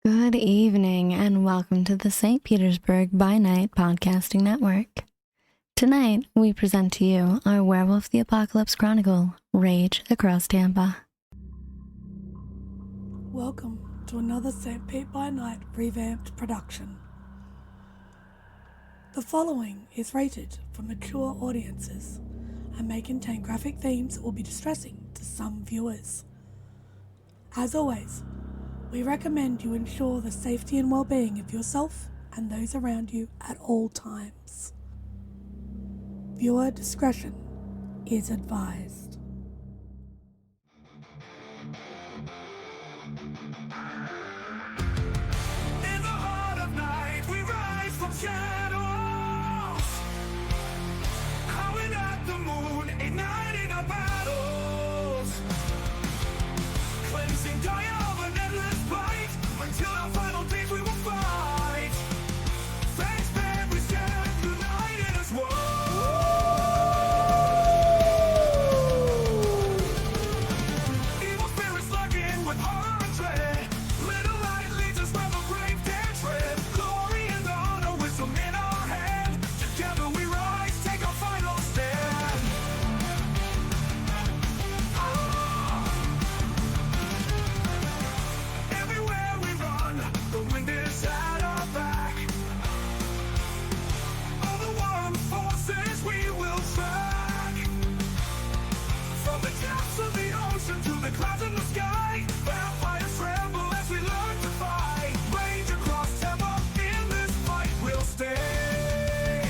Good evening and welcome to the St. Petersburg by Night Podcasting Network. Tonight, we present to you our Werewolf the Apocalypse Chronicle, Rage Across Tampa. Welcome to another St. Pete by Night revamped production. The following is rated for mature audiences and may contain graphic themes that will be distressing to some viewers. As always, we recommend you ensure the safety and well-being of yourself and those around you at all times. Viewer discretion is advised. In the heart of night, we rise from shadows, howling at the moon, igniting our battles, cleansing dire of an endless fight, until our final days we will fight. Thanks, man, we stand united as one. Evil spirits lurking with horror and dread. Little light leads us where the grave dare tread. Glory and honor, wisdom in our hand. Together we rise, take our final stand. Everywhere we run, the wind is at our back. All the warring forces we will track. From the depths of the ocean to the clouds in the sky, vampires tremble as we learn to fight. Rage across Tampa, in this fight we'll stay.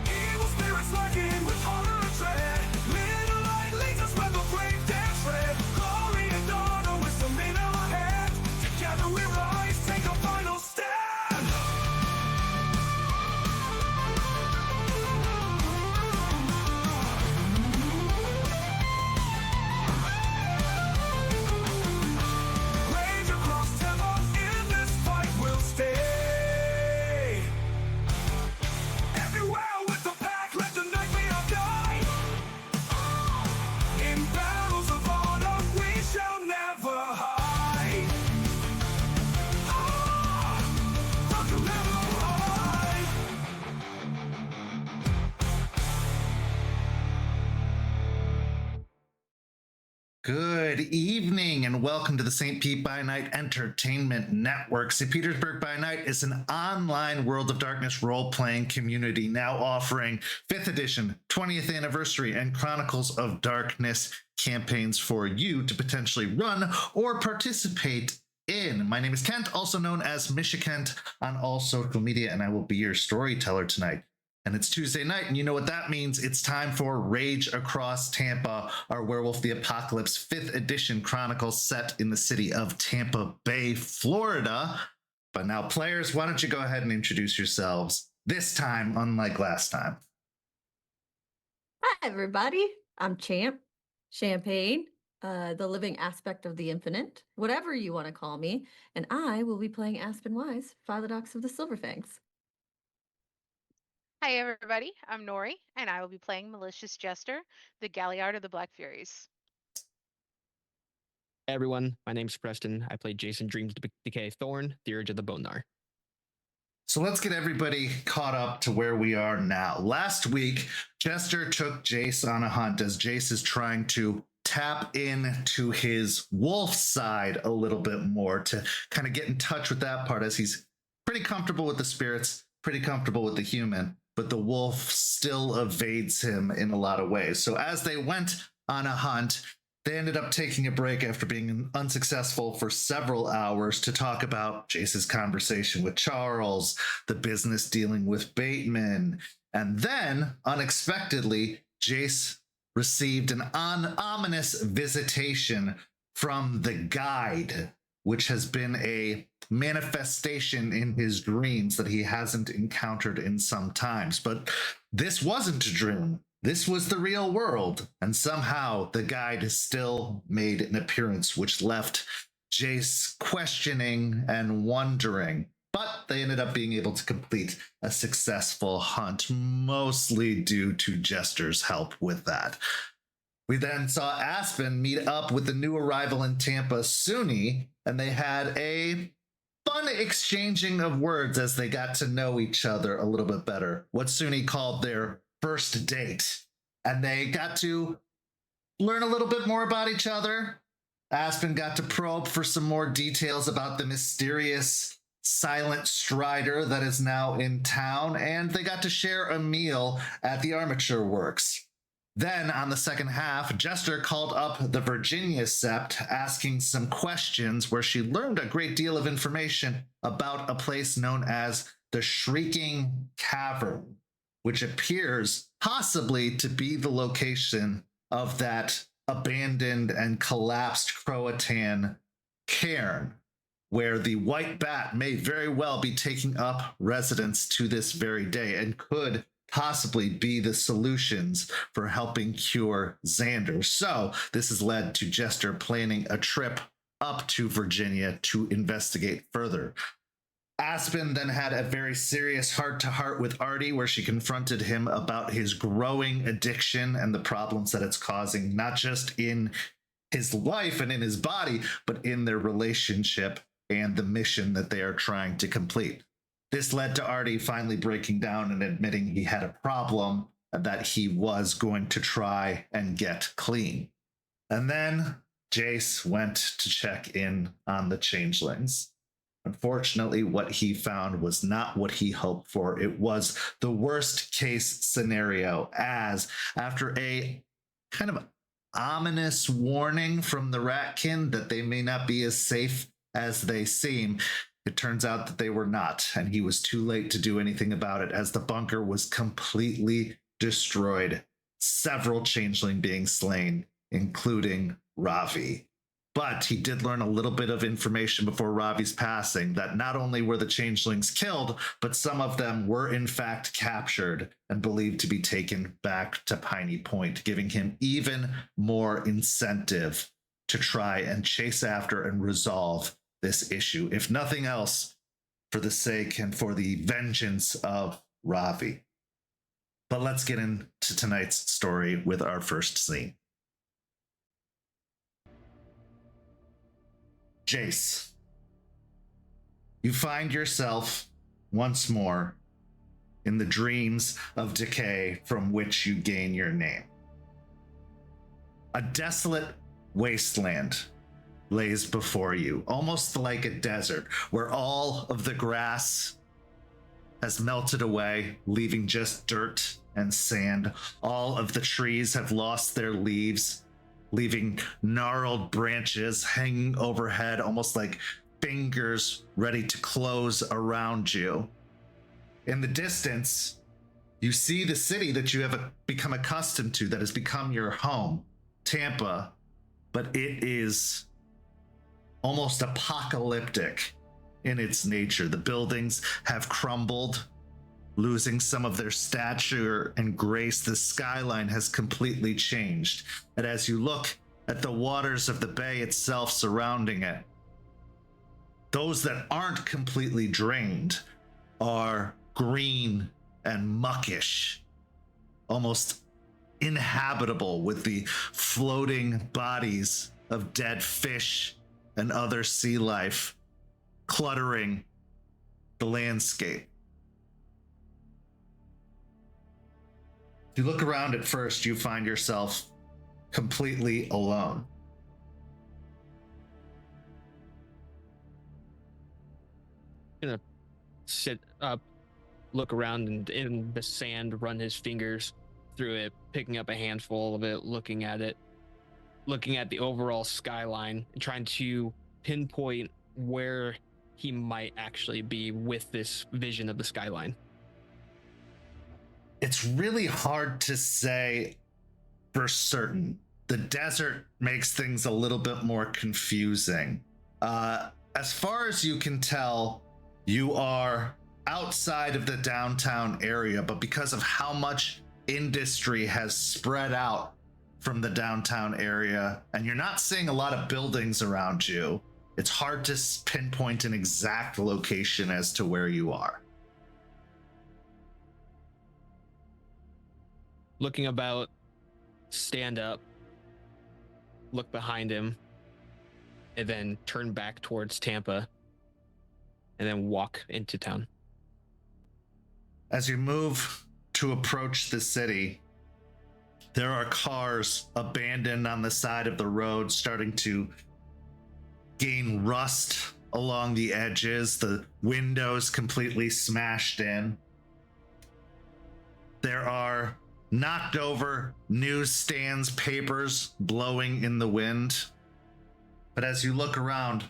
Evil spirits lurking with horror and dread. Little light leads us where the brave dare tread. Glory and honor, wisdom in our hand. Together we rise, take our final stand. Rage across Tampa, in this fight we'll stay. Everywhere with the pack, let the night be our guide. In battles of honor, we shall never hide. Rock will never hide. Good evening and welcome to the St. Pete by Night Entertainment Network. St. Petersburg by Night is an online World of Darkness role-playing community now offering 5th edition, 20th anniversary, and Chronicles of Darkness campaigns for you to potentially run or participate in. My name is Kent, also known as Misha Kent on all social media, and I will be your storyteller tonight. And it's Tuesday night, and you know what that means. It's time for Rage Across Tampa, our Werewolf the Apocalypse 5th edition chronicle set in the city of Tampa Bay, Florida. But now, players, why don't you go ahead and introduce yourselves, this time unlike last time. Hi, everybody. I'm Champ, Champagne, the living aspect of the infinite, whatever you want to call me, and I will be playing Aspen Weiss, Philodox of the Silverfangs. Hi everybody, I'm Noree, and I will be playing Malicious Jester, the Galliard of the Black Furies. Hey everyone, my name's Preston. I play Jace Dreams-In-Decay Thorne, the Urge of the Bonar. So let's get everybody caught up to where we are now. Last week, Jester took Jace on a hunt as Jace is trying to tap into his wolf side a little bit more to kind of get in touch with that part, as he's pretty comfortable with the spirits, pretty comfortable with the human, but the wolf still evades him in a lot of ways. So as they went on a hunt, they ended up taking a break after being unsuccessful for several hours to talk about Jace's conversation with Charles, the business dealing with Baitman, and then, unexpectedly, Jace received an ominous visitation from the guide, which has been a manifestation in his dreams that he hasn't encountered in some times. But this wasn't a dream. This was the real world, and somehow the guide still made an appearance, which left Jace questioning and wondering. But they ended up being able to complete a successful hunt, mostly due to Jester's help with that. We then saw Aspen meet up with the new arrival in Tampa, Suni, and they had a fun exchanging of words as they got to know each other a little bit better. What Suni called their first date. And they got to learn a little bit more about each other. Aspen got to probe for some more details about the mysterious silent strider that is now in town, and they got to share a meal at the armature works. Then, on the second half, Jester called up the Virginia Sept, asking some questions where she learned a great deal of information about a place known as the Shrieking Cavern, which appears possibly to be the location of that abandoned and collapsed Croatan cairn, where the White Bat may very well be taking up residence to this very day and could possibly be the solutions for helping cure Xander. So this has led to Jester planning a trip up to Virginia to investigate further. Aspen then had a very serious heart-to-heart with Artie, where she confronted him about his growing addiction and the problems that it's causing, not just in his life and in his body, but in their relationship and the mission that they are trying to complete. This led to Artie finally breaking down and admitting he had a problem and that he was going to try and get clean. And then Jace went to check in on the changelings. Unfortunately, what he found was not what he hoped for. It was the worst case scenario, as after a kind of ominous warning from the Ratkin that they may not be as safe as they seem, it turns out that they were not, and he was too late to do anything about it, as the bunker was completely destroyed, several changeling being slain, including Ravi. But he did learn a little bit of information before Ravi's passing that not only were the changelings killed, but some of them were in fact captured and believed to be taken back to Piney Point, giving him even more incentive to try and chase after and resolve this issue, if nothing else, for the sake and for the vengeance of Ravi. But let's get into tonight's story with our first scene. Jace, you find yourself once more in the dreams of decay from which you gain your name. A desolate wasteland lays before you, almost like a desert, where all of the grass has melted away, leaving just dirt and sand. All of the trees have lost their leaves, leaving gnarled branches hanging overhead, almost like fingers ready to close around you. In the distance, you see the city that you have become accustomed to, that has become your home, Tampa, but it is almost apocalyptic in its nature. The buildings have crumbled, losing some of their stature and grace. The skyline has completely changed. And as you look at the waters of the bay itself surrounding it, those that aren't completely drained are green and muckish, almost inhabitable, with the floating bodies of dead fish and other sea life cluttering the landscape. If you look around at first, you find yourself completely alone. Gonna sit up, look around, and in the sand, run his fingers through it, picking up a handful of it, looking at the overall skyline, and trying to pinpoint where he might actually be with this vision of the skyline. It's really hard to say for certain. The desert makes things a little bit more confusing. As far as you can tell, you are outside of the downtown area, but because of how much industry has spread out from the downtown area, and you're not seeing a lot of buildings around you, it's hard to pinpoint an exact location as to where you are. Looking about, stand up, look behind him, and then turn back towards Tampa, and then walk into town. As you move to approach the city, there are cars abandoned on the side of the road, starting to gain rust along the edges, the windows completely smashed in. There are knocked over newsstands, papers blowing in the wind. But as you look around,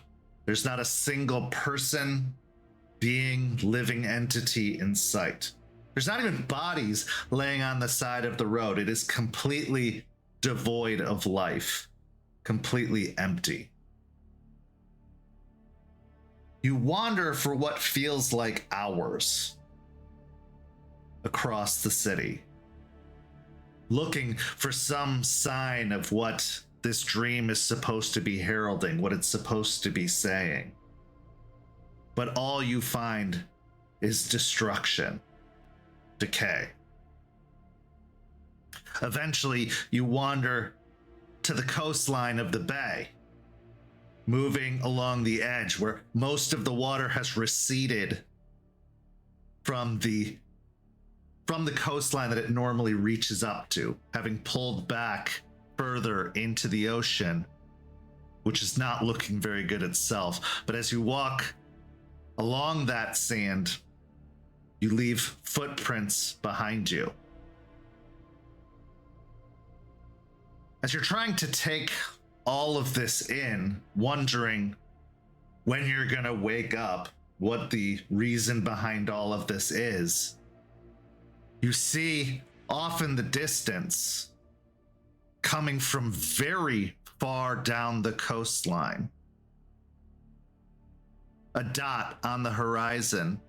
there's not a single person, being, living entity in sight. There's not even bodies laying on the side of the road. It is completely devoid of life, completely empty. You wander for what feels like hours across the city, looking for some sign of what this dream is supposed to be heralding, what it's supposed to be saying. But all you find is destruction, decay. Eventually, you wander to the coastline of the bay, moving along the edge where most of the water has receded from the coastline that it normally reaches up to, having pulled back further into the ocean, which is not looking very good itself. But as you walk along that sand, you leave footprints behind you. As you're trying to take all of this in, wondering when you're gonna wake up, what the reason behind all of this is, you see off in the distance, coming from very far down the coastline, a dot on the horizon,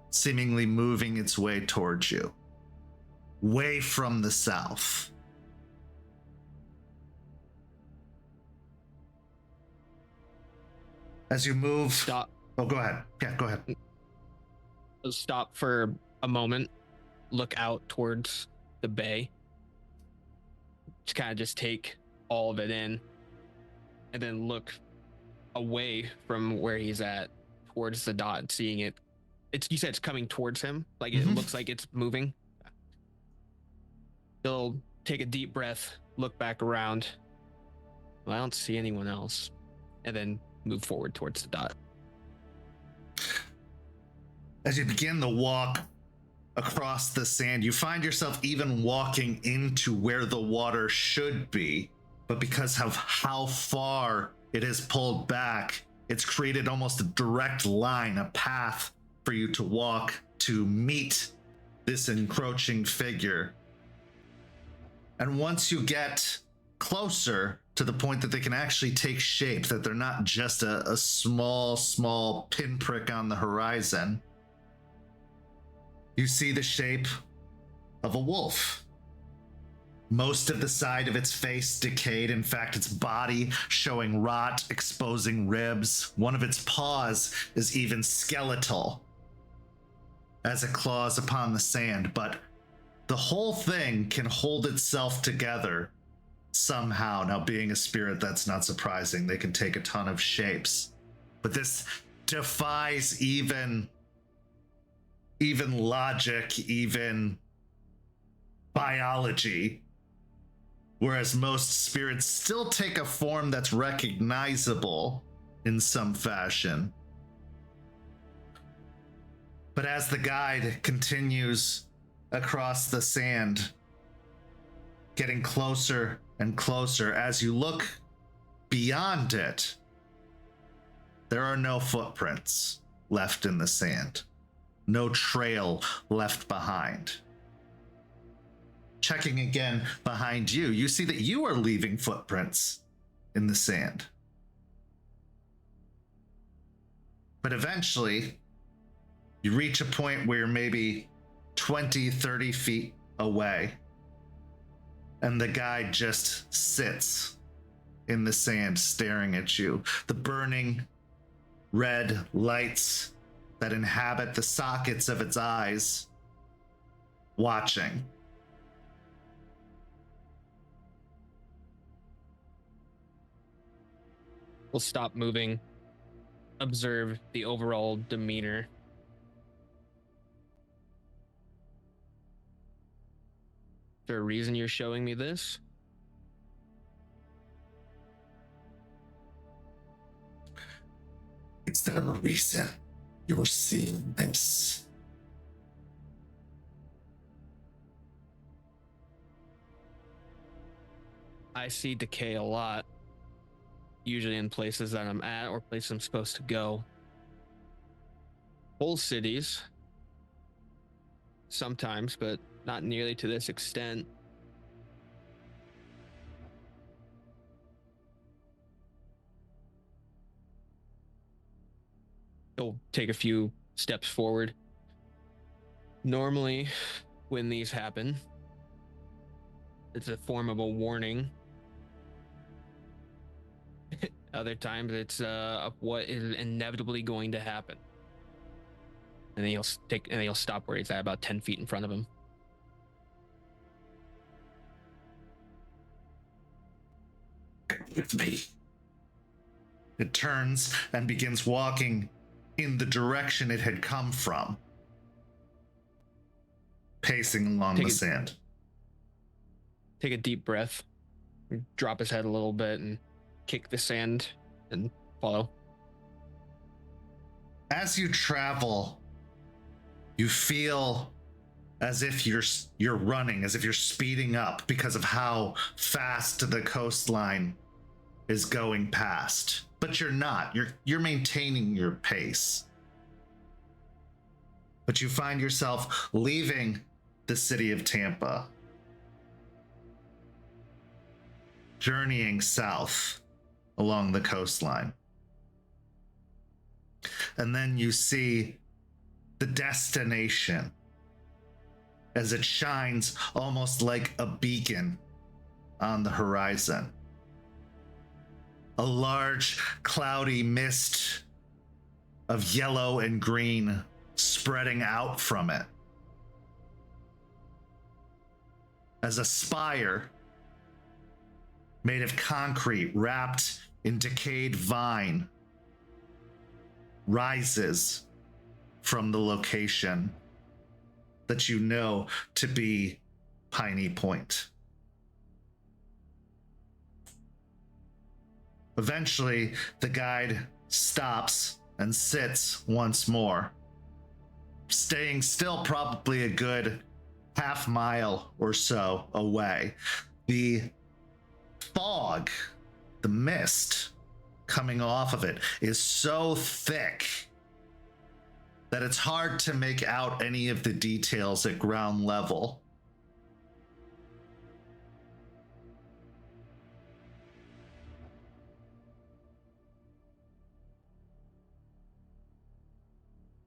seemingly moving its way towards you, way from the south. As you move... Stop. Oh, go ahead. Yeah, go ahead. Stop for a moment, look out towards the bay, to kind of just take all of it in, and then look away from where he's at towards the dot, seeing it. You said it's coming towards him, like it looks like it's moving. He'll take a deep breath, look back around. Well, I don't see anyone else, and then move forward towards the dot. As you begin the walk across the sand, you find yourself even walking into where the water should be, but because of how far it has pulled back, it's created almost a direct line, a path for you to walk to meet this encroaching figure. And once you get closer to the point that they can actually take shape, that they're not just a small pinprick on the horizon, you see the shape of a wolf. Most of the side of its face decayed. In fact, its body showing rot, exposing ribs. One of its paws is even skeletal as it claws upon the sand, but the whole thing can hold itself together somehow. Now, being a spirit, that's not surprising. They can take a ton of shapes, but this defies even logic, even biology, whereas most spirits still take a form that's recognizable in some fashion. But as the guide continues across the sand, getting closer and closer, as you look beyond it, there are no footprints left in the sand. No trail left behind. Checking again behind you, you see that you are leaving footprints in the sand. But eventually, you reach a point where you're maybe 20, 30 feet away, and the guy just sits in the sand staring at you. The burning red lights that inhabit the sockets of its eyes, watching. will stop moving, observe the overall demeanor. Is there a reason you're showing me this? Is there a reason you're seeing this? I see decay a lot, usually in places that I'm at or places I'm supposed to go. Whole cities, sometimes, but not nearly to this extent. He'll take a few steps forward. Normally, when these happen, it's a form of a warning. Other times, it's what is inevitably going to happen. And then he'll stop where he's at, about 10 feet in front of him. With me. It turns and begins walking in the direction it had come from, pacing along the sand. Take a deep breath, drop his head a little bit, and kick the sand and follow. As you travel, you feel as if you're running, as if you're speeding up because of how fast the coastline is going past. But you're not. You're maintaining your pace. But you find yourself leaving the city of Tampa, journeying south along the coastline. And then you see the destination as it shines almost like a beacon on the horizon. A large cloudy mist of yellow and green spreading out from it. As a spire made of concrete wrapped in decayed vine rises from the location that you know to be Piney Point. Eventually, the guide stops and sits once more, staying still probably a good half mile or so away. The fog, the mist coming off of it is so thick that it's hard to make out any of the details at ground level.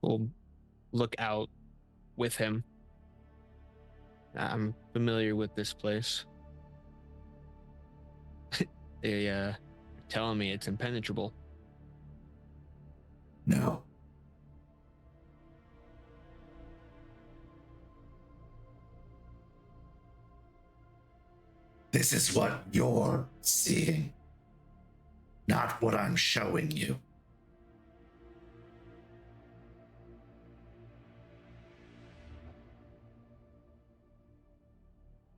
We'll look out with him. I'm familiar with this place. They telling me it's impenetrable. No. This is what you're seeing, not what I'm showing you.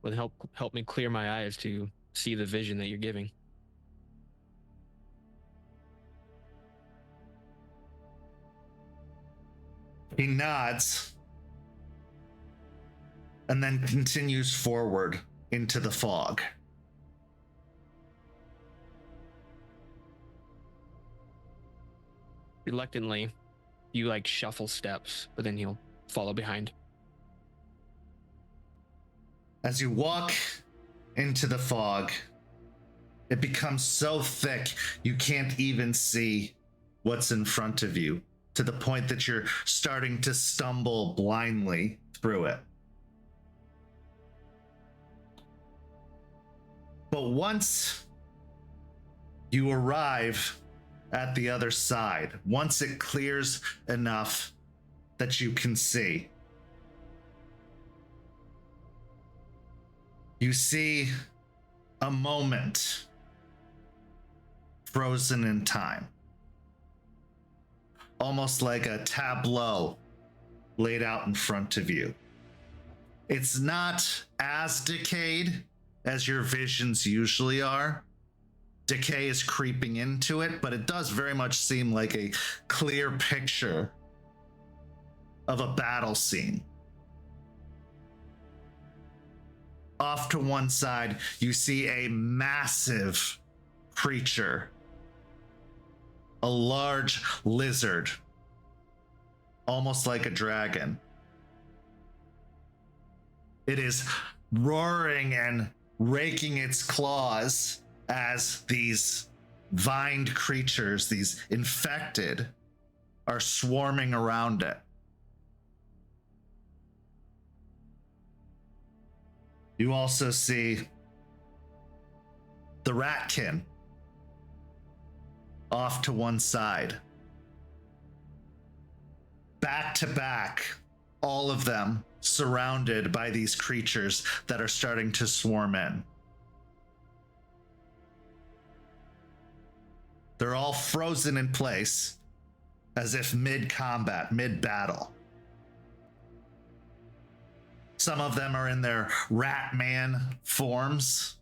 Would help me clear my eyes to see the vision that you're giving. He nods and then continues forward into the fog. Reluctantly, you shuffle steps, but then he'll follow behind. As you walk into the fog, it becomes so thick you can't even see what's in front of you, to the point that you're starting to stumble blindly through it. But once you arrive at the other side, once it clears enough that you can see, you see a moment frozen in time. Almost like a tableau laid out in front of you. It's not as decayed as your visions usually are. Decay is creeping into it, but it does very much seem like a clear picture of a battle scene. Off to one side, you see a massive creature, a large lizard, almost like a dragon. It is roaring and raking its claws as these vined creatures, these infected, are swarming around it. You also see the ratkin off to one side. Back to back, all of them surrounded by these creatures that are starting to swarm in. They're all frozen in place as if mid-combat, mid-battle. Some of them are in their Ratman forms.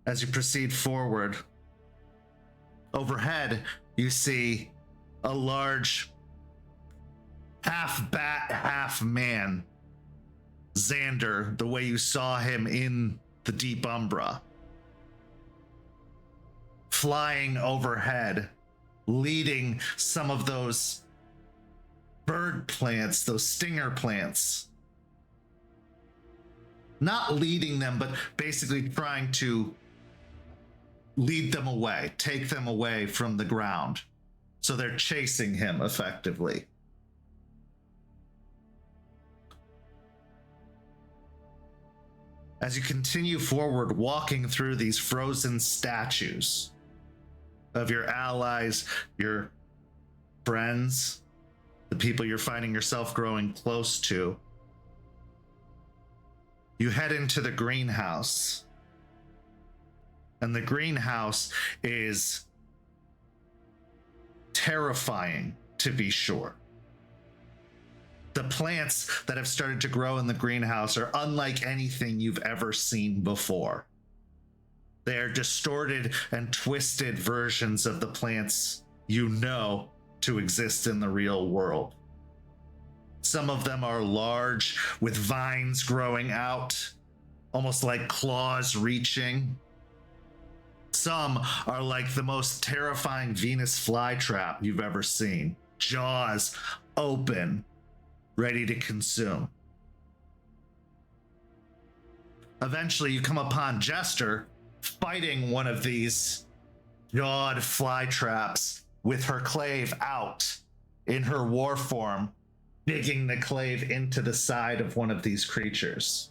As you proceed forward, overhead, you see a large half bat, half man, Xander, the way you saw him in the Deep Umbra, flying overhead, leading some of those bird plants, those stinger plants. Not leading them, but basically trying to lead them away, take them away from the ground. So they're chasing him effectively. As you continue forward, walking through these frozen statues of your allies, your friends, the people you're finding yourself growing close to, you head into the greenhouse. And the greenhouse is terrifying, to be sure. The plants that have started to grow in the greenhouse are unlike anything you've ever seen before. They are distorted and twisted versions of the plants you know to exist in the real world. Some of them are large, with vines growing out, almost like claws reaching. Some are like the most terrifying Venus flytrap you've ever seen. Jaws open, ready to consume. Eventually, you come upon Jester fighting one of these jawed flytraps with her clave out in her war form, digging the clave into the side of one of these creatures.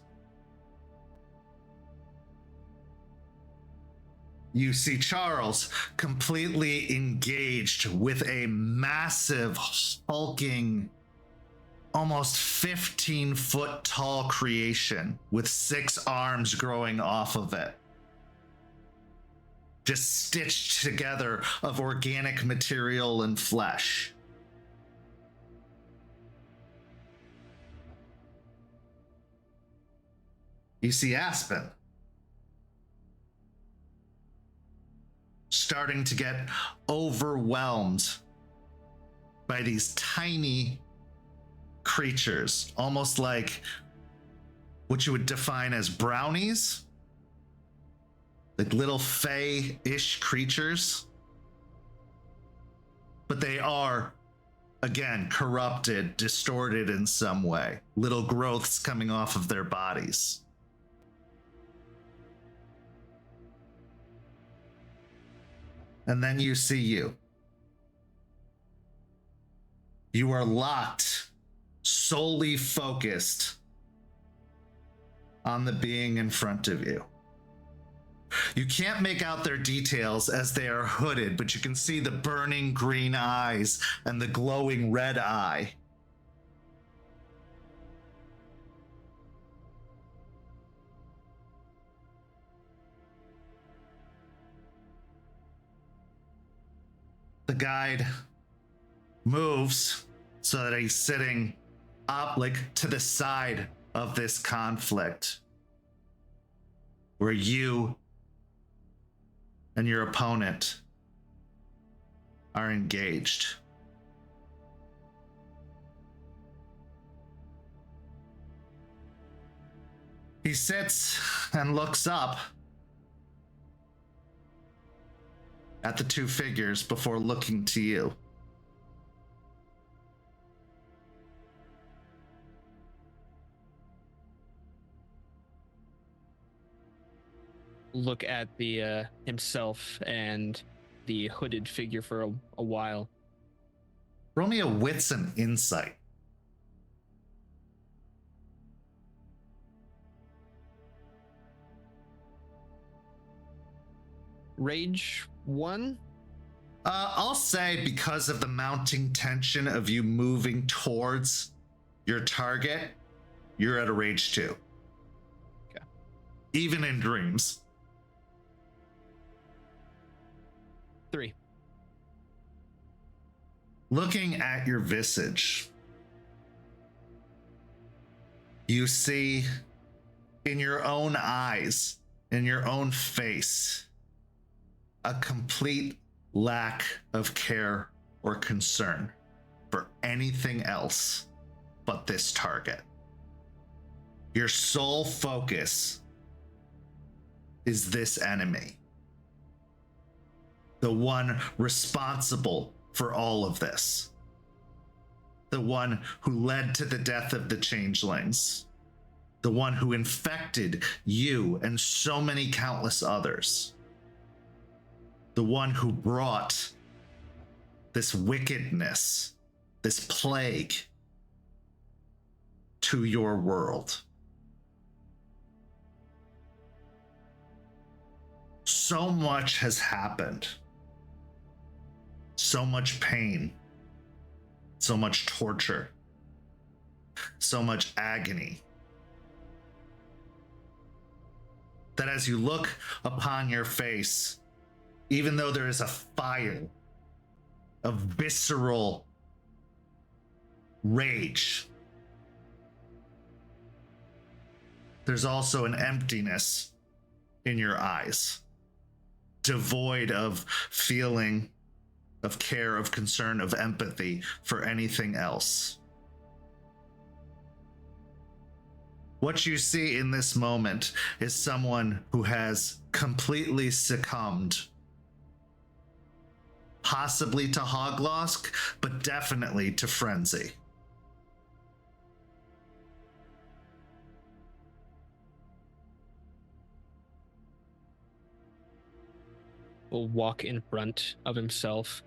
You see Charles completely engaged with a massive, hulking, almost 15-foot tall creation with 6 arms growing off of it. Just stitched together of organic material and flesh. You see Aspen starting to get overwhelmed by these tiny creatures, almost like what you would define as brownies, like little fey-ish creatures. But they are, again, corrupted, distorted in some way, little growths coming off of their bodies. And then you see you. You are locked, solely focused on the being in front of you. You can't make out their details as they are hooded, but you can see the burning green eyes and the glowing red eye. the guide moves so that he's sitting up, like to the side of this conflict where you and your opponent are engaged. He sits and looks up at the two figures before looking to you. Look at the himself and the hooded figure for a while. Roll me a wits and insight. Rage 1? I'll say because of the mounting tension of you moving towards your target, you're at a rage 2. Okay. Even in dreams. 3. Looking at your visage, you see in your own eyes, in your own face, a complete lack of care or concern for anything else but this target. Your sole focus is this enemy, the one responsible for all of this, the one who led to the death of the changelings, the one who infected you and so many countless others, the one who brought this wickedness, this plague to your world. So much has happened. So much pain. So much torture. So much agony. That as you look upon your face, even though there is a fire of visceral rage, there's also an emptiness in your eyes, devoid of feeling, of care, of concern, of empathy for anything else. What you see in this moment is someone who has completely succumbed, possibly to Hoglosk, but definitely to frenzy. Will walk in front of himself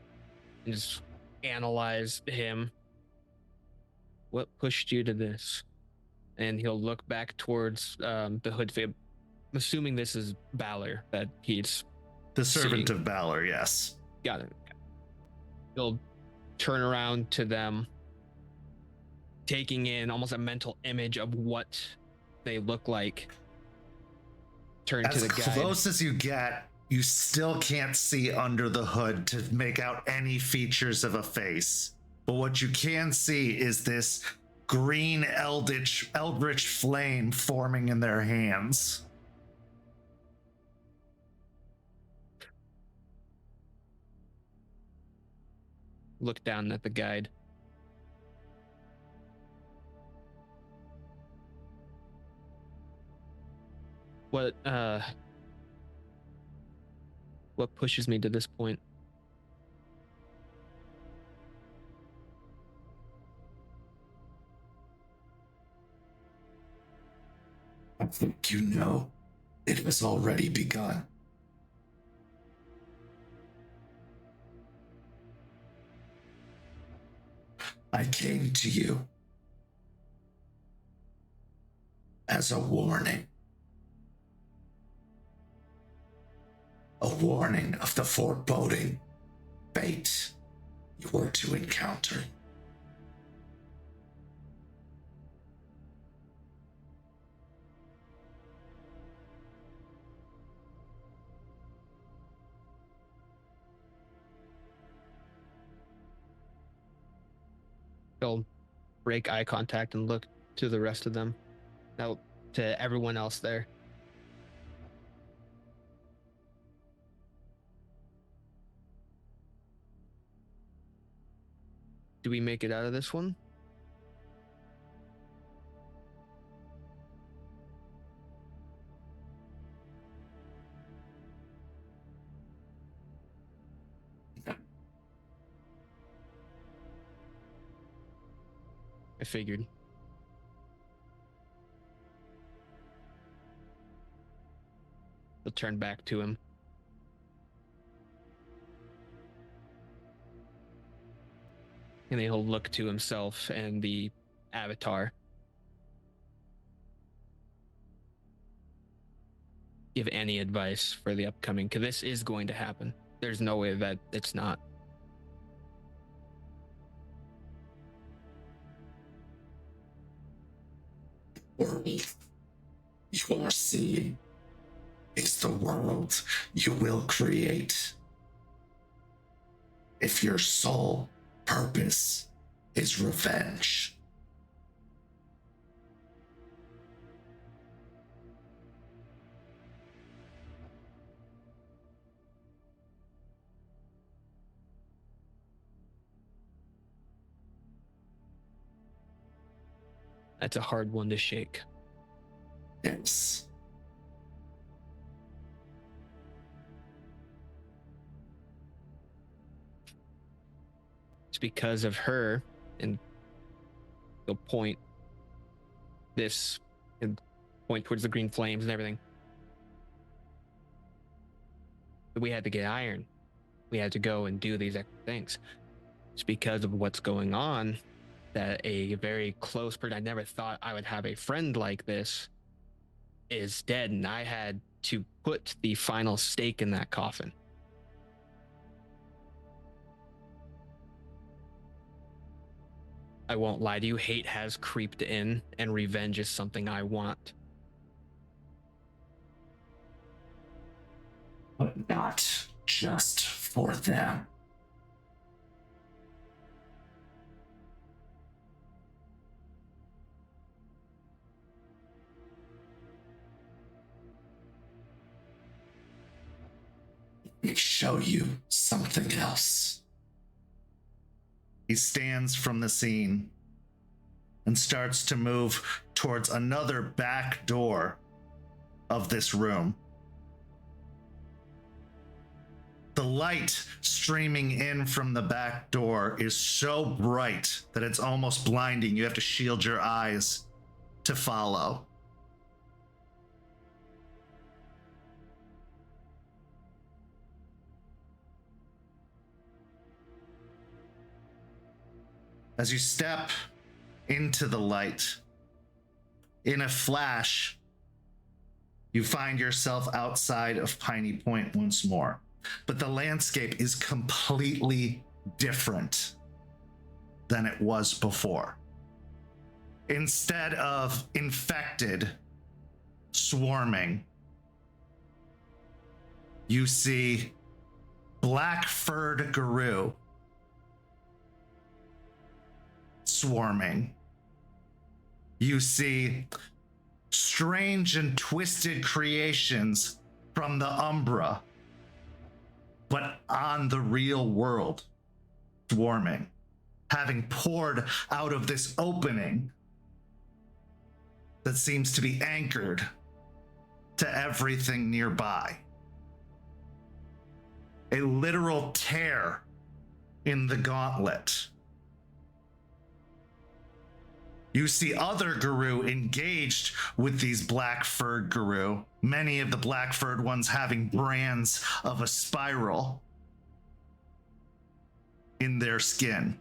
and just analyze him. What pushed you to this? And he'll look back towards the hood fib. I'm assuming this is Ballard that he's The servant seeing. of Ballard, yes. Got it. He'll turn around to them, taking in almost a mental image of what they look like. Turn to As the guide. close as you get, you still can't see under the hood to make out any features of a face. But what you can see is this green eldritch flame forming in their hands. Look down at the guide. What pushes me to this point? I think you know it has already begun. I came to you as a warning. A warning of the foreboding fate you were to encounter. He'll break eye contact and look to the rest of them. Now, to everyone else there. Do we make it out of this one? I figured. He'll turn back to him. And then he'll look to himself and the avatar. Give any advice for the upcoming, because this is going to happen. There's no way that it's not. World you are seeing is the world you will create. If your sole purpose is revenge, That's a hard one to shake. yes, It's because of her, and he'll point this and point towards the green flames and everything. But we had to get iron. We had to go and do these extra things. It's because of what's going on that a very close person, I never thought I would have a friend like this, is dead, and I had to put the final stake in that coffin. I won't lie to you, hate has creeped in, and revenge is something I want. but not just for them. Let me show you something else. He stands from the scene and starts to move towards another back door of this room. The light streaming in from the back door is so bright that it's almost blinding. You have to shield your eyes to follow. As you step into the light, in a flash, you find yourself outside of Piney Point once more. But the landscape is completely different than it was before. Instead of infected swarming, you see black-furred Guru swarming. You see strange and twisted creations from the Umbra, but on the real world swarming, having poured out of this opening that seems to be anchored to everything nearby. A literal tear in the gauntlet. You see other Guru engaged with these black-furred Guru, many of the black-furred ones having brands of a spiral in their skin.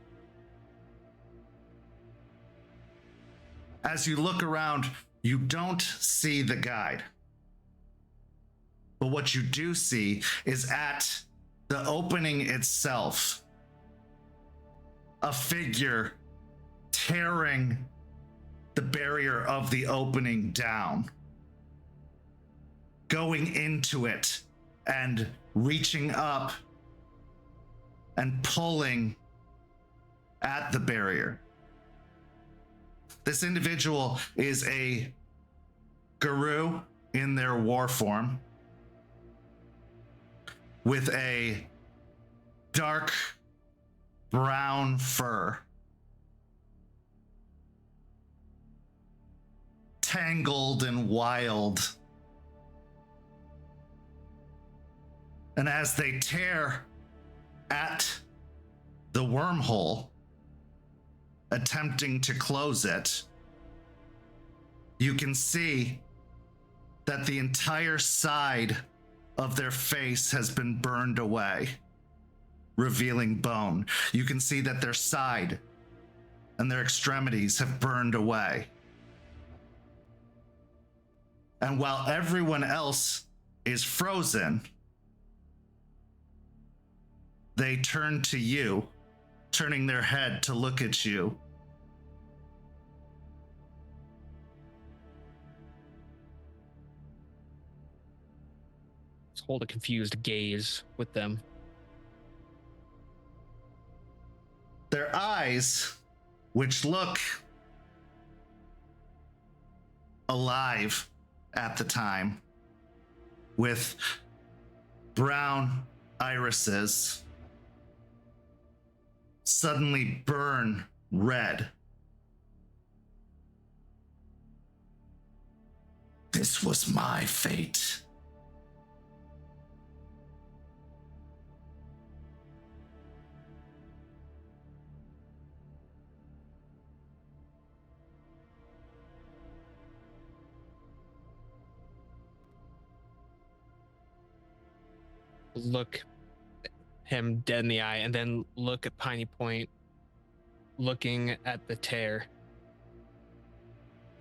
As you look around, you don't see the guide. But what you do see is at the opening itself, a figure tearing the barrier of the opening down, going into it and reaching up and pulling at the barrier. This individual is a guru in their war form with a dark brown fur, tangled and wild. And as they tear at the wormhole, attempting to close it, you can see that the entire side of their face has been burned away, revealing bone. You can see that their side and their extremities have burned away. And while everyone else is frozen, they turn to you, turning their head to look at you. Just hold a confused gaze with them. Their eyes, which look alive at the time, with brown irises, suddenly burn red. This was my fate. Look him dead in the eye and then look at Piney Point, looking at the tear.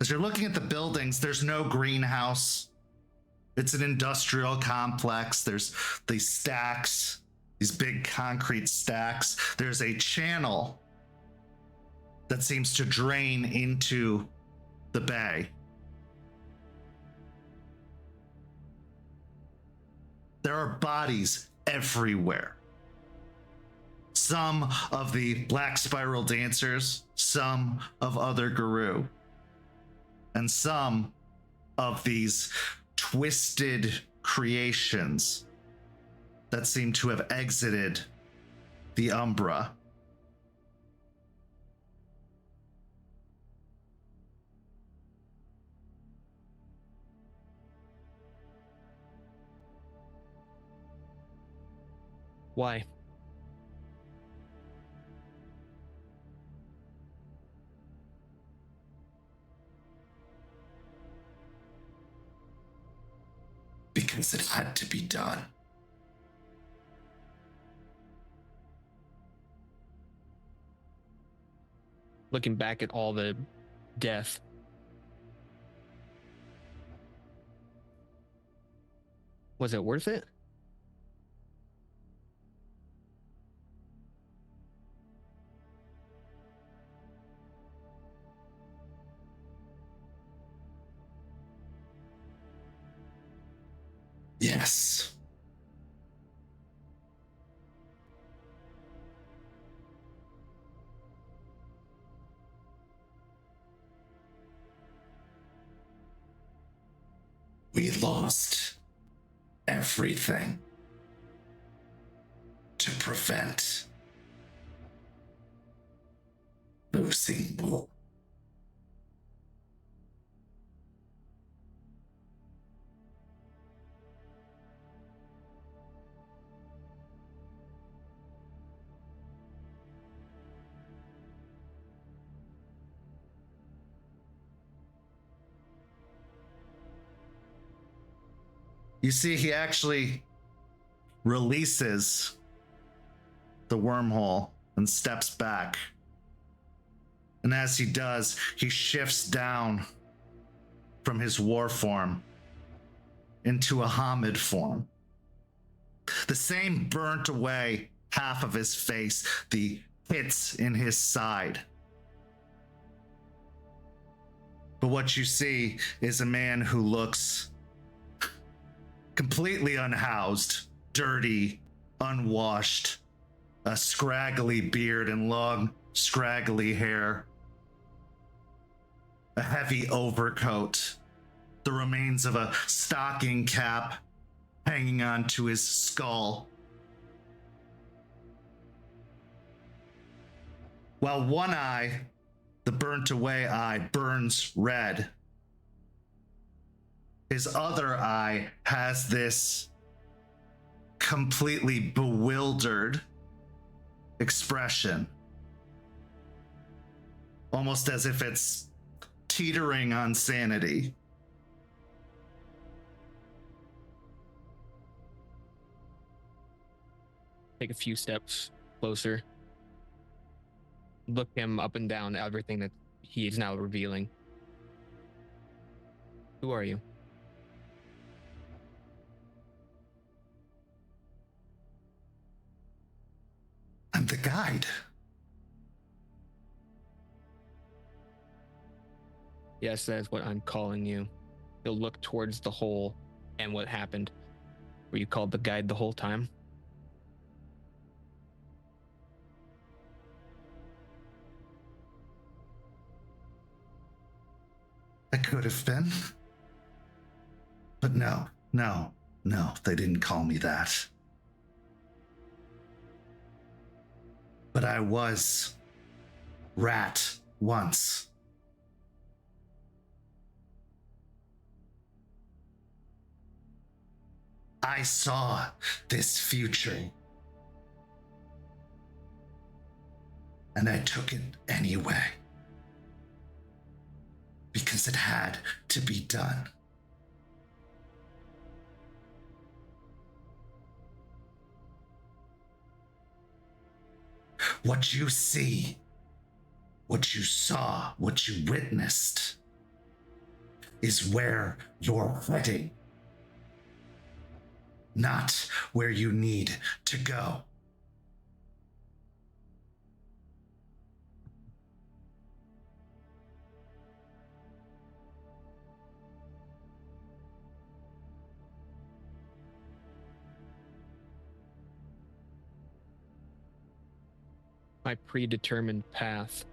As you're looking at the buildings, there's no greenhouse. It's an industrial complex. There's these stacks, these big concrete stacks. There's a channel that seems to drain into the bay. There are bodies everywhere. Some of the Black Spiral dancers, some of other Guru, and some of these twisted creations that seem to have exited the Umbra. Why? Because it had to be done. Looking back at all the death. Was it worth it? Yes. We lost everything to prevent losing more. You see, he actually releases the wormhole and steps back. And as he does, he shifts down from his war form into a Hamid form. The same burnt away half of his face, the hits in his side. But what you see is a man who looks completely unhoused, dirty, unwashed, a scraggly beard and long, scraggly hair. a heavy overcoat, the remains of a stocking cap hanging onto his skull. While one eye, the burnt away eye, burns red. His other eye has this completely bewildered expression, almost as if it's teetering on sanity. Take a few steps closer. Look him up and down, everything that he is now revealing. Who are you? I'm the guide. Yes, that is what I'm calling you. He'll look towards the hole and what happened. Were you called the guide the whole time? I could have been. But no, they didn't call me that. But I was Rat once. I saw this future. And I took it anyway. Because it had to be done. What you see, what you saw, what you witnessed is where you're heading, not where you need to go. My predetermined path.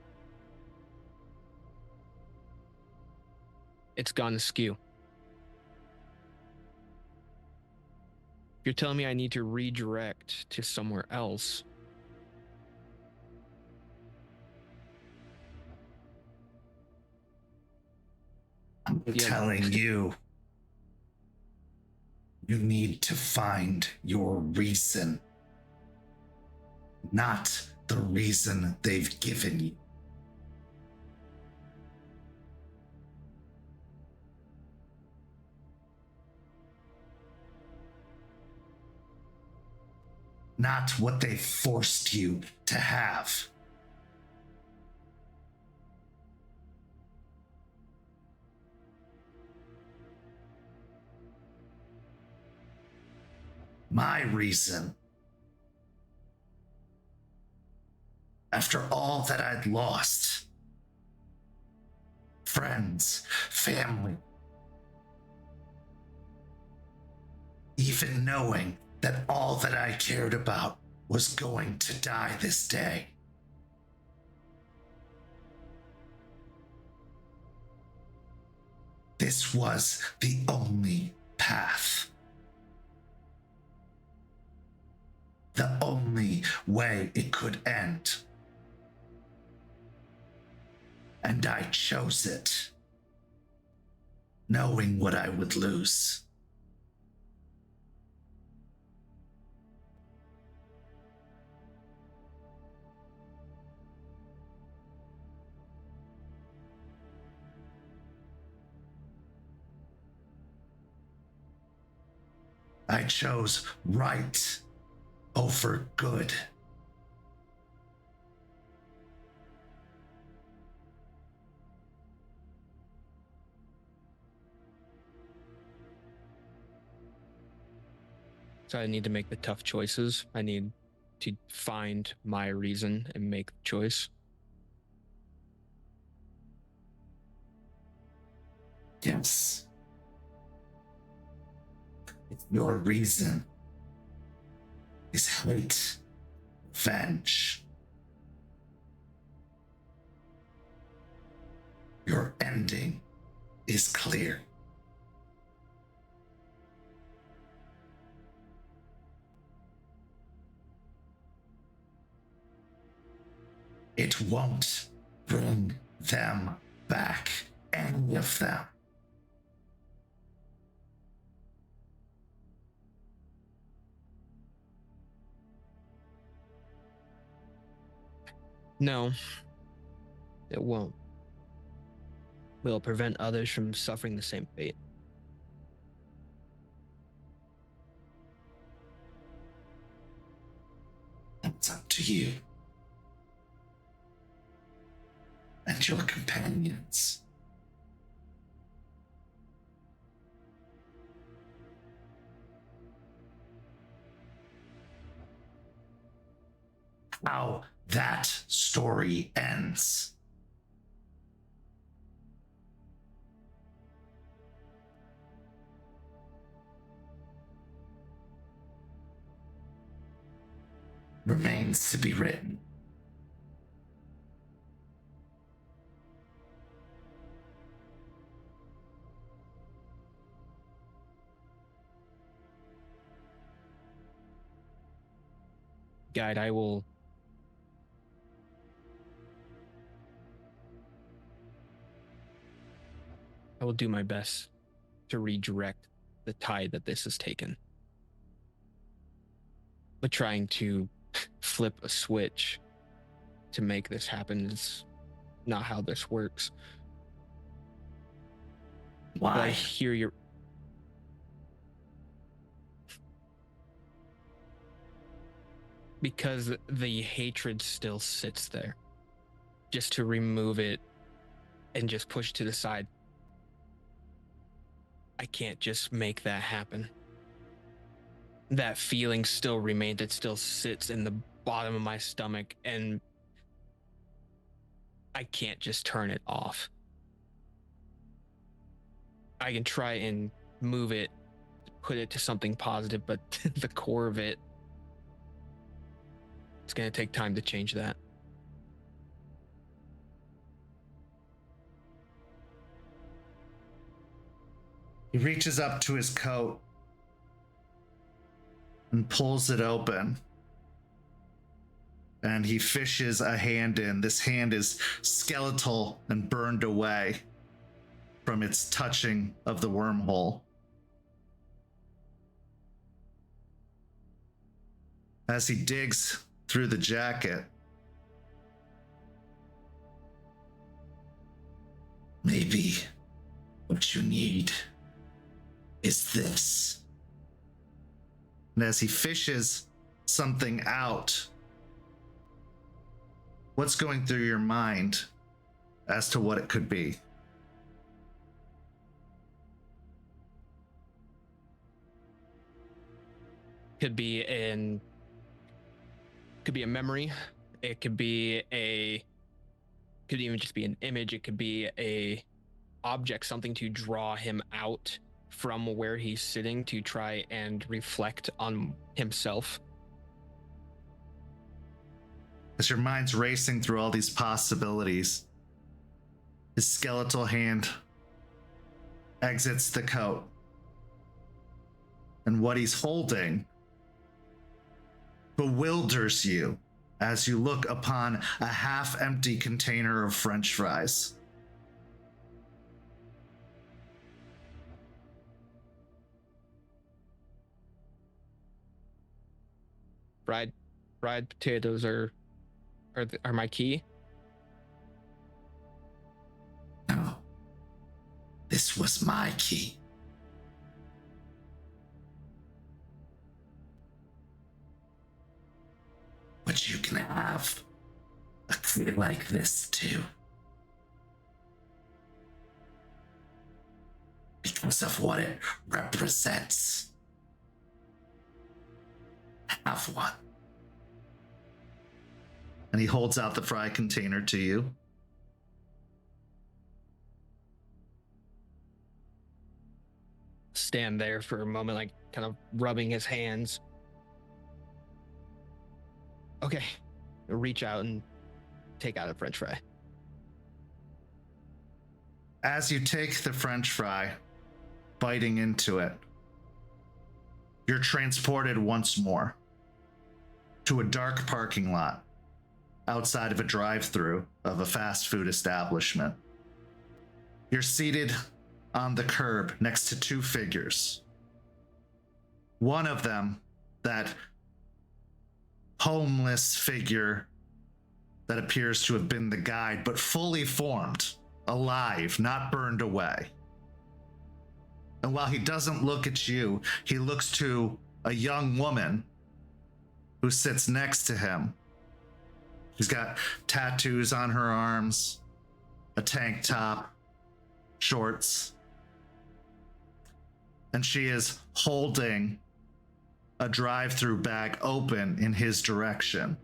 It's gone askew. If you're telling me I need to redirect to somewhere else, I'm telling you, you need to find your reason, not the reason they've given you. Not what they forced you to have. My reason, after all that I'd lost, friends, family, even knowing that all that I cared about was going to die this day. This was the only path. The only way it could end. And I chose it, knowing what I would lose. I chose right over good. so I need to make the tough choices. I need to find my reason and make the choice. Yes. If your reason is hate, revenge, your ending is clear. It won't bring them back, any of them. No, it won't. We'll prevent others from suffering the same fate. That's up to you. And your companions. How that story ends. Remains to be written. Guide, I will do my best to redirect the tide that this has taken. But trying to flip a switch to make this happen is not how this works. Why? But I hear your... Because the hatred still sits there. Just to remove it and just push to the side, I can't just make that happen. That feeling still remains. It still sits in the bottom of my stomach, and I can't just turn it off. I can try and move it, put it to something positive, but the core of it, it's going to take time to change that. He reaches up to his coat and pulls it open. And he fishes a hand in. This hand is skeletal and burned away from its touching of the wormhole. As he digs through the jacket, maybe what you need is this. And as he fishes something out, what's going through your mind as to what it could be? Could be a memory. It could be could even just be an image. It could be a object, something to draw him out from where he's sitting to try and reflect on himself. As your mind's racing through all these possibilities, his skeletal hand exits the coat. And what he's holding bewilders you as you look upon a half-empty container of French fries. Fried potatoes are my key. No, this was my key. But you can have a key like this too. Because of what it represents. Have one. And he holds out the fry container to you. Stand there for a moment, like kind of rubbing his hands. Okay, reach out and take out a French fry. As you take the French fry, biting into it, you're transported once more to a dark parking lot outside of a drive-thru of a fast food establishment. You're seated on the curb next to two figures. One of them, that homeless figure that appears to have been the guide, but fully formed, alive, not burned away. And while he doesn't look at you, he looks to a young woman who sits next to him. She's got tattoos on her arms, a tank top, shorts, and she is holding a drive-through bag open in his direction.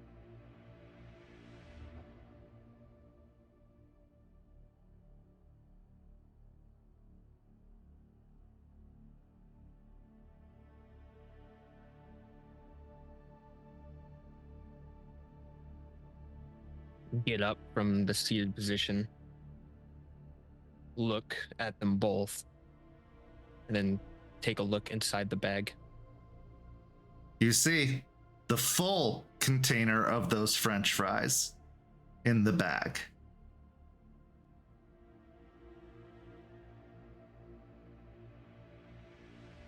Get up from the seated position, look at them both, and then take a look inside the bag. You see the full container of those French fries in the bag.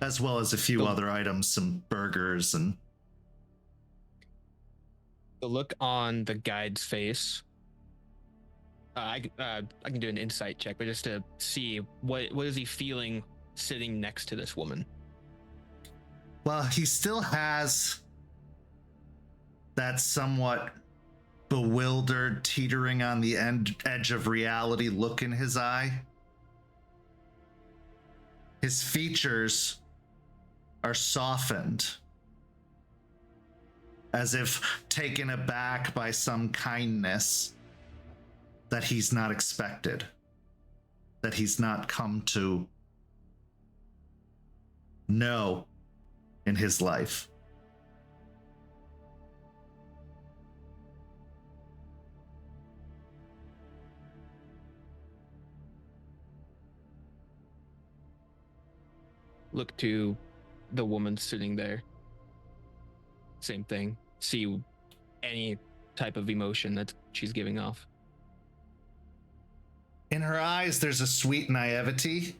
As well as a few other items, some burgers and... The look on the guide's face. I can do an insight check, but just to see what is he feeling sitting next to this woman. Well, he still has that somewhat bewildered, teetering on the edge of reality look in his eye. His features are softened, as if taken aback by some kindness that he's not expected, that he's not come to know in his life. Look to the woman sitting there. Same thing. See any type of emotion that she's giving off. In her eyes, there's a sweet naivety.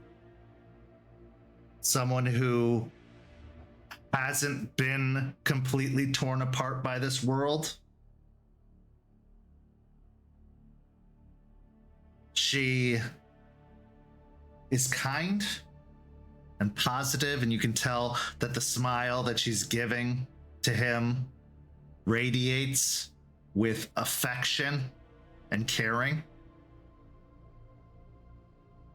Someone who hasn't been completely torn apart by this world. She is kind and positive, and you can tell that the smile that she's giving to him radiates with affection and caring.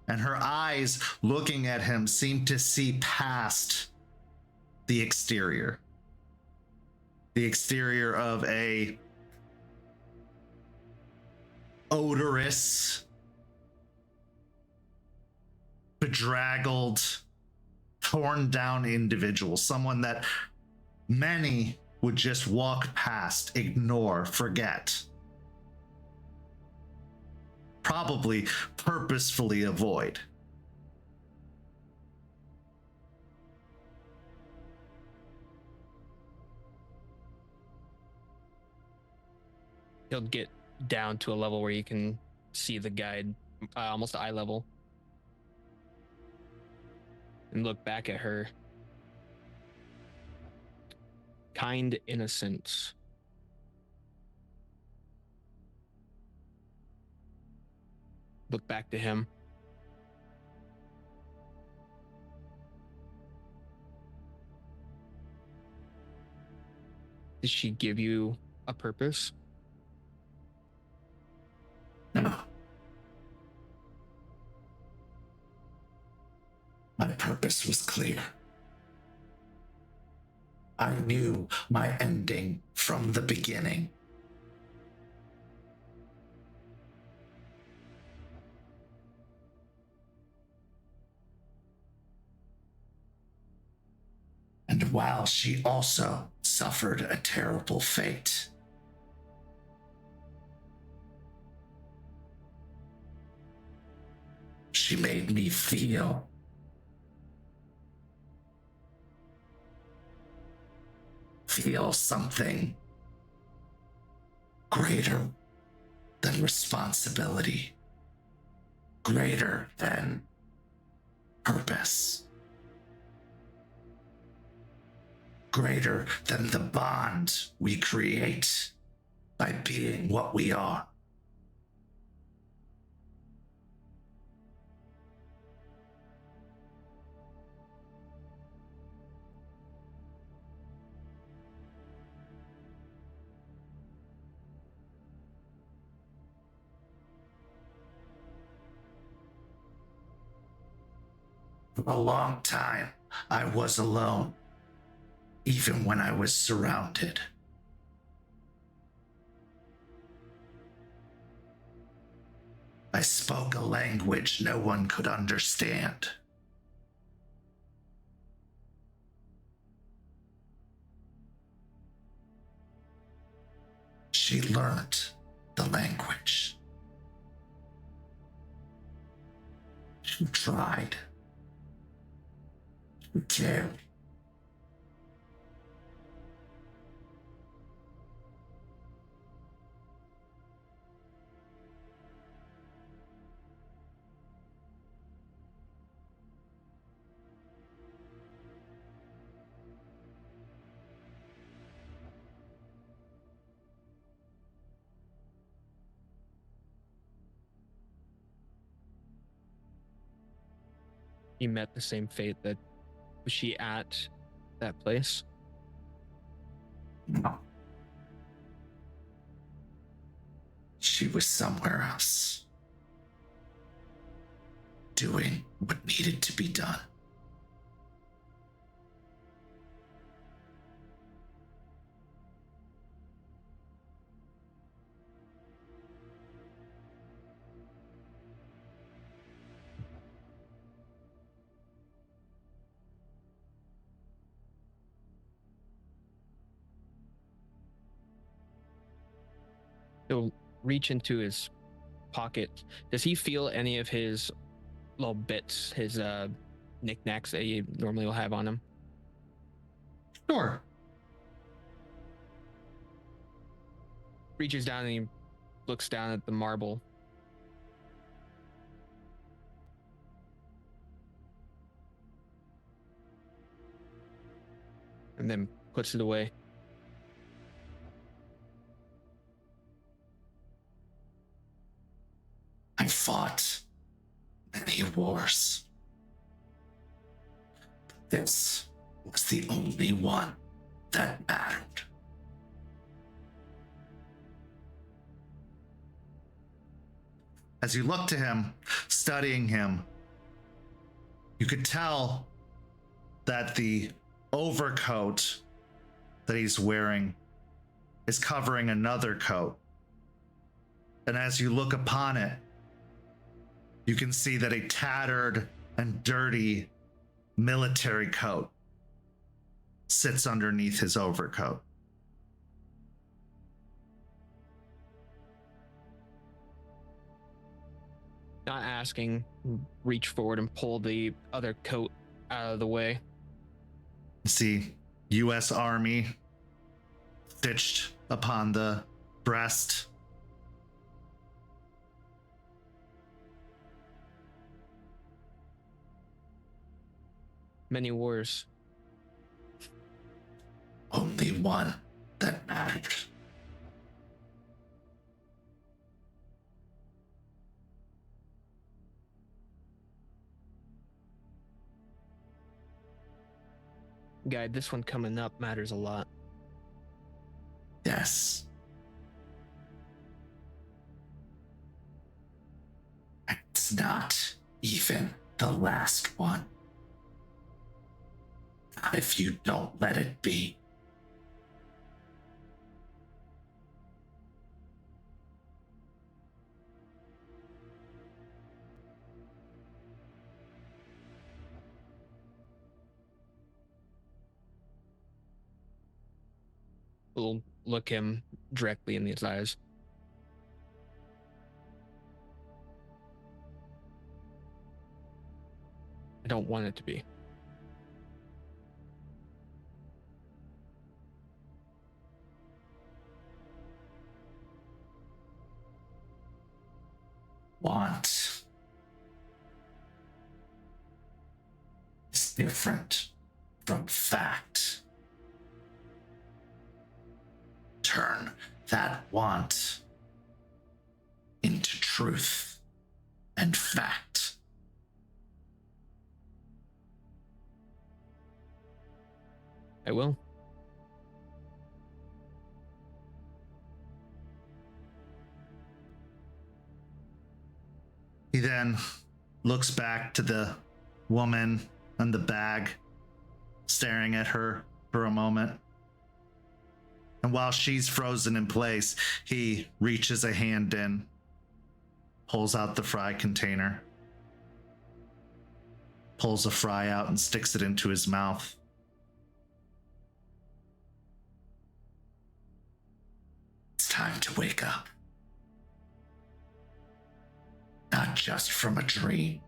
And her eyes looking at him seem to see past the exterior of a odorous, bedraggled, torn down individual, someone that many would just walk past, ignore, forget. Probably purposefully avoid. He'll get down to a level where you can see the guide almost eye level and look back at her. Kind innocence. Look back to him. Did she give you a purpose? No. My purpose was clear. I knew my ending from the beginning. And while she also suffered a terrible fate, she She made me feel something greater than responsibility, greater than purpose, greater than the bond we create by being what we are. For a long time, I was alone, even when I was surrounded. I spoke a language no one could understand. She learned the language. She tried. She cared. You met the same fate. That was she at that place? No. She was somewhere else, doing what needed to be done. He'll reach into his pocket. Does he feel any of his little bits, his knickknacks that he normally will have on him? Sure. Reaches down and he looks down at the marble. And then puts it away. I fought many wars. But this was the only one that mattered. As you look to him, studying him, you could tell that the overcoat that he's wearing is covering another coat. And as you look upon it, you can see that a tattered and dirty military coat sits underneath his overcoat. Not asking, reach forward and pull the other coat out of the way. See U.S. Army stitched upon the breast. Many wars. Only one that mattered. Guide, this one coming up matters a lot. Yes. It's not even the last one. Not if you don't let it be. We'll look him directly in his eyes. don't want it to be. Want is different from fact. Turn that want into truth and fact. I will. He then looks back to the woman and the bag, staring at her for a moment. And while she's frozen in place, he reaches a hand in, pulls out the fry container, pulls a fry out and sticks it into his mouth. It's time to wake up. Not just from a dream.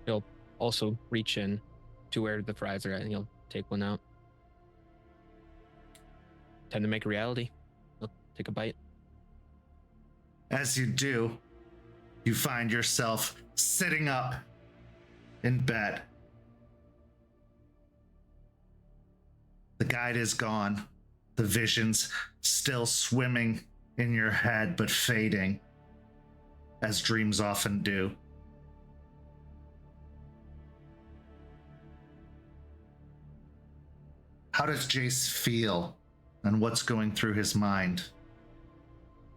He'll also reach in to where the fries are at and he'll take one out. Time to make a reality. He'll take a bite. As you do, you find yourself sitting up in bed. The guide is gone. The vision's still swimming in your head, but fading, as dreams often do. How does Jace feel, and what's going through his mind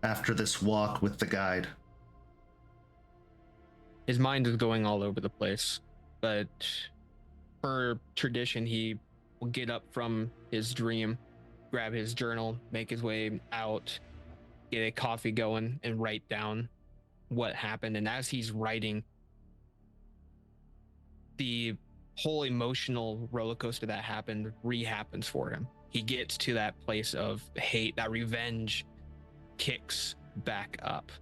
after this walk with the guide? His mind is going all over the place, but per tradition, he will get up from his dream, grab his journal, make his way out, get a coffee going, and write down what happened. And as he's writing, the whole emotional roller coaster that happened re-happens for him. He gets to that place of hate, that revenge kicks back up.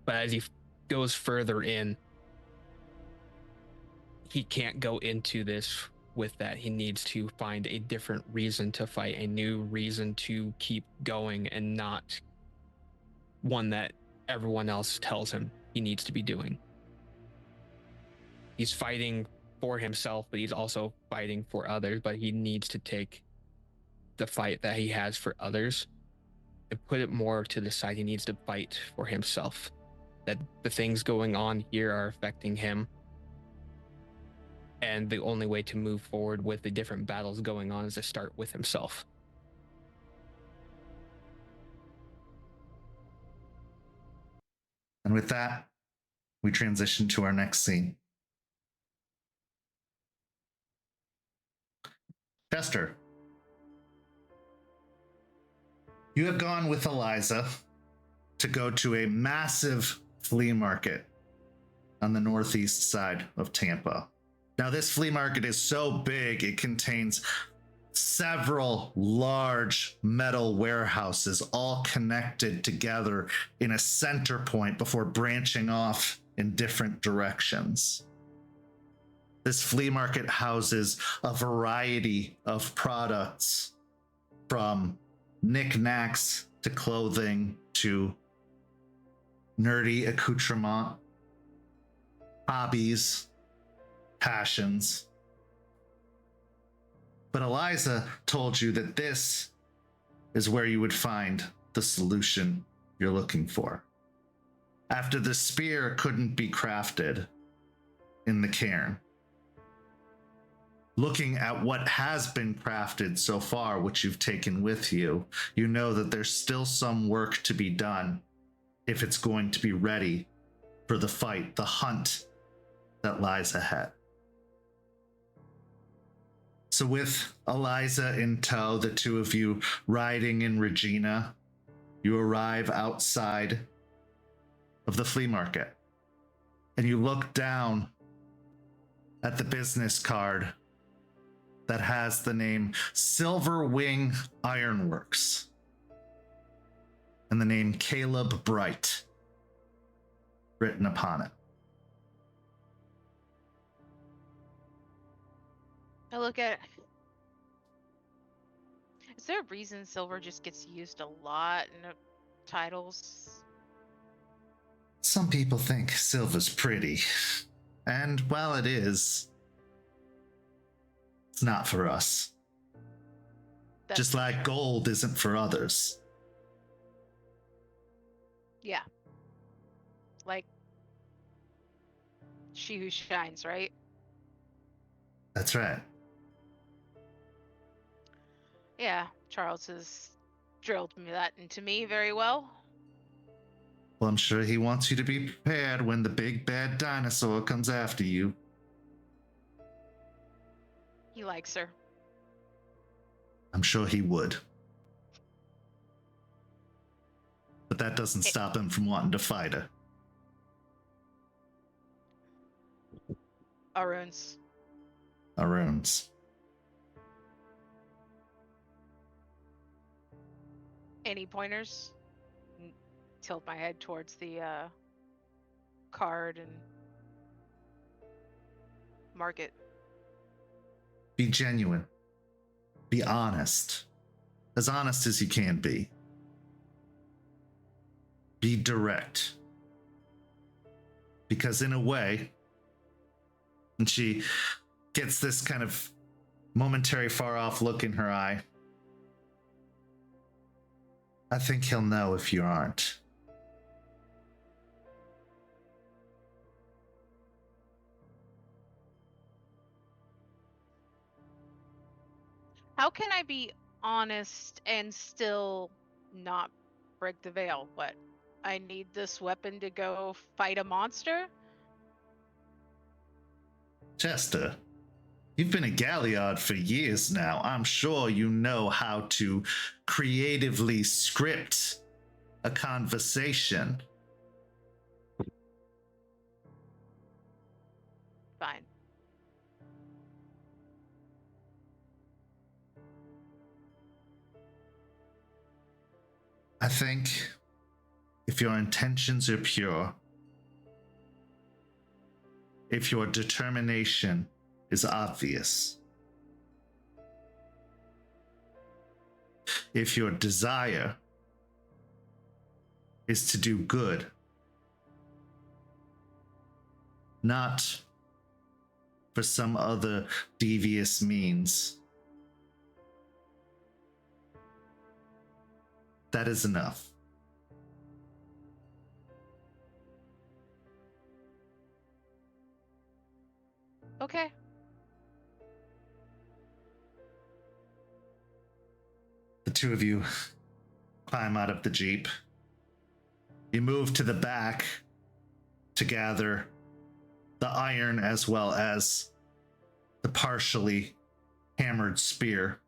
But as he goes further in, he can't go into this with that. He needs to find a different reason to fight, a new reason to keep going, and not one that everyone else tells him he needs to be doing. He's fighting for himself, but he's also fighting for others, but he needs to take the fight that he has for others and put it more to the side. He needs to fight for himself, that the things going on here are affecting him. And the only way to move forward with the different battles going on is to start with himself. And with that, we transition to our next scene. Jester, you have gone with Eliza to go to a massive flea market on the northeast side of Tampa. Now, this flea market is so big, it contains several large metal warehouses all connected together in a center point before branching off in different directions. This flea market houses a variety of products, from knickknacks to clothing to nerdy accoutrement, hobbies, passions. But Eliza told you that this is where you would find the solution you're looking for. After the spear couldn't be crafted in the cairn, looking at what has been crafted so far, which you've taken with you, you know that there's still some work to be done if it's going to be ready for the fight, the hunt that lies ahead. So with Eliza in tow, the two of you riding in Regina, you arrive outside of the flea market, and you look down at the business card that has the name Silver Wing Ironworks and the name Caleb Bright written upon it. I look at. Is there a reason silver just gets used a lot in titles? Some people think silver's pretty, and while it is, it's not for us. That's Just like fair. gold isn't for others. Yeah. Like she who shines, right? That's right. Yeah, Charles has drilled that into me very well. Well, I'm sure he wants you to be prepared when the big bad dinosaur comes after you. He likes her. I'm sure he would. But that doesn't stop him from wanting to fight her. Arun's. Arun's. Any pointers? Tilt my head towards the card and mark it. Be genuine. Be honest. As honest as you can be. Be direct. Because in a way, and she gets this kind of momentary far off look in her eye, I think he'll know if you aren't. How can I be honest and still not break the veil? What? I need this weapon to go fight a monster? Jester, you've been a Galliard for years now. I'm sure you know how to creatively script a conversation. Fine. I think if your intentions are pure, if your determination is obvious, if your desire is to do good, not for some other devious means, that is enough. Okay. The two of you climb out of the Jeep. You move to the back to gather the iron as well as the partially hammered spear.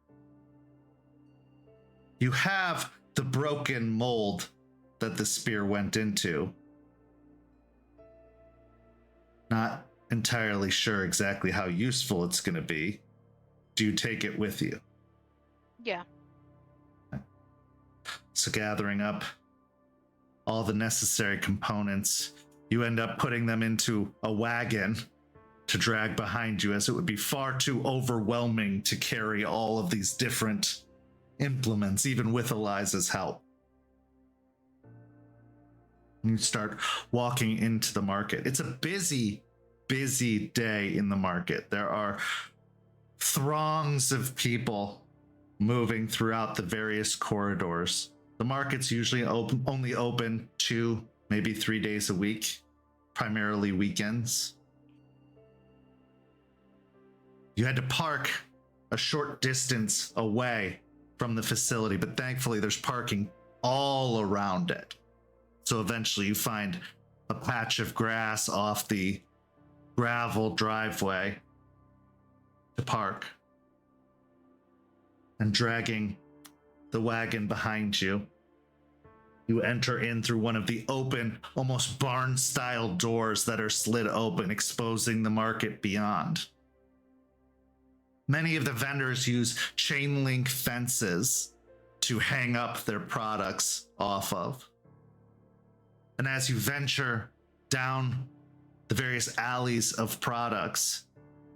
You have the broken mold that the spear went into. Not entirely sure exactly how useful it's going to be. Do you take it with you? Yeah. So gathering up all the necessary components, you end up putting them into a wagon to drag behind you, as it would be far too overwhelming to carry all of these different implements, even with Eliza's help. You start walking into the market. It's a busy day in the market. There are throngs of people moving throughout the various corridors. The market's usually only open 2, maybe 3 days a week, primarily weekends. You had to park a short distance away from the facility, but thankfully there's parking all around it. So eventually you find a patch of grass off the gravel driveway to park. And dragging the wagon behind you, you enter in through one of the open, almost barn-style doors that are slid open, exposing the market beyond. Many of the vendors use chain link fences to hang up their products off of. And as you venture down the various alleys of products,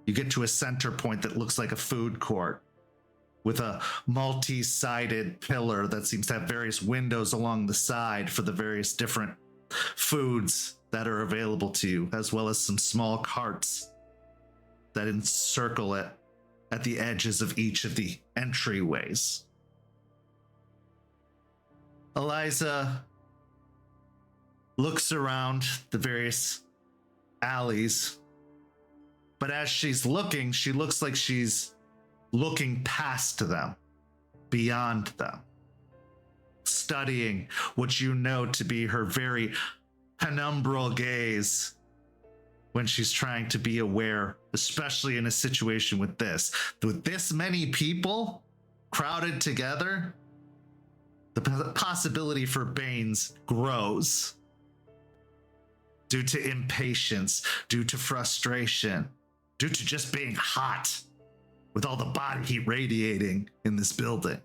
you get to a center point that looks like a food court with a multi-sided pillar that seems to have various windows along the side for the various different foods that are available to you, as well as some small carts that encircle it at the edges of each of the entryways. Eliza looks around the various alleys, but as she's looking, she looks like she's looking past them, beyond them, studying what you know to be her very penumbral gaze when she's trying to be aware, especially in a situation with this many people crowded together. The possibility for Banes grows due to impatience, due to frustration, due to just being hot with all the body heat radiating in this building.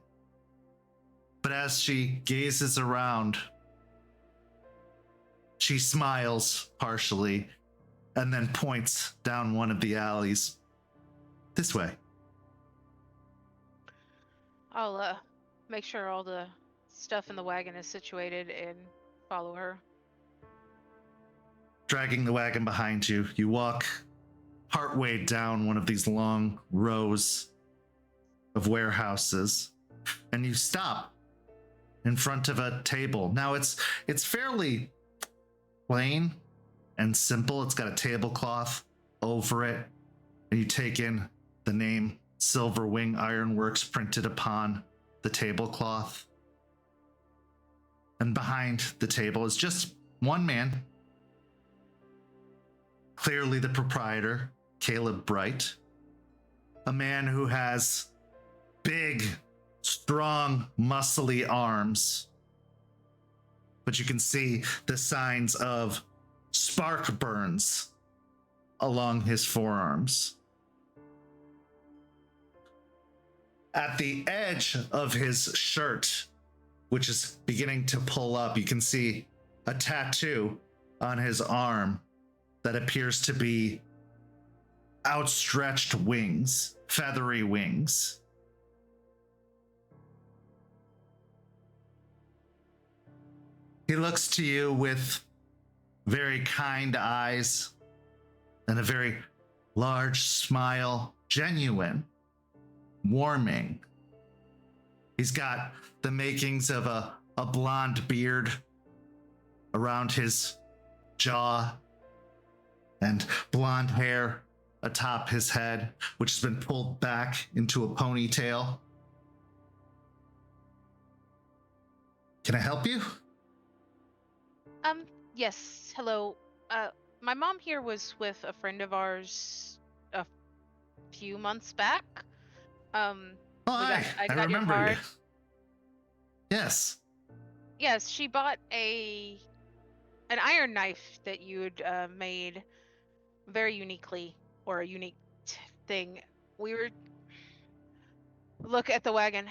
But as she gazes around, she smiles partially and then points down one of the alleys. This way. I'll make sure all the stuff in the wagon is situated and follow her. Dragging the wagon behind you, you walk partway down one of these long rows of warehouses, and you stop in front of a table. Now it's fairly plain and simple. It's got a tablecloth over it, and you take in the name Silver Wing Ironworks printed upon the tablecloth. And behind the table is just one man, clearly the proprietor, Caleb Bright, a man who has big, strong, muscly arms, but you can see the signs of spark burns along his forearms. At the edge of his shirt, which is beginning to pull up, you can see a tattoo on his arm that appears to be outstretched wings, feathery wings. He looks to you with very kind eyes and a very large smile, genuine, warming. He's got the makings of a blonde beard around his jaw and blonde hair atop his head, which has been pulled back into a ponytail. Can I help you? Yes, hello. My mom here was with a friend of ours a few months back. Oh, I got your remember card. you. Yes. Yes, she bought an iron knife that you'd made very uniquely, or a unique thing. We were look at the wagon.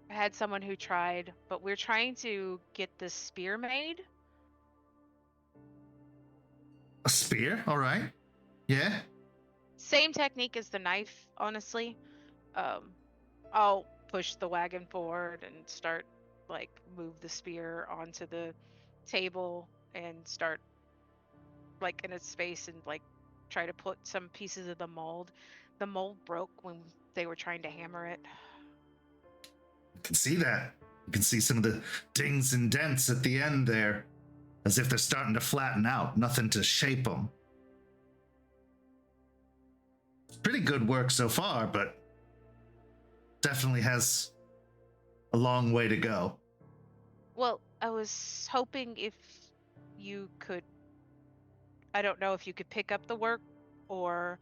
I had someone who tried, but we're trying to get this spear made. A spear? All right. Yeah. Same technique as the knife, honestly. I'll push the wagon forward and start, move the spear onto the table and start, in its space and, try to put some pieces of the mold. The mold broke when they were trying to hammer it. You can see that. You can see some of the dings and dents at the end there, as if they're starting to flatten out. Nothing to shape them. Pretty good work so far, but definitely has a long way to go. Well, I was hoping if you could, I don't know if you could pick up the work, or,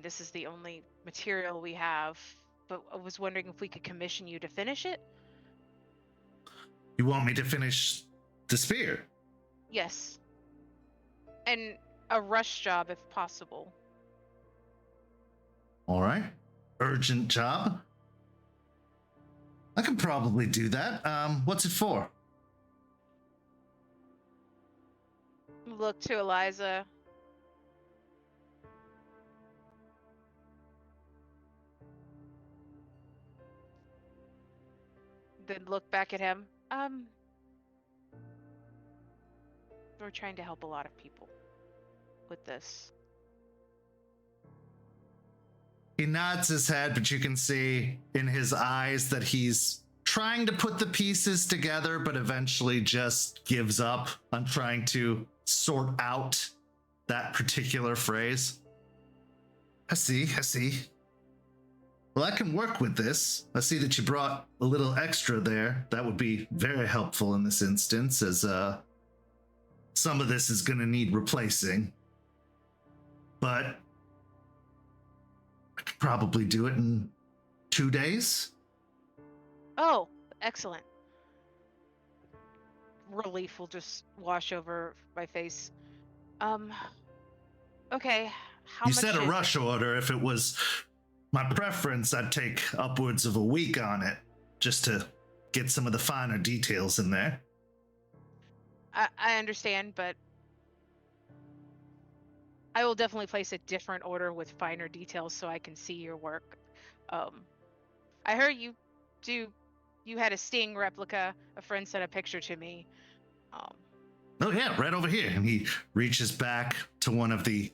this is the only material we have, but I was wondering if we could commission you to finish it. You want me to finish the spear? Yes. And a rush job if possible. All right. Urgent job. I can probably do that. What's it for? Look to Eliza. Then look back at him. We're trying to help a lot of people with this. He nods his head, but you can see in his eyes that he's trying to put the pieces together, but eventually just gives up on trying to sort out that particular phrase. I see. Well, I can work with this. I see that you brought a little extra there. That would be very helpful in this instance, as some of this is going to need replacing. But I could probably do it in 2 days. Oh, excellent. Relief will just wash over my face. Okay, how You much said a is rush it? order. If it was my preference, I'd take upwards of a week on it just to get some of the finer details in there. I understand, but I will definitely place a different order with finer details so I can see your work. I heard you had a Sting replica. A friend sent a picture to me. Oh yeah, right over here. And he reaches back to one of the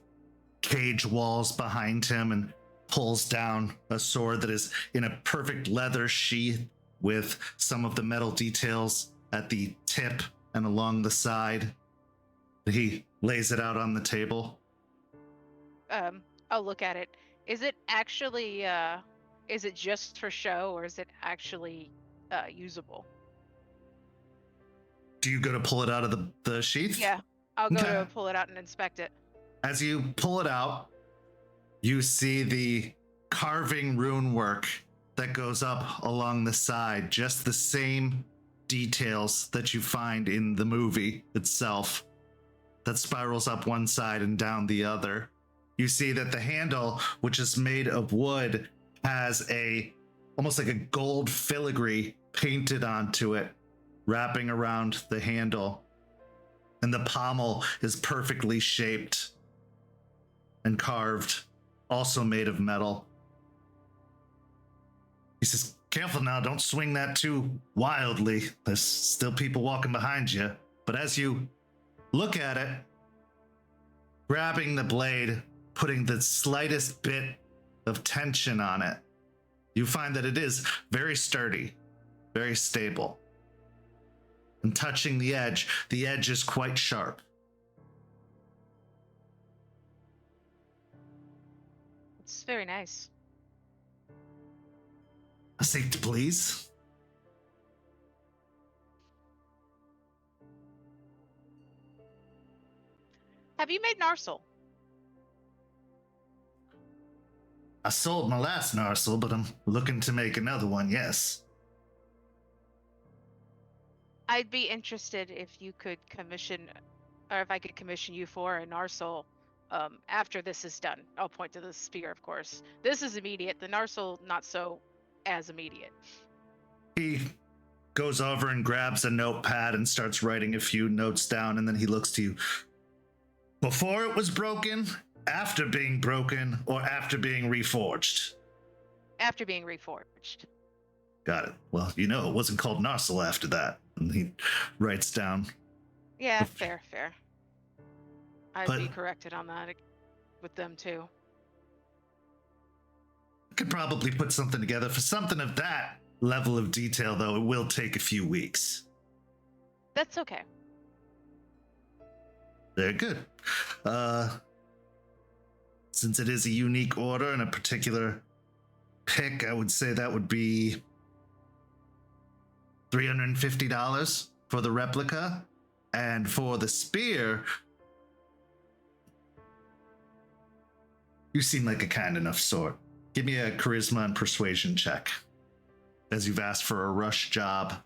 cage walls behind him and pulls down a sword that is in a perfect leather sheath with some of the metal details at the tip and along the side. He lays it out on the table. I'll look at it. Is it actually is it just for show, or is it actually usable? Do you go to pull it out of the sheath? Yeah, I'll go Okay. to pull it out and inspect it. As you pull it out, you see the carving rune work that goes up along the side, just the same details that you find in the movie itself, that spirals up one side and down the other. You see that the handle, which is made of wood, has almost like a gold filigree painted onto it, wrapping around the handle. And the pommel is perfectly shaped and carved, also made of metal. He says, careful now, don't swing that too wildly. There's still people walking behind you. But as you look at it, grabbing the blade, putting the slightest bit of tension on it, you find that it is very sturdy, very stable. And touching the edge is quite sharp. It's very nice. A seat, please. Have you made Narsil? I sold my last Narsil, but I'm looking to make another one, yes. I'd be interested if you could commission, or if I could commission you for a Narsil after this is done. I'll point to the spear, of course. This is immediate. The Narsil, not so as immediate. He goes over and grabs a notepad and starts writing a few notes down, and then he looks to you. Before it was broken, after being broken, or after being reforged? After being reforged. Got it. Well, it wasn't called Narsil after that. And he writes down. Yeah, fair. I'd But- be corrected on that with them too. I could probably put something together. For something of that level of detail, though, it will take a few weeks. That's okay. Very good. Since it is a unique order and a particular pick, I would say that would be $350 for the replica. And for the spear, you seem like a kind enough sort. Give me a charisma and persuasion check, as you've asked for a rush job.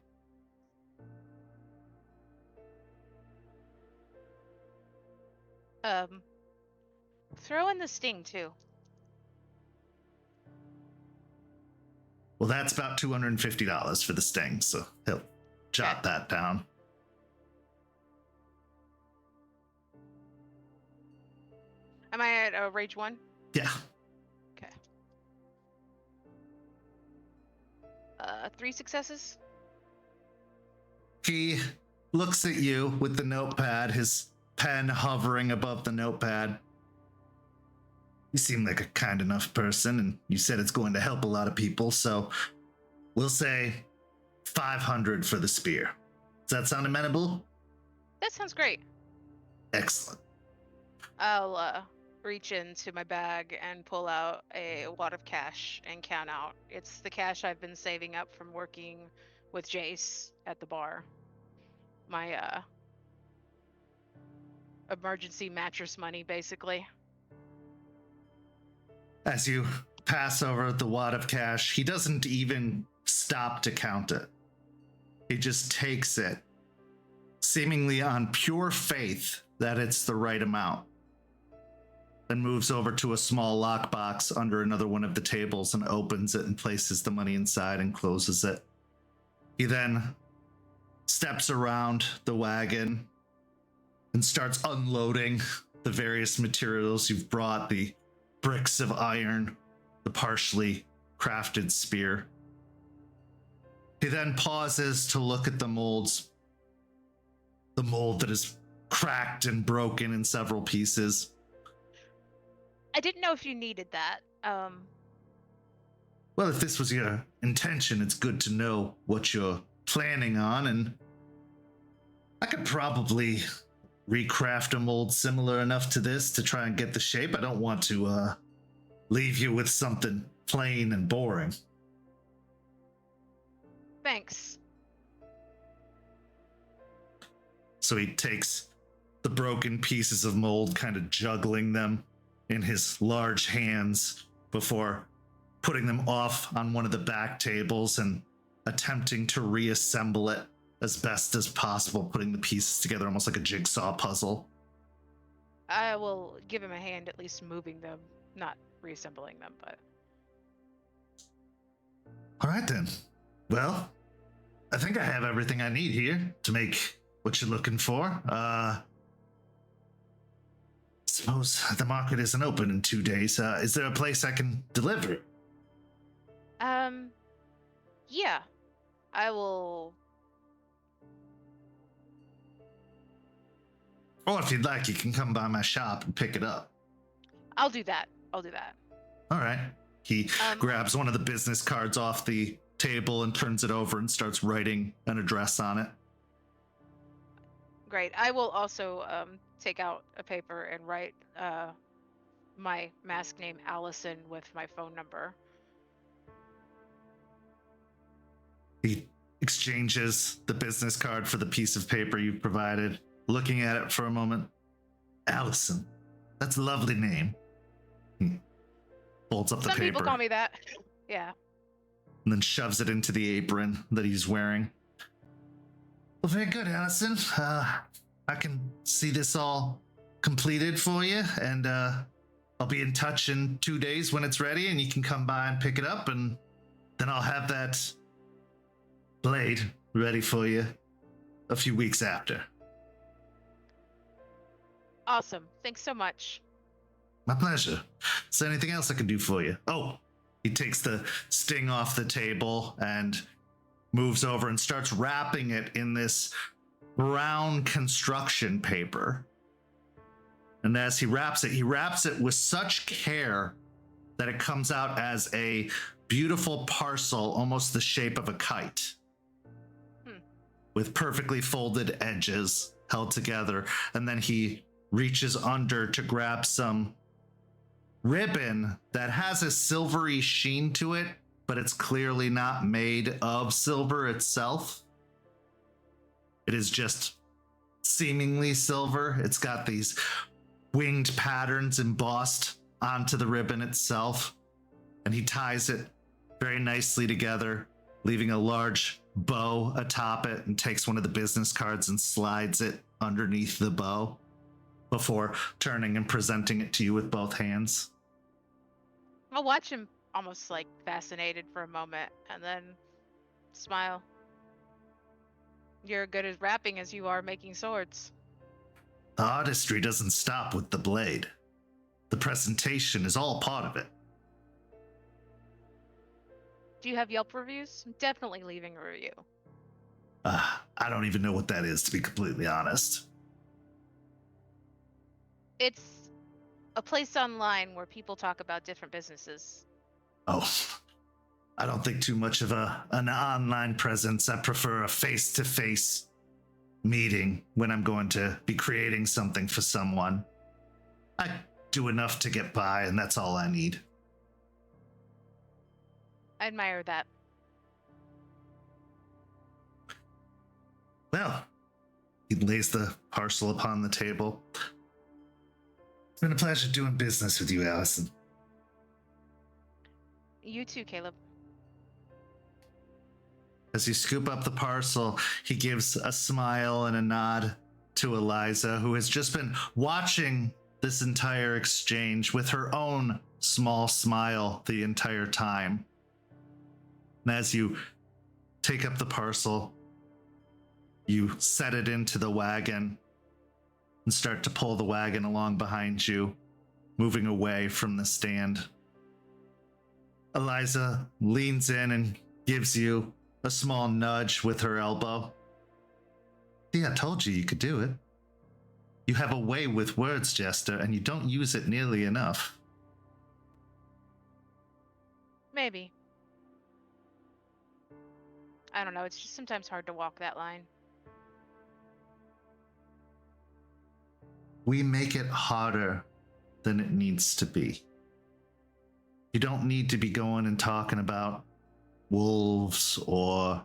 Throw in the sting too. Well, that's about $250 for the sting, so he'll jot that down. Am I at rage 1? Yeah. Okay. 3 successes. He looks at you with the notepad, his pen hovering above the notepad. You seem like a kind enough person, and you said it's going to help a lot of people, so we'll say 500 for the spear. Does that sound amenable? That sounds great. Excellent. I'll reach into my bag and pull out a wad of cash and count out. It's the cash I've been saving up from working with Jace at the bar. My emergency mattress money, basically. As you pass over the wad of cash, he doesn't even stop to count it. He just takes it, seemingly on pure faith that it's the right amount, then moves over to a small lockbox under another one of the tables and opens it and places the money inside and closes it. He then steps around the wagon and starts unloading the various materials you've brought, the bricks of iron, the partially crafted spear. He then pauses to look at the molds, the mold that is cracked and broken in several pieces. I didn't know if you needed that. Well, if this was your intention, it's good to know what you're planning on, and I could probably recraft a mold similar enough to this to try and get the shape. I don't want to leave you with something plain and boring. Thanks. So he takes the broken pieces of mold, kind of juggling them in his large hands before putting them off on one of the back tables and attempting to reassemble it as best as possible, putting the pieces together almost like a jigsaw puzzle. I will give him a hand, at least moving them, not reassembling them, but... All right, then. Well, I think I have everything I need here to make what you're looking for. Suppose the market isn't open in 2 days. Is there a place I can deliver? Yeah. I will... Or if you'd like, you can come by my shop and pick it up. I'll do that. All right. He grabs one of the business cards off the table and turns it over and starts writing an address on it. Great. I will also take out a paper and write my mask name, Allison, with my phone number. He exchanges the business card for the piece of paper you've provided, looking at it for a moment. Allison, that's a lovely name. He folds up the paper. Some people call me that. Yeah. And then shoves it into the apron that he's wearing. Well, very good, Allison. I can see this all completed for you, and I'll be in touch in 2 days when it's ready, and you can come by and pick it up, and then I'll have that blade ready for you a few weeks after. Awesome. Thanks so much. My pleasure. Is there anything else I can do for you? Oh, he takes the sting off the table and moves over and starts wrapping it in this brown construction paper. And as he wraps it with such care that it comes out as a beautiful parcel, almost the shape of a kite, with perfectly folded edges held together. And then he reaches under to grab some ribbon that has a silvery sheen to it, but it's clearly not made of silver itself. It is just seemingly silver. It's got these winged patterns embossed onto the ribbon itself, and he ties it very nicely together, leaving a large bow atop it, and takes one of the business cards and slides it underneath the bow before turning and presenting it to you with both hands. I'll watch him almost like fascinated for a moment, and then smile. You're good at rapping as you are making swords. The artistry doesn't stop with the blade. The presentation is all part of it. Do you have Yelp reviews? I'm definitely leaving a review. I don't even know what that is, to be completely honest. It's a place online where people talk about different businesses. Oh, I don't think too much of an online presence. I prefer a face-to-face meeting when I'm going to be creating something for someone. I do enough to get by, and that's all I need. I admire that. Well, he lays the parcel upon the table. It's been a pleasure doing business with you, Allison. You too, Caleb. As you scoop up the parcel, he gives a smile and a nod to Eliza, who has just been watching this entire exchange with her own small smile the entire time. And as you take up the parcel, you set it into the wagon and start to pull the wagon along behind you, moving away from the stand. Eliza leans in and gives you a small nudge with her elbow. See, I told you you could do it. You have a way with words, Jester, and you don't use it nearly enough. Maybe. I don't know, it's just sometimes hard to walk that line. We make it harder than it needs to be. You don't need to be going and talking about wolves or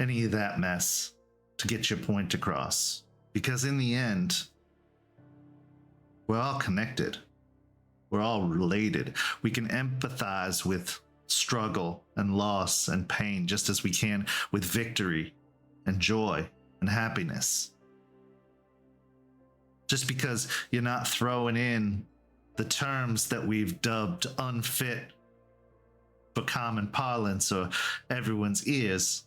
any of that mess to get your point across. Because in the end, we're all connected. We're all related. We can empathize with struggle and loss and pain just as we can with victory and joy and happiness. Just because you're not throwing in the terms that we've dubbed unfit for common parlance or everyone's ears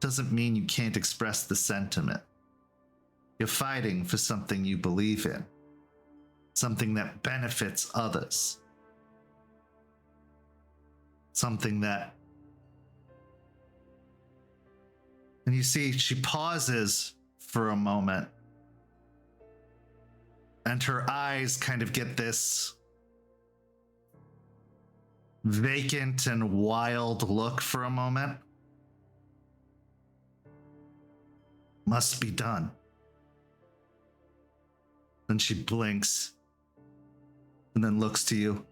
doesn't mean you can't express the sentiment. You're fighting for something you believe in, something that benefits others, something that... And you see, she pauses for a moment, and her eyes kind of get this vacant and wild look for a moment. Must be done. Then she blinks and then looks to you.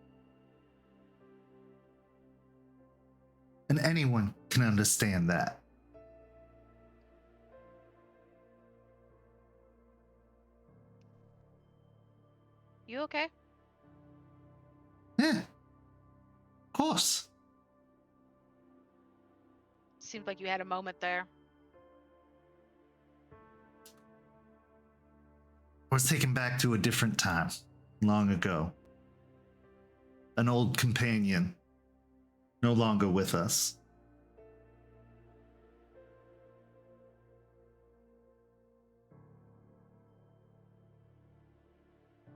And anyone can understand that. You okay? Yeah, of course. Seemed like you had a moment there. I was taken back to a different time, long ago. An old companion, no longer with us.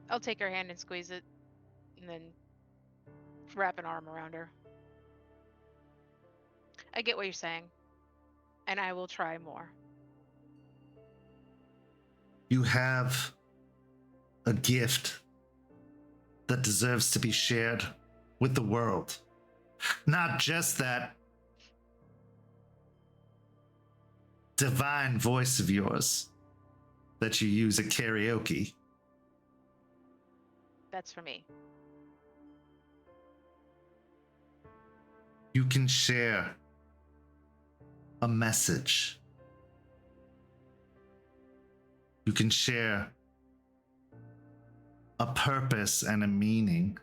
I'll take her hand and squeeze it, and then wrap an arm around her. I get what you're saying, and I will try more. You have a gift that deserves to be shared with the world. Not just that divine voice of yours that you use at karaoke. That's for me. You can share a message. You can share a purpose and a meaning.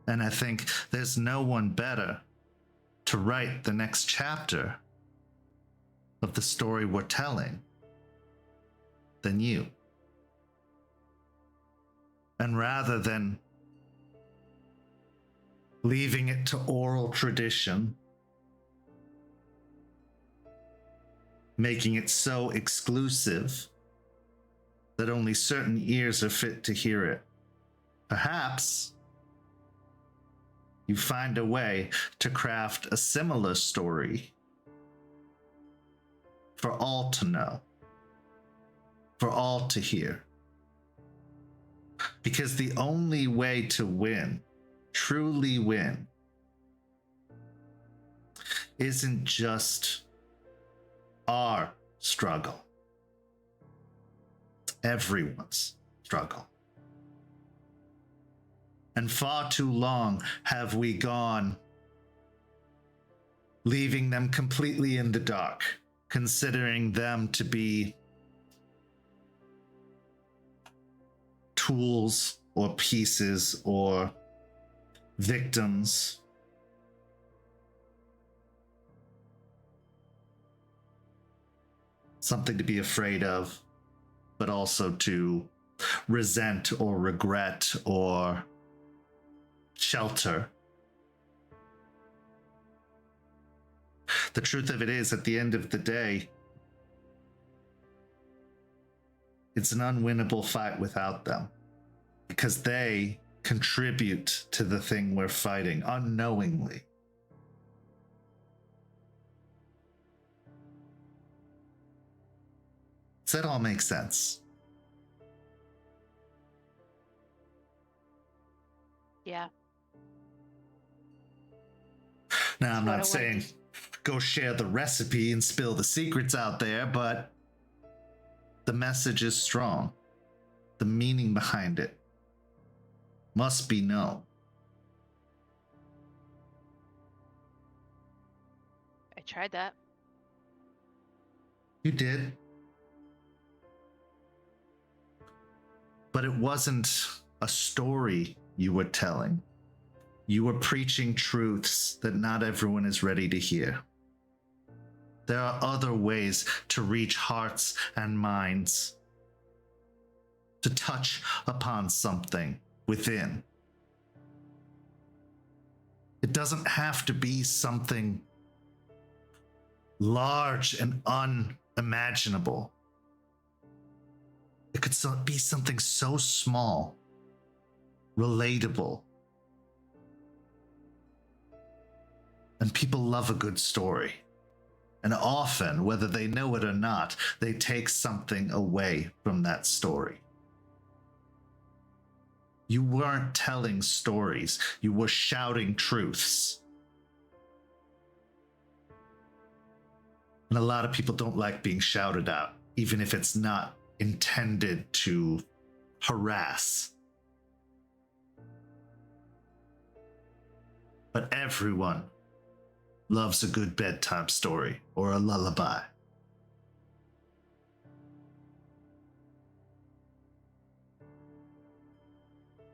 And I think there's no one better to write the next chapter of the story we're telling than you. And rather than leaving it to oral tradition, making it so exclusive that only certain ears are fit to hear it, perhaps you find a way to craft a similar story for all to know, for all to hear. Because the only way to win, truly win, isn't just our struggle. It's everyone's struggle. And far too long have we gone leaving them completely in the dark, considering them to be tools or pieces or victims. Something to be afraid of, but also to resent or regret or shelter. The truth of it is, at the end of the day, it's an unwinnable fight without them, because they contribute to the thing we're fighting unknowingly. Does that all make sense? Yeah. Now, I'm That's what I not saying wanted go share the recipe and spill the secrets out there, but the message is strong. The meaning behind it must be known. I tried that. You did. But it wasn't a story you were telling. You were preaching truths that not everyone is ready to hear. There are other ways to reach hearts and minds, to touch upon something within. It doesn't have to be something large and unimaginable. It could be something so small, relatable. And people love a good story. And often, whether they know it or not, they take something away from that story. You weren't telling stories, you were shouting truths. And a lot of people don't like being shouted at, even if it's not intended to harass. But everyone loves a good bedtime story or a lullaby.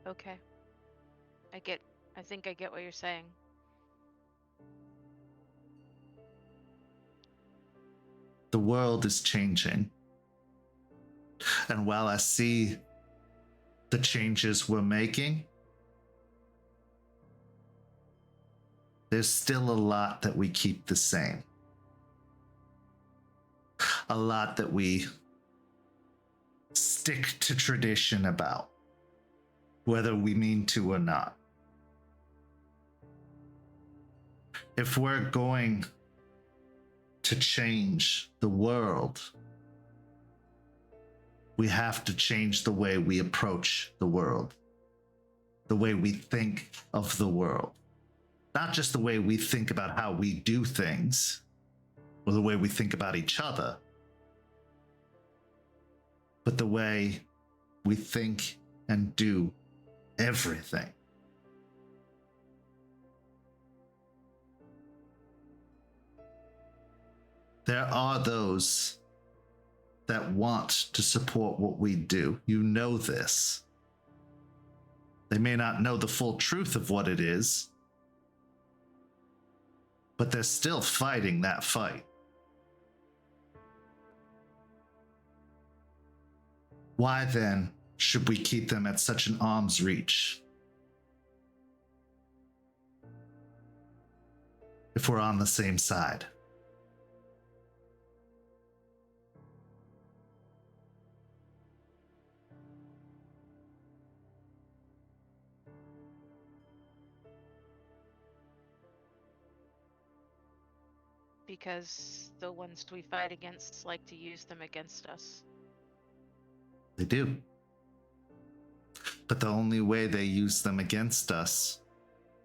Okay. I think I get what you're saying. The world is changing. And while I see the changes we're making, there's still a lot that we keep the same. A lot that we stick to tradition about, whether we mean to or not. If we're going to change the world, we have to change the way we approach the world, the way we think of the world. Not just the way we think about how we do things, or the way we think about each other, but the way we think and do everything. There are those that want to support what we do. You know this. They may not know the full truth of what it is, but they're still fighting that fight. Why then should we keep them at such an arm's reach? If we're on the same side. Because the ones we fight against like to use them against us. They do. But the only way they use them against us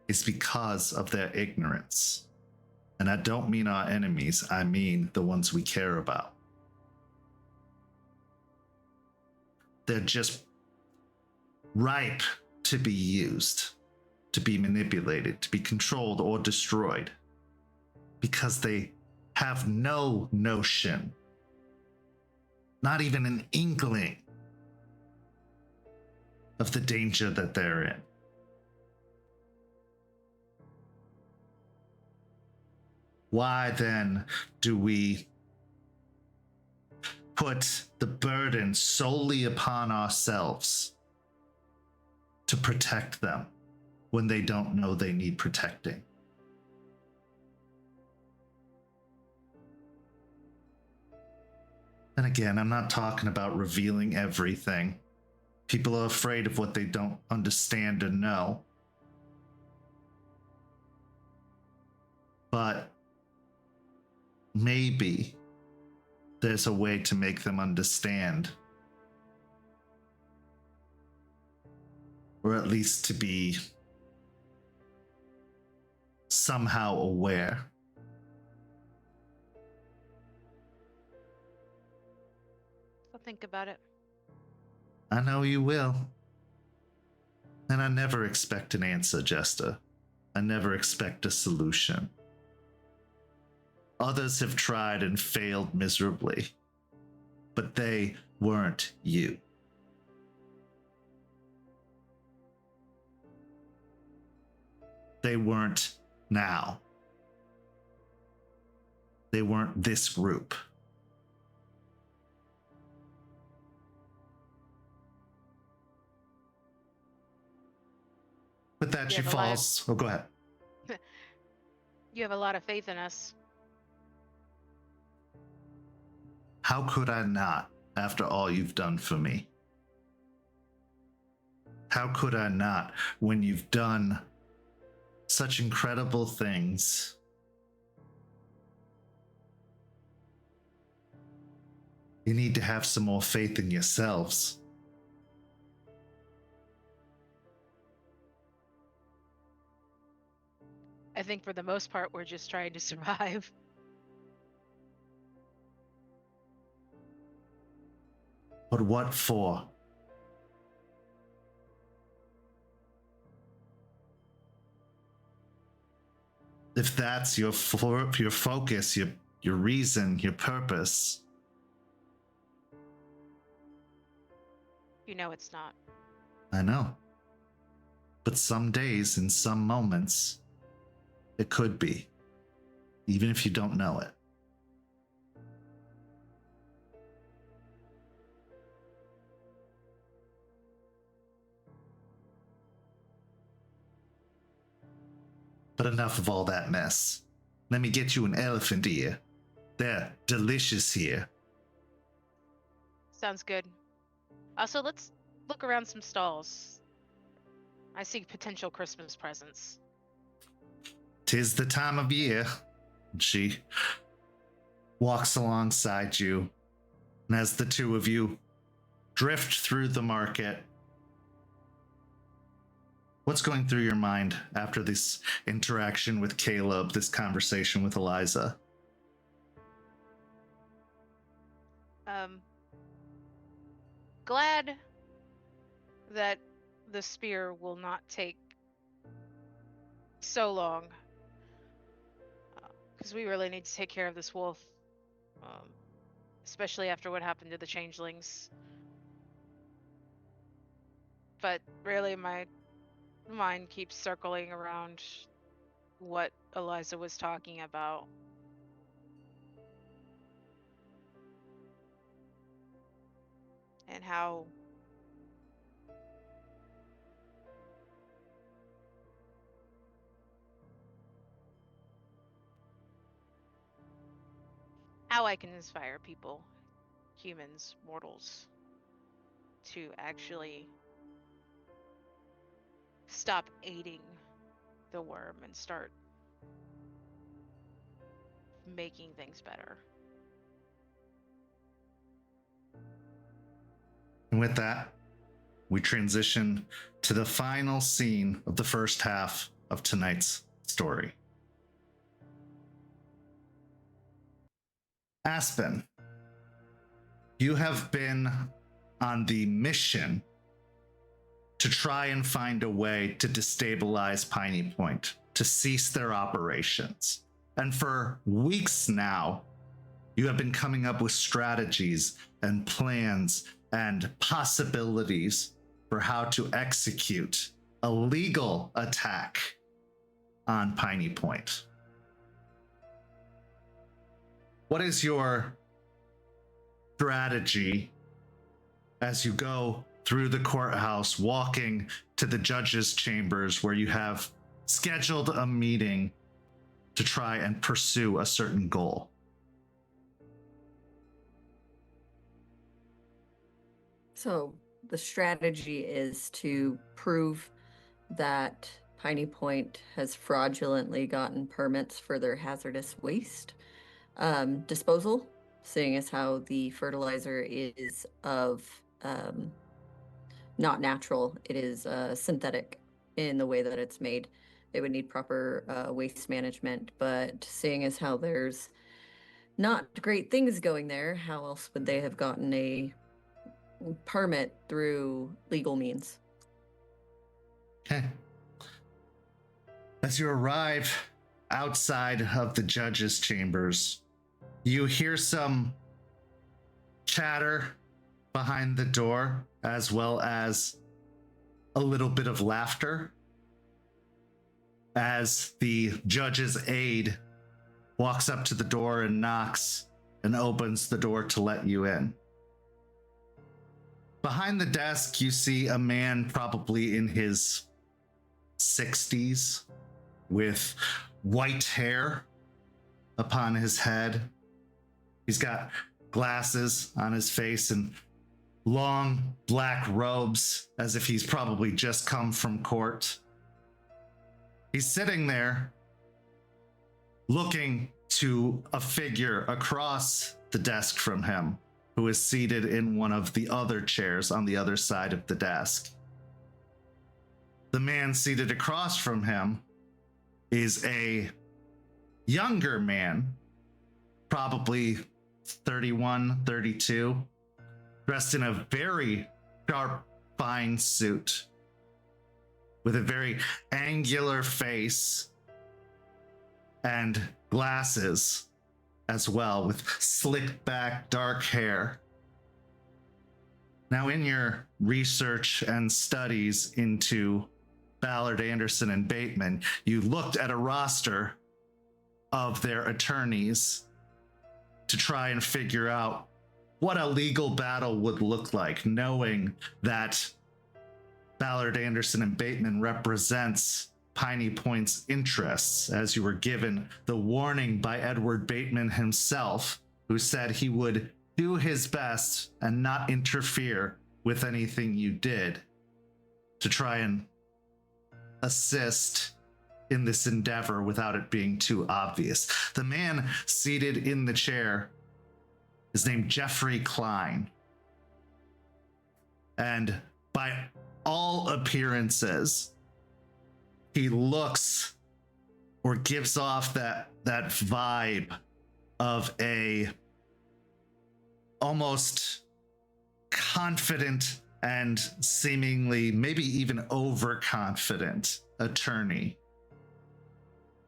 is because of their ignorance. And I don't mean our enemies, I mean the ones we care about. They're just ripe to be used, to be manipulated, to be controlled or destroyed. Because they have no notion, not even an inkling, of the danger that they're in. Why then do we put the burden solely upon ourselves to protect them when they don't know they need protecting? And again, I'm not talking about revealing everything. People are afraid of what they don't understand or know. But maybe there's a way to make them understand. Or at least to be somehow aware. I'll think about it. I know you will. And I never expect an answer, Jester. I never expect a solution. Others have tried and failed miserably, but they weren't you. They weren't now. They weren't this group. With that, she falls. Oh, go ahead. You have a lot of faith in us. How could I not, after all you've done for me? How could I not, when you've done such incredible things? You need to have some more faith in yourselves. I think for the most part, we're just trying to survive. But what for? If that's your focus, your reason, your purpose. You know it's not. I know. But some days, in some moments, it could be, even if you don't know it. But enough of all that mess. Let me get you an elephant ear. They're delicious here. Sounds good. Also, let's look around some stalls. I see potential Christmas presents. 'Tis the time of year. She walks alongside you, and as the two of you drift through the market, what's going through your mind after this interaction with Caleb, this conversation with Eliza? Glad that the spear will not take so long. Because we really need to take care of this wolf. Especially after what happened to the changelings. But really, my mind keeps circling around what Eliza was talking about. And how how I can inspire people, humans, mortals, to actually stop aiding the worm and start making things better. And with that, we transition to the final scene of the first half of tonight's story. Aspen, you have been on the mission to try and find a way to destabilize Piney Point, to cease their operations. And for weeks now, you have been coming up with strategies and plans and possibilities for how to execute a legal attack on Piney Point. What is your strategy as you go through the courthouse, walking to the judge's chambers where you have scheduled a meeting to try and pursue a certain goal? So the strategy is to prove that Piney Point has fraudulently gotten permits for their hazardous waste disposal, seeing as how the fertilizer is of not natural. It is synthetic in the way that it's made. They would need proper waste management, but seeing as how there's not great things going there, how else would they have gotten a permit through legal means? Okay. As you arrive outside of the judge's chambers, you hear some chatter behind the door, as well as a little bit of laughter as the judge's aide walks up to the door and knocks and opens the door to let you in. Behind the desk, you see a man probably in his 60s with white hair upon his head. He's got glasses on his face and long black robes, as if he's probably just come from court. He's sitting there looking to a figure across the desk from him, who is seated in one of the other chairs on the other side of the desk. The man seated across from him is a younger man, probably 31, 32, dressed in a very sharp, fine suit with a very angular face and glasses as well, with slicked back dark hair. Now, in your research and studies into Ballard, Anderson, and Baitman, you looked at a roster of their attorneys to try and figure out what a legal battle would look like, knowing that Ballard, Anderson, and Baitman represents Piney Point's interests, as you were given the warning by Edward Baitman himself, who said he would do his best and not interfere with anything you did to try and assist in this endeavor without it being too obvious. The man seated in the chair is named Jeffrey Klein. And by all appearances, he looks or gives off that vibe of a almost confident and seemingly maybe even overconfident attorney.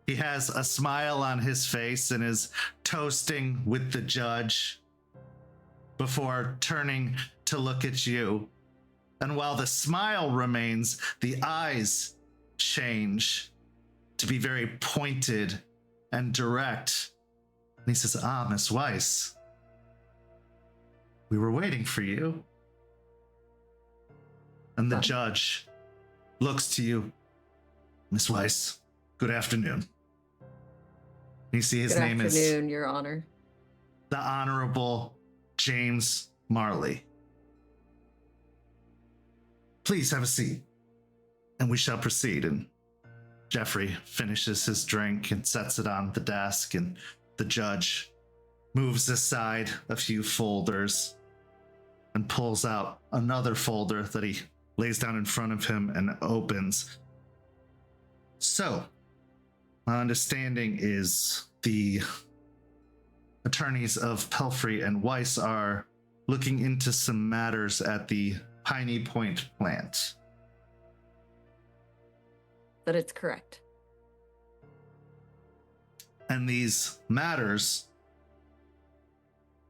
He has a smile on his face and is toasting with the judge before turning to look at you. And while the smile remains, the eyes change to be very pointed and direct. And he says, Miss Weiss, we were waiting for you. And the judge looks to you, Miss Weiss, good afternoon. You see his name is... Good afternoon, Your Honor. the Honorable James Marley. Please have a seat, and we shall proceed. And Jeffrey finishes his drink and sets it on the desk, and the judge moves aside a few folders and pulls out another folder that he lays down in front of him and opens. So, my understanding is the attorneys of Pelfrey and Weiss are looking into some matters at the Piney Point plant. That is correct. And these matters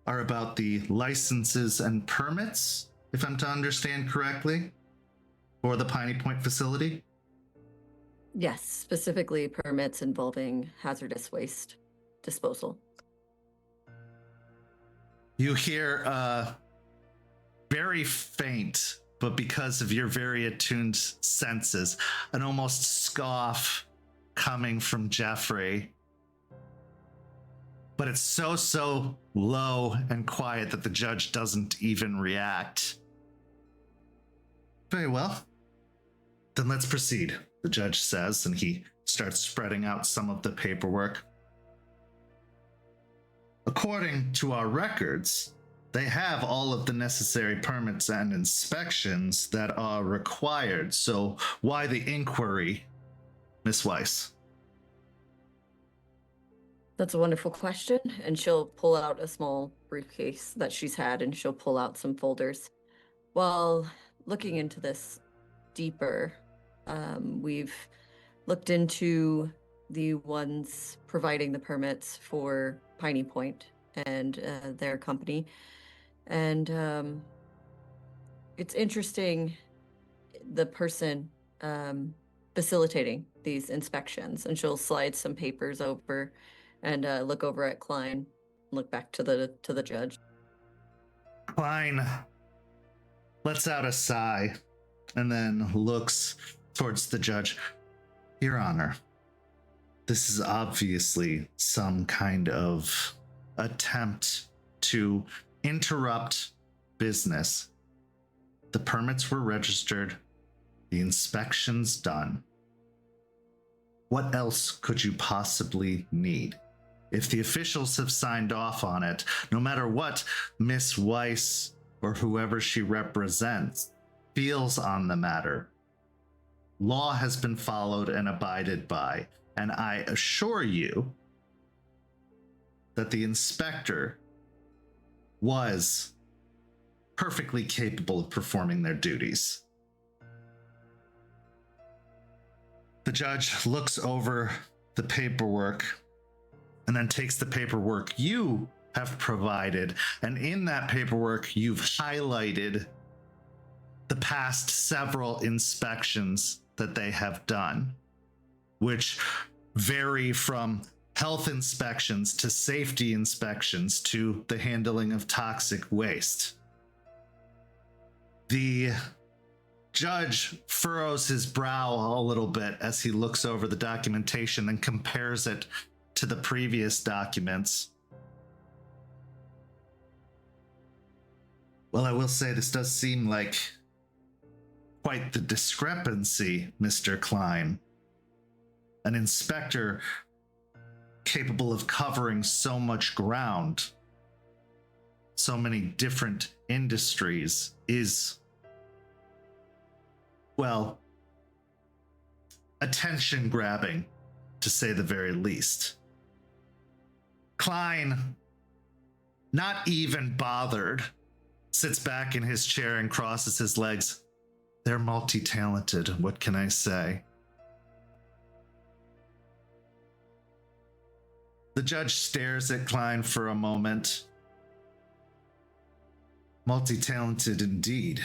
are about the licenses and permits, if I'm to understand correctly, for the Piney Point facility? Yes, specifically permits involving hazardous waste disposal. You hear very faint, but because of your very attuned senses, an almost scoff coming from Jeffrey. But it's so low and quiet that the judge doesn't even react. Very well. Then let's proceed, the judge says, and he starts spreading out some of the paperwork. According to our records, they have all of the necessary permits and inspections that are required. So why the inquiry, Miss Weiss? That's a wonderful question. And she'll pull out a small briefcase that she's had, and she'll pull out some folders. While looking into this deeper, we've looked into the ones providing the permits for Piney Point and their company. And it's interesting, the person facilitating these inspections, and she'll slide some papers over and look over at Klein, look back to the judge. Klein lets out a sigh and then looks towards the judge. Your Honor, this is obviously some kind of attempt to interrupt business. The permits were registered, the inspections done. What else could you possibly need? If the officials have signed off on it, no matter what Miss Weiss or whoever she represents feels on the matter, law has been followed and abided by. And I assure you that the inspector was perfectly capable of performing their duties. The judge looks over the paperwork and then takes the paperwork you have provided, and in that paperwork you've highlighted the past several inspections that they have done, which vary from health inspections to safety inspections to the handling of toxic waste. The judge furrows his brow a little bit as he looks over the documentation and compares it to the previous documents. Well, I will say this does seem like quite the discrepancy, Mr. Klein. An inspector capable of covering so much ground, so many different industries, is, well, attention grabbing, to say the very least. Klein, not even bothered, sits back in his chair and crosses his legs. They're multi-talented, what can I say? The judge stares at Klein for a moment. Multi-talented indeed.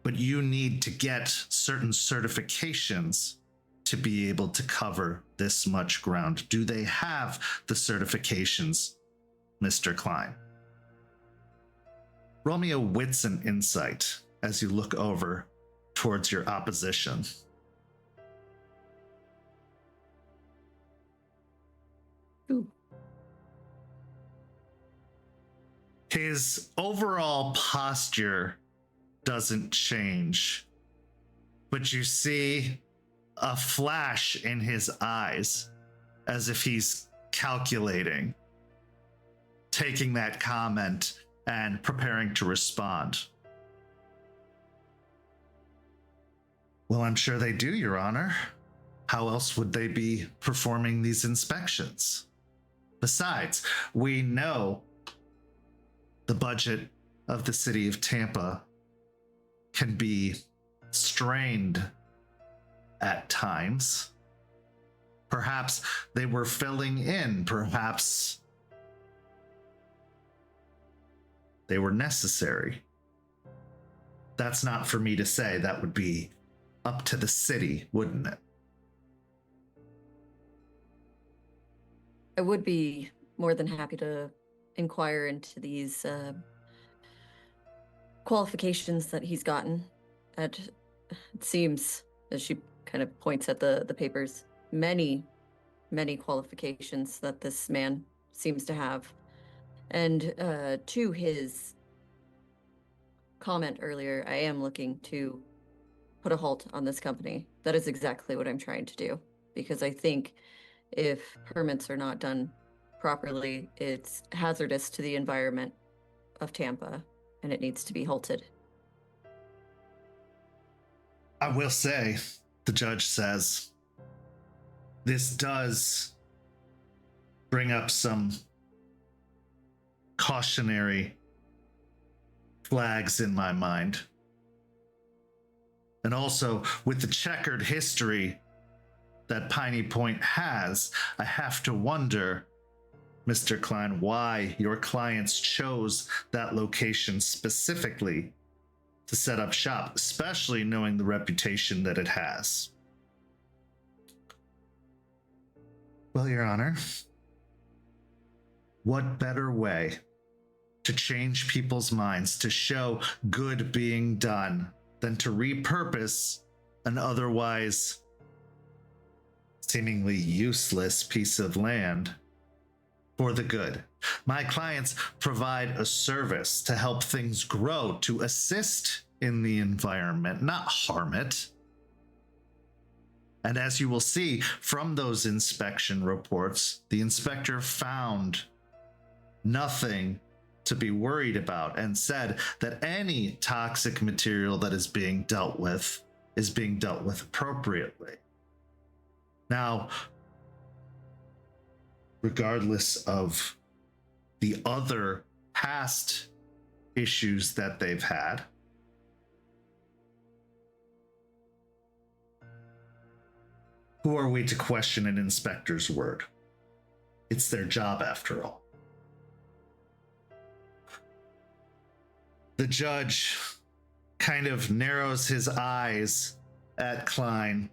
But you need to get certain certifications to be able to cover this much ground. Do they have the certifications, Mr. Klein? Roll me a wits and insight as you look over towards your opposition. Ooh. His overall posture doesn't change, but you see a flash in his eyes as if he's calculating, taking that comment and preparing to respond. Well, I'm sure they do, Your Honor. How else would they be performing these inspections? Besides, we know the budget of the city of Tampa can be strained at times. Perhaps they were filling in, perhaps they were necessary. That's not for me to say. That would be up to the city, wouldn't it? I would be more than happy to inquire into these qualifications that he's gotten. It seems, as she kind of points at the papers, many qualifications that this man seems to have. And to his comment earlier, I am looking to put a halt on this company. That is exactly what I'm trying to do, because I think if permits are not done properly, it's hazardous to the environment of Tampa, and it needs to be halted. I will say, the judge says, this does bring up some cautionary flags in my mind. And also, with the checkered history that Piney Point has, I have to wonder, Mr. Klein, why your clients chose that location specifically to set up shop, especially knowing the reputation that it has. Well, Your Honor, what better way to change people's minds, to show good being done, than to repurpose an otherwise seemingly useless piece of land for the good? My clients provide a service to help things grow, to assist in the environment, not harm it. And as you will see from those inspection reports, the inspector found nothing to be worried about and said that any toxic material that is being dealt with appropriately. Now, regardless of the other past issues that they've had, who are we to question an inspector's word? It's their job after all. The judge kind of narrows his eyes at Klein.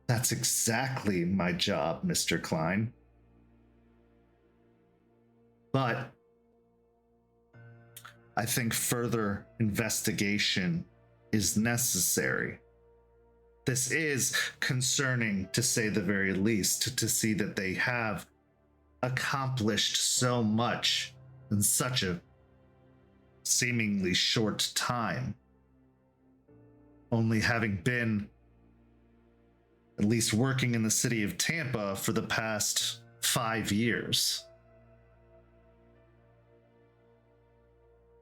That's exactly my job, Mr. Klein. But I think further investigation is necessary. This is concerning, to say the very least, to see that they have accomplished so much in such a seemingly short time, only having been at least working in the city of Tampa for the past 5 years.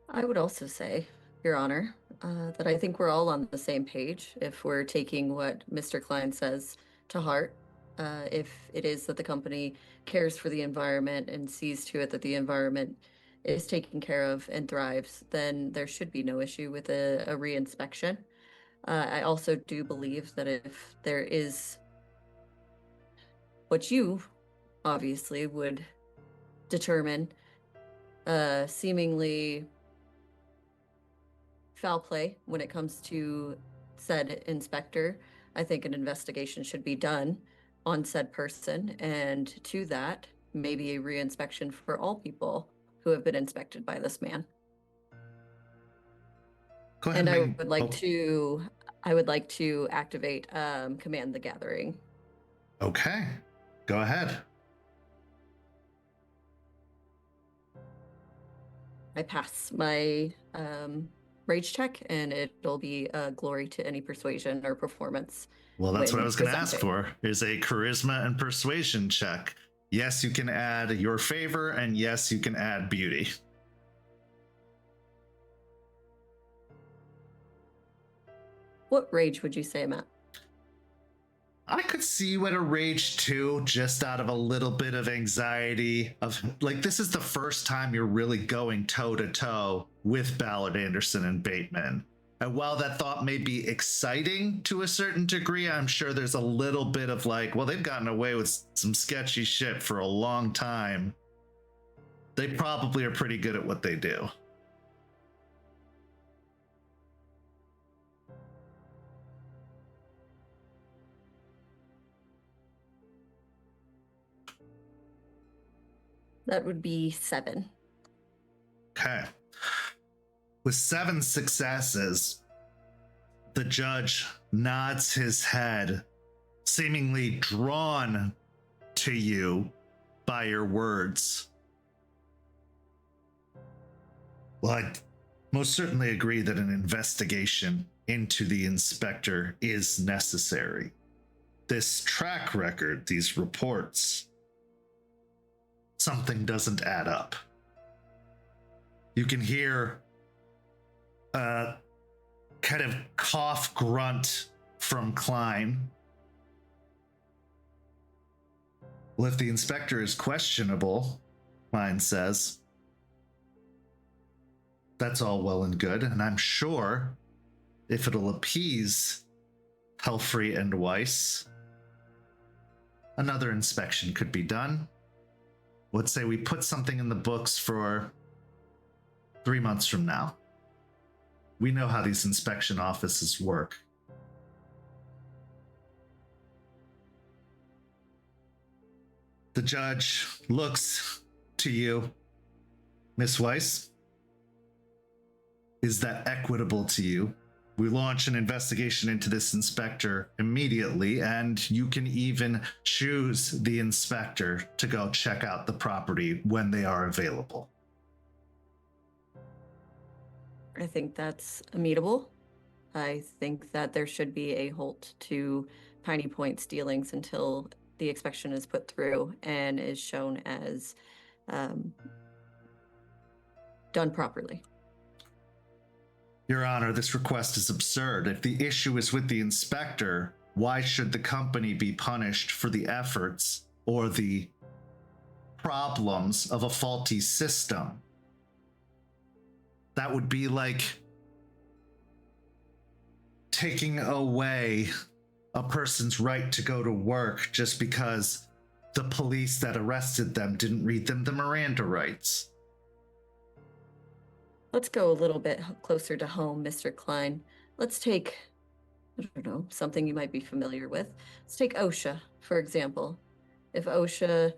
I would also say, Your Honor, that I think we're all on the same page if we're taking what Mr. Klein says to heart. If it is that the company cares for the environment and sees to it that the environment is taken care of and thrives, then there should be no issue with a re-inspection. I also do believe that if there is what you obviously would determine seemingly foul play when it comes to said inspector, I think an investigation should be done on said person, and to that, maybe a re-inspection for all people who have been inspected by this man. Go ahead, And I Megan. would like to activate Command the Gathering. Okay, go ahead. I pass my rage check, and it'll be glory to any persuasion or performance. Well, that's what I when was going to ask presenting. for, is a charisma and persuasion check. Yes, you can add your favor, and yes, you can add beauty. What rage would you say I'm at? I could see you at a rage 2, just out of a little bit of anxiety of, like, this is the first time you're really going toe to toe with Ballard, Anderson, and Baitman. And while that thought may be exciting to a certain degree, I'm sure there's a little bit of like, well, they've gotten away with some sketchy shit for a long time. They probably are pretty good at what they do. That would be 7. Okay. With 7 successes, the judge nods his head, seemingly drawn to you by your words. Well, I most certainly agree that an investigation into the inspector is necessary. This track record, these reports, something doesn't add up. You can hear a kind of cough grunt from Klein. Well, if the inspector is questionable, Klein says, that's all well and good, and I'm sure if it'll appease Helfrey and Weiss, another inspection could be done. Let's say we put something in the books for 3 months from now. We know how these inspection offices work. The judge looks to you, Miss Weiss. Is that equitable to you? We launch an investigation into this inspector immediately, and you can even choose the inspector to go check out the property when they are available. I think that's amenable. I think that there should be a halt to Piney Point's dealings until the inspection is put through and is shown as done properly. Your Honor, this request is absurd. If the issue is with the inspector, why should the company be punished for the efforts or the problems of a faulty system? That would be like taking away a person's right to go to work just because the police that arrested them didn't read them the Miranda rights. Let's go a little bit closer to home, Mr. Klein. Let's take, I don't know, something you might be familiar with. Let's take OSHA, for example. If OSHA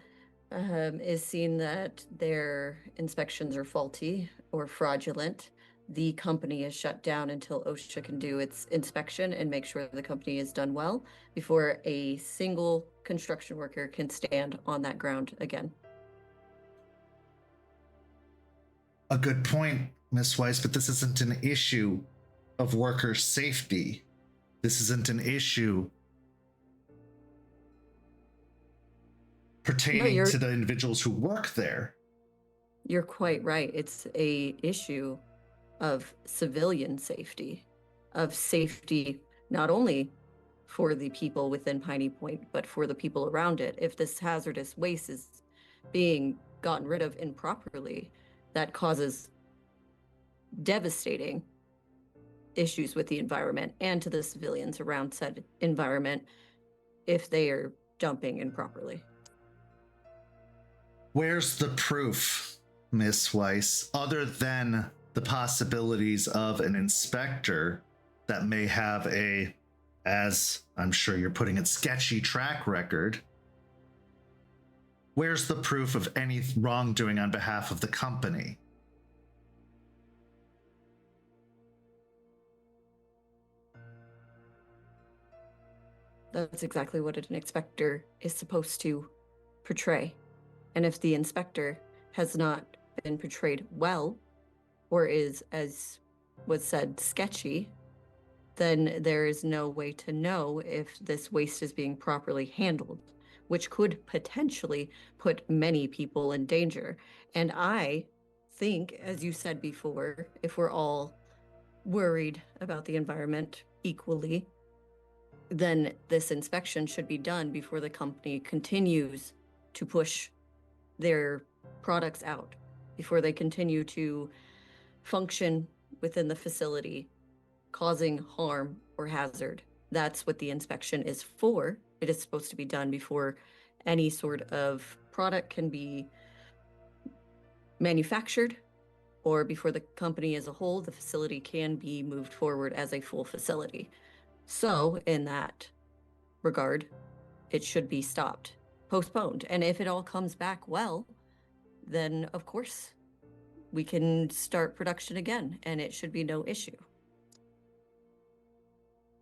is seen that their inspections are faulty or fraudulent, the company is shut down until OSHA can do its inspection and make sure the company is done well before a single construction worker can stand on that ground again. A good point, Miss Weiss, but this isn't an issue of worker safety. This isn't an issue pertaining to the individuals who work there. You're quite right. It's a issue of civilian safety, of safety not only for the people within Piney Point, but for the people around it. If this hazardous waste is being gotten rid of improperly, that causes devastating issues with the environment and to the civilians around said environment if they are dumping improperly. Where's the proof, Miss Weiss, other than the possibilities of an inspector that may have a, as I'm sure you're putting it, sketchy track record? Where's the proof of any wrongdoing on behalf of the company? That's exactly what an inspector is supposed to portray. And if the inspector has not been portrayed well or is, as was said, sketchy, then there is no way to know if this waste is being properly handled, which could potentially put many people in danger. And I think, as you said before, if we're all worried about the environment equally, then this inspection should be done before the company continues to push their products out, before they continue to function within the facility, causing harm or hazard. That's what the inspection is for. It is supposed to be done before any sort of product can be manufactured, or before the company as a whole, the facility can be moved forward as a full facility. So in that regard, it should be stopped, postponed. And if it all comes back well, then of course we can start production again and it should be no issue.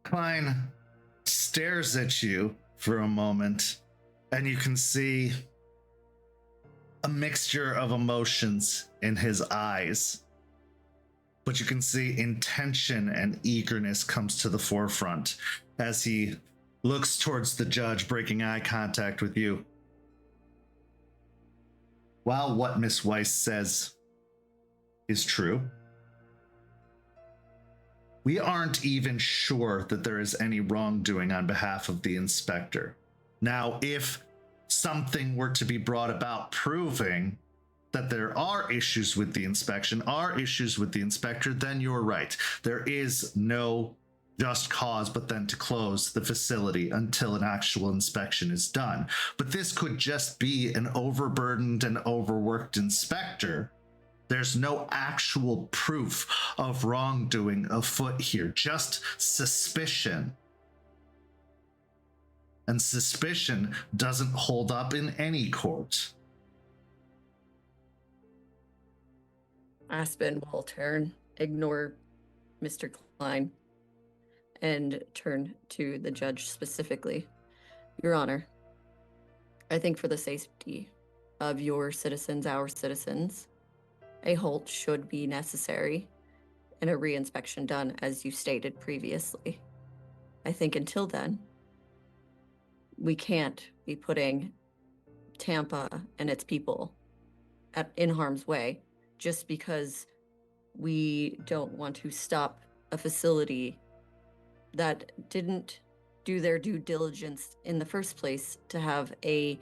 Klein stares at you for a moment, and you can see a mixture of emotions in his eyes. But you can see intention and eagerness comes to the forefront as he looks towards the judge, breaking eye contact with you. While what Miss Weiss says is true, we aren't even sure that there is any wrongdoing on behalf of the inspector. Now, if something were to be brought about proving that there are issues with the inspection, are issues with the inspector, then you're right. There is no just cause but then to close the facility until an actual inspection is done. But this could just be an overburdened and overworked inspector. There's no actual proof of wrongdoing afoot here, just suspicion. And suspicion doesn't hold up in any court. Aspen will turn, ignore Mr. Klein, and turn to the judge specifically. Your Honor, I think for the safety of your citizens, our citizens, a halt should be necessary and a re-inspection done as you stated previously. I think until then, we can't be putting Tampa and its people in harm's way just because we don't want to stop a facility that didn't do their due diligence in the first place to have a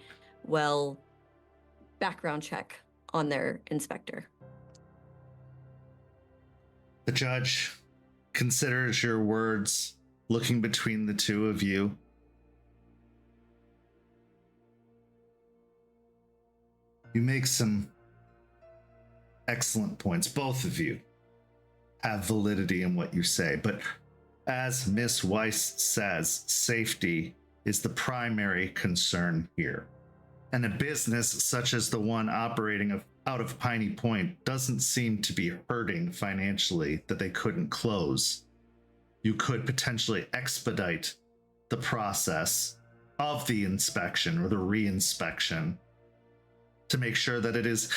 background check on their inspector. The judge considers your words, looking between the two of you. You make some excellent points. Both of you have validity in what you say, but as Miss Weiss says, safety is the primary concern here. And a business such as the one operating out of Piney Point doesn't seem to be hurting financially that they couldn't close. You could potentially expedite the process of the inspection or the re-inspection to make sure that it is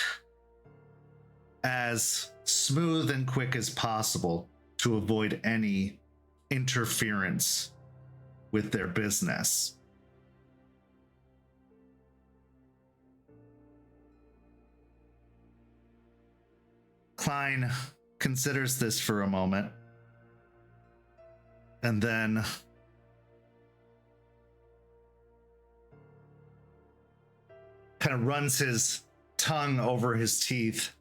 as smooth and quick as possible to avoid any interference with their business. Klein considers this for a moment and then kind of runs his tongue over his teeth.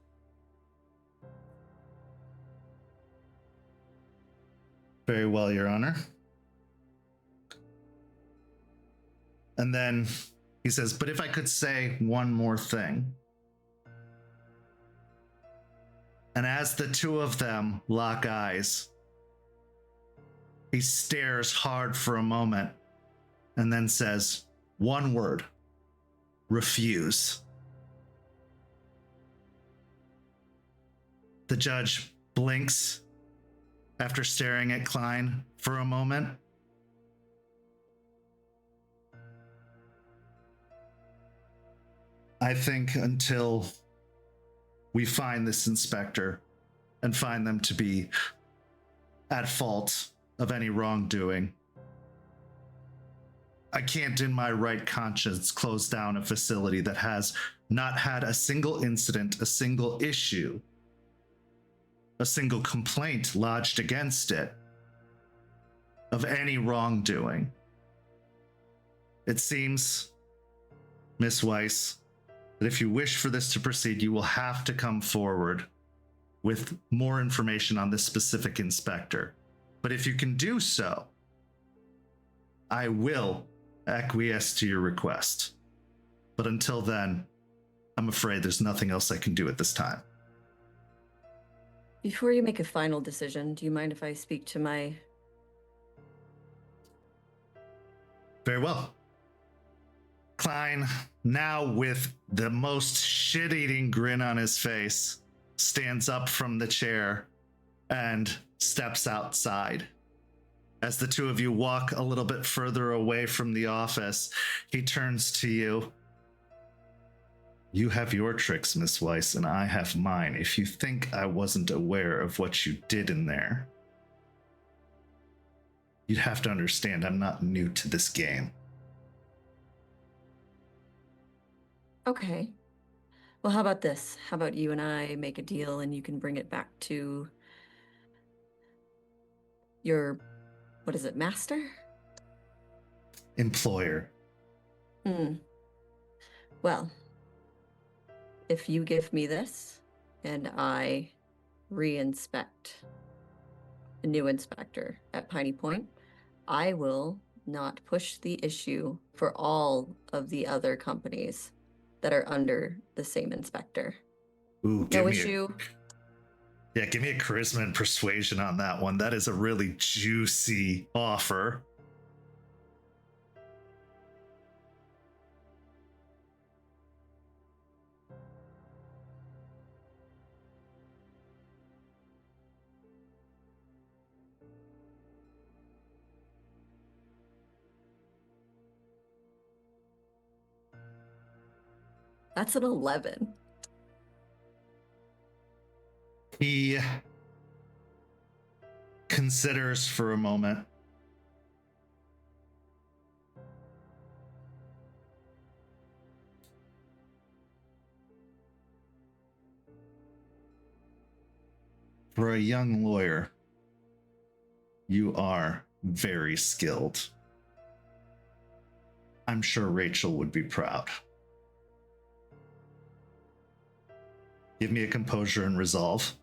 Very well, Your Honor. And then he says, but if I could say one more thing. And as the two of them lock eyes, he stares hard for a moment and then says one word: refuse. The judge blinks after staring at Klein for a moment. I think until we find this inspector and find them to be at fault of any wrongdoing. I can't in my right conscience close down a facility that has not had a single incident, a single issue, a single complaint lodged against it of any wrongdoing. It seems, Miss Weiss, that if you wish for this to proceed, you will have to come forward with more information on this specific inspector. But if you can do so, I will acquiesce to your request. But until then, I'm afraid there's nothing else I can do at this time. Before you make a final decision, do you mind if I speak to my... Very well. Klein, now with the most shit-eating grin on his face, stands up from the chair and steps outside. As the two of you walk a little bit further away from the office, he turns to you. You have your tricks, Miss Weiss, and I have mine. If you think I wasn't aware of what you did in there, you'd have to understand I'm not new to this game. Okay. Well, how about this? How about you and I make a deal and you can bring it back to your, what is it, master? Employer. Well, if you give me this and I re-inspect a new inspector at Piney Point, I will not push the issue for all of the other companies that are under the same inspector. Ooh, No issue. Give me a charisma and persuasion on that one. That is a really juicy offer. That's an 11. He considers for a moment. For a young lawyer, you are very skilled. I'm sure Rachel would be proud. Give me a composure and resolve.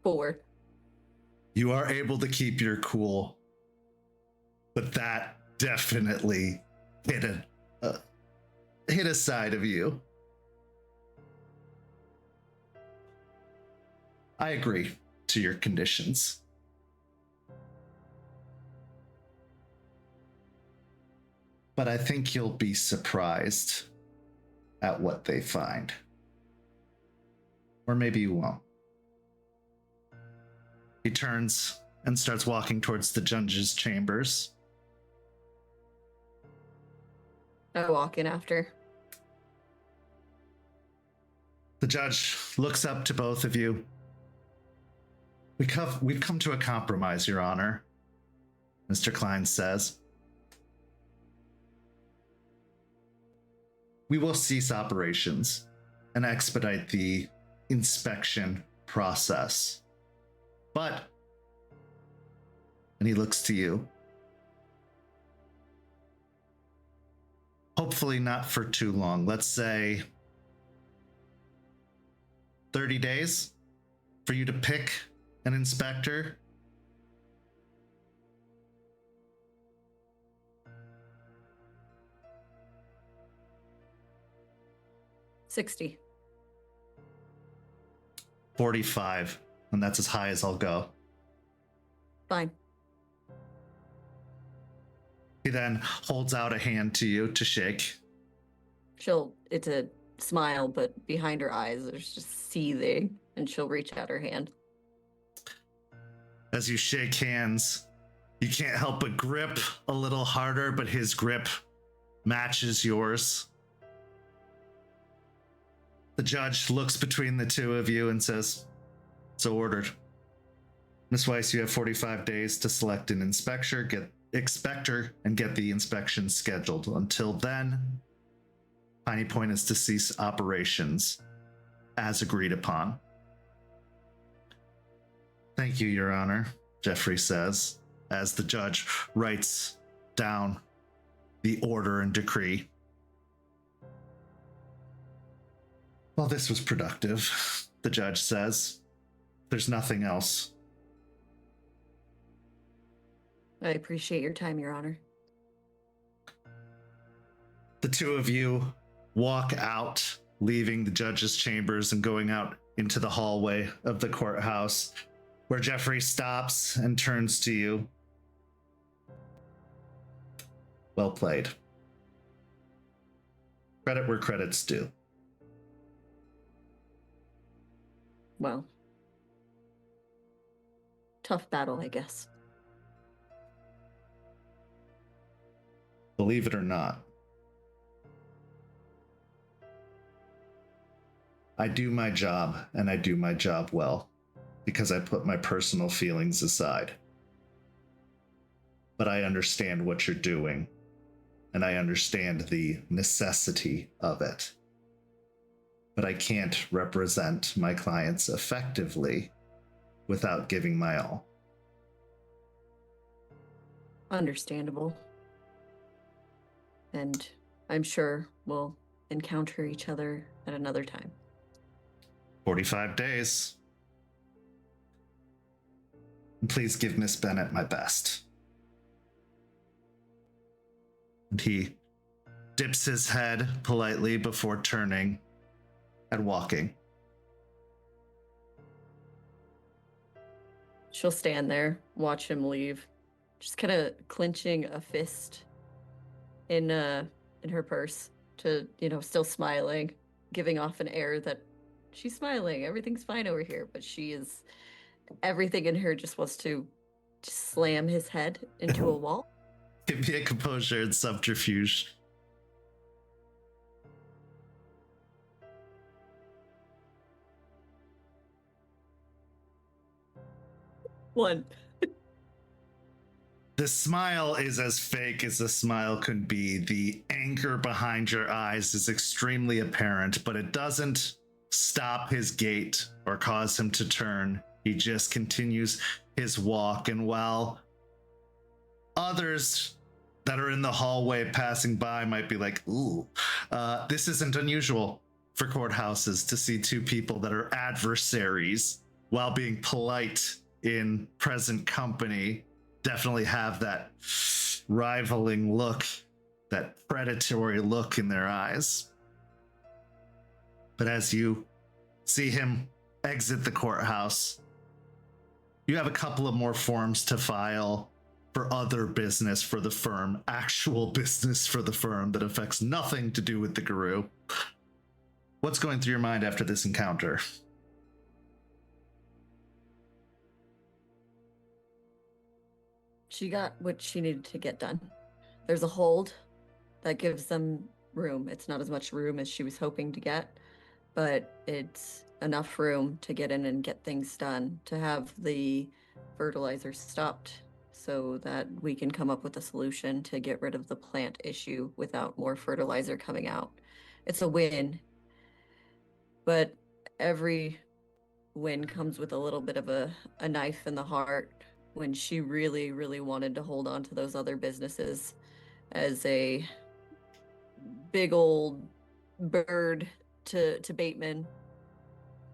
Four. You are able to keep your cool, but that definitely hit a side of you. I agree to your conditions. But I think you'll be surprised at what they find. Or maybe you won't. He turns and starts walking towards the judge's chambers. I walk in after. The judge looks up to both of you. We've come to a compromise, Your Honor, Mr. Klein says. We will cease operations and expedite the inspection process. But, and he looks to you, hopefully not for too long. Let's say 30 days for you to pick an inspector. $60. 45, and that's as high as I'll go. Fine. He then holds out a hand to you to shake. It's a smile, but behind her eyes, there's just seething, and she'll reach out her hand. As you shake hands, You can't help but grip a little harder, but his grip matches yours. The judge looks between the two of you and says, "So ordered. Miss Weiss, you have 45 days to select an inspector, and get the inspection scheduled. Until then, Piney Point is to cease operations as agreed upon." "Thank you, Your Honor," Jeffrey says, as the judge writes down the order and decree. "Well, this was productive," the judge says. "There's nothing else." I appreciate your time, Your Honor. The two of you walk out, leaving the judge's chambers and going out into the hallway of the courthouse, where Jeffrey stops and turns to you. "Well played. Credit where credit's due." Well, tough battle, I guess. Believe it or not, I do my job, and I do my job well, because I put my personal feelings aside. But I understand what you're doing, and I understand the necessity of it. But I can't represent my clients effectively without giving my all. Understandable. And I'm sure we'll encounter each other at another time. 45 days. And please give Miss Bennett my best. And he dips his head politely before turning and walking. She'll stand there, watch him leave, just kind of clenching a fist in her purse to, still smiling, giving off an air that she's smiling, everything's fine over here, but everything in her just wants to just slam his head into a wall. Give me a composure and subterfuge. One. The smile is as fake as a smile could be. The anger behind your eyes is extremely apparent, but it doesn't stop his gait or cause him to turn. He just continues his walk, and while others that are in the hallway passing by might be like, "Ooh, this isn't unusual for courthouses to see two people that are adversaries while being polite in present company definitely have that rivaling look, that predatory look in their eyes." But as you see him exit the courthouse, you have a couple of more forms to file for other business for the firm, actual business for the firm that affects nothing to do with the guru. What's going through your mind after this encounter? She got what she needed to get done. There's a hold that gives them room. It's not as much room as she was hoping to get, but it's enough room to get in and get things done, to have the fertilizer stopped so that we can come up with a solution to get rid of the plant issue without more fertilizer coming out. It's a win, but every win comes with a little bit of a knife in the heart when she really, really wanted to hold on to those other businesses as a big old bird to Baitman,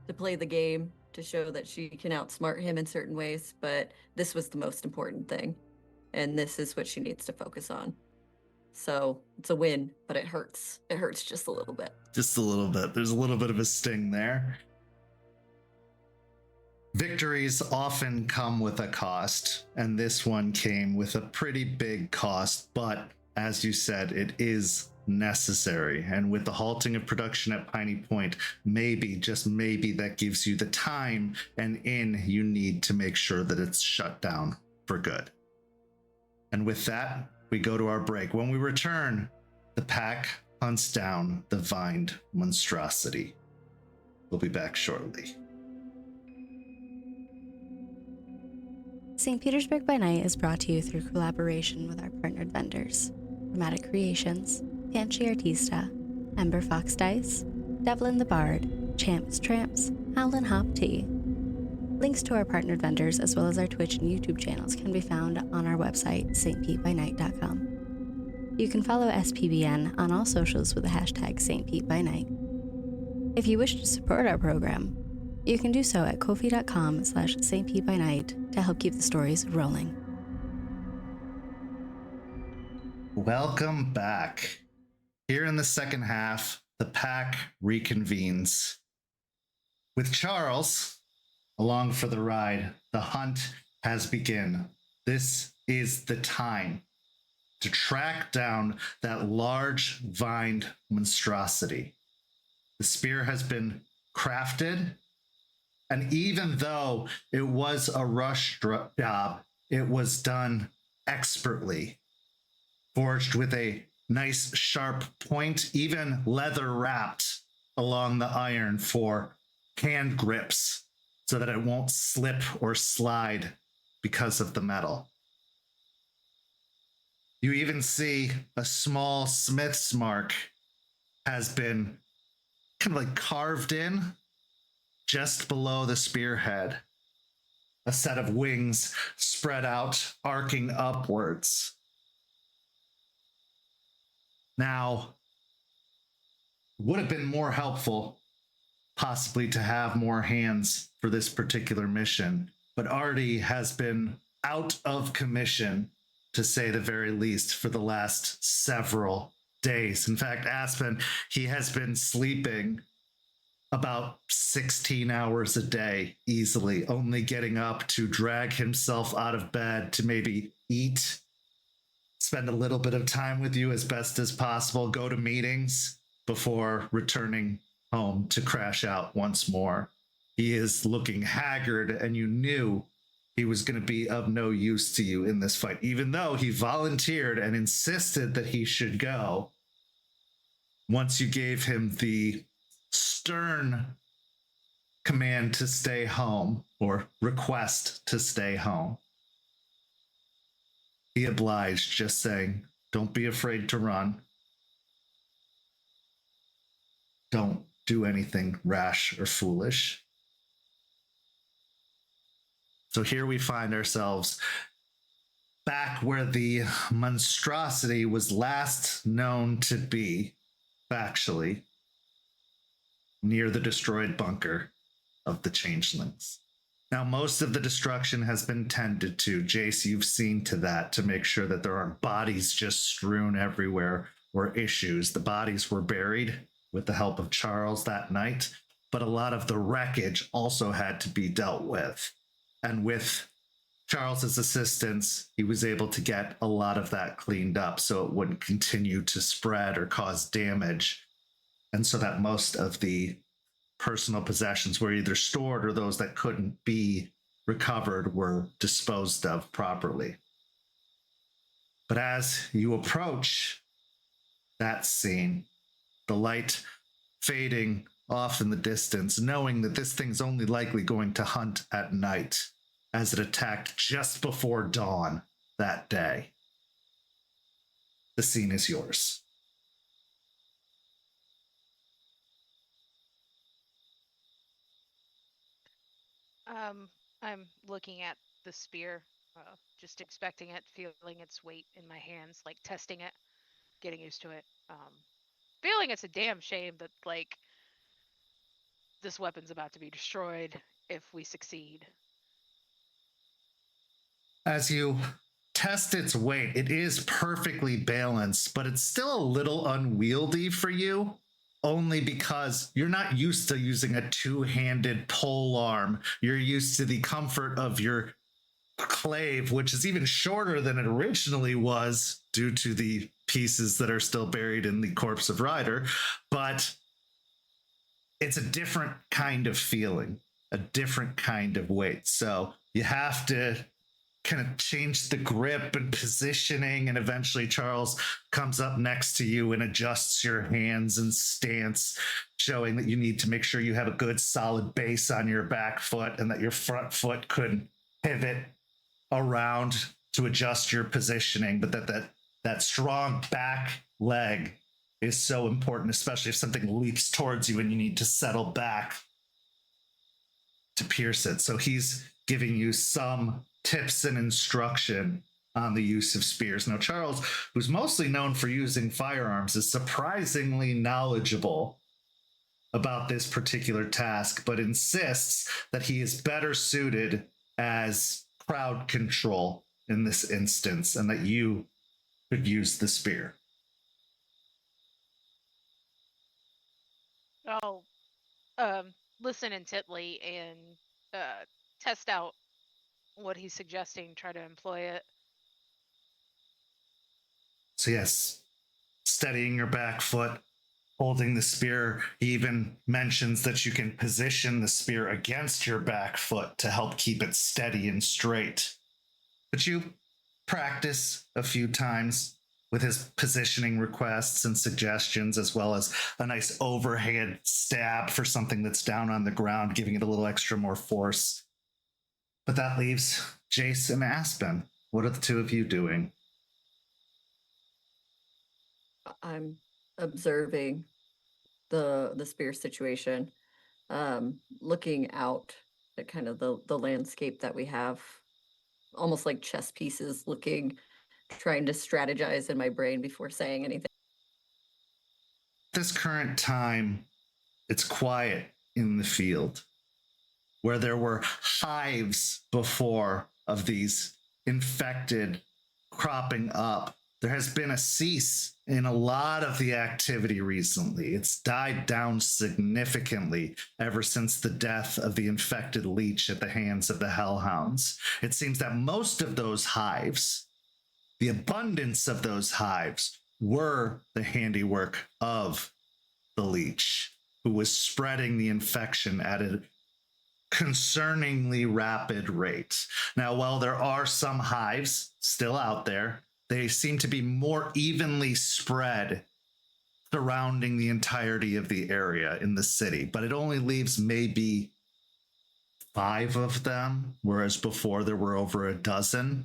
to play the game, to show that she can outsmart him in certain ways, but this was the most important thing, and this is what she needs to focus on. So it's a win, but it hurts. It hurts just a little bit. Just a little bit. There's a little bit of a sting there. Victories often come with a cost, and this one came with a pretty big cost, but as you said, it is necessary. And with the halting of production at Piney Point, maybe, just maybe, that gives you the time and you need to make sure that it's shut down for good. with that, we go to our break. When we return, the pack hunts down the Vined Monstrosity. We'll be back shortly. St. Petersburg by Night is brought to you through collaboration with our partnered vendors, Chromatic Creations, Pantry Artista, Ember Fox Dice, Devlin the Bard, Champs Tramps, Howlin' Hop Tea. Links to our partnered vendors as well as our Twitch and YouTube channels can be found on our website, stpetebynight.com. You can follow SPbN on all socials with the hashtag StPeteByNight. If you wish to support our program, you can do so at ko-fi.com/stpetebynight to help keep the stories rolling. Welcome back. Here in the second half, the pack reconvenes. With Charles along for the ride, the hunt has begun. This is the time to track down that large vined monstrosity. The spear has been crafted, and even though it was a rush job, it was done expertly. Forged with a nice sharp point, even leather wrapped along the iron for hand grips so that it won't slip or slide because of the metal. You even see a small smith's mark has been kind of like carved in just below the spearhead. A set of wings spread out, arcing upwards. Now, would have been more helpful possibly to have more hands for this particular mission, but Artie has been out of commission, to say the very least, for the last several days. In fact, Aspen, he has been sleeping about 16 hours a day easily, only getting up to drag himself out of bed to maybe eat, spend a little bit of time with you as best as possible, go to meetings before returning home to crash out once more. He is looking haggard, and you knew he was going to be of no use to you in this fight, even though he volunteered and insisted that he should go. Once you gave him the stern command to stay home, or request to stay home, he obliged, just saying, don't be afraid to run. Don't do anything rash or foolish. So here we find ourselves back where the monstrosity was last known to be, factually, near the destroyed bunker of the changelings. Now, most of the destruction has been tended to. Jace, you've seen to that to make sure that there aren't bodies just strewn everywhere or issues. The bodies were buried with the help of Charles that night, but a lot of the wreckage also had to be dealt with. And with Charles's assistance, he was able to get a lot of that cleaned up so it wouldn't continue to spread or cause damage. And so that most of the personal possessions were either stored or those that couldn't be recovered were disposed of properly. But as you approach that scene, the light fading off in the distance, knowing that this thing's only likely going to hunt at night, as it attacked just before dawn that day. The scene is yours. I'm looking at the spear, just expecting it, feeling its weight in my hands, like testing it, getting used to it. Feeling it's a damn shame that, like, this weapon's about to be destroyed if we succeed. As you test its weight, it is perfectly balanced, but it's still a little unwieldy for you, only because you're not used to using a two-handed pole arm. You're used to the comfort of your clave, which is even shorter than it originally was due to the pieces that are still buried in the corpse of Ryder. But it's a different kind of feeling, a different kind of weight. So you have to kind of change the grip and positioning, and eventually Charles comes up next to you and adjusts your hands and stance, showing that you need to make sure you have a good solid base on your back foot and that your front foot could pivot around to adjust your positioning, but that strong back leg is so important, especially if something leaps towards you and you need to settle back to pierce it. So he's giving you some tips and instruction on the use of spears. Now, Charles, who's mostly known for using firearms, is surprisingly knowledgeable about this particular task, but insists that he is better suited as crowd control in this instance, and that you could use the spear. I'll listen intently and test out what he's suggesting, try to employ it. So yes, steadying your back foot, holding the spear. He even mentions that you can position the spear against your back foot to help keep it steady and straight. But you practice a few times with his positioning requests and suggestions, as well as a nice overhand stab for something that's down on the ground, giving it a little extra more force. But that leaves Jace and Aspen. What are the two of you doing? I'm observing the spear situation, looking out at kind of the landscape that we have, almost like chess pieces, trying to strategize in my brain before saying anything. This current time, it's quiet in the field, where there were hives before of these infected cropping up. There has been a cease in a lot of the activity recently. It's died down significantly ever since the death of the infected leech at the hands of the hellhounds. It seems that most of those hives, the abundance of those hives, were the handiwork of the leech, who was spreading the infection at a concerningly rapid rate. Now, while there are some hives still out there, they seem to be more evenly spread surrounding the entirety of the area in the city, but it only leaves maybe 5 of them, whereas before there were over a dozen.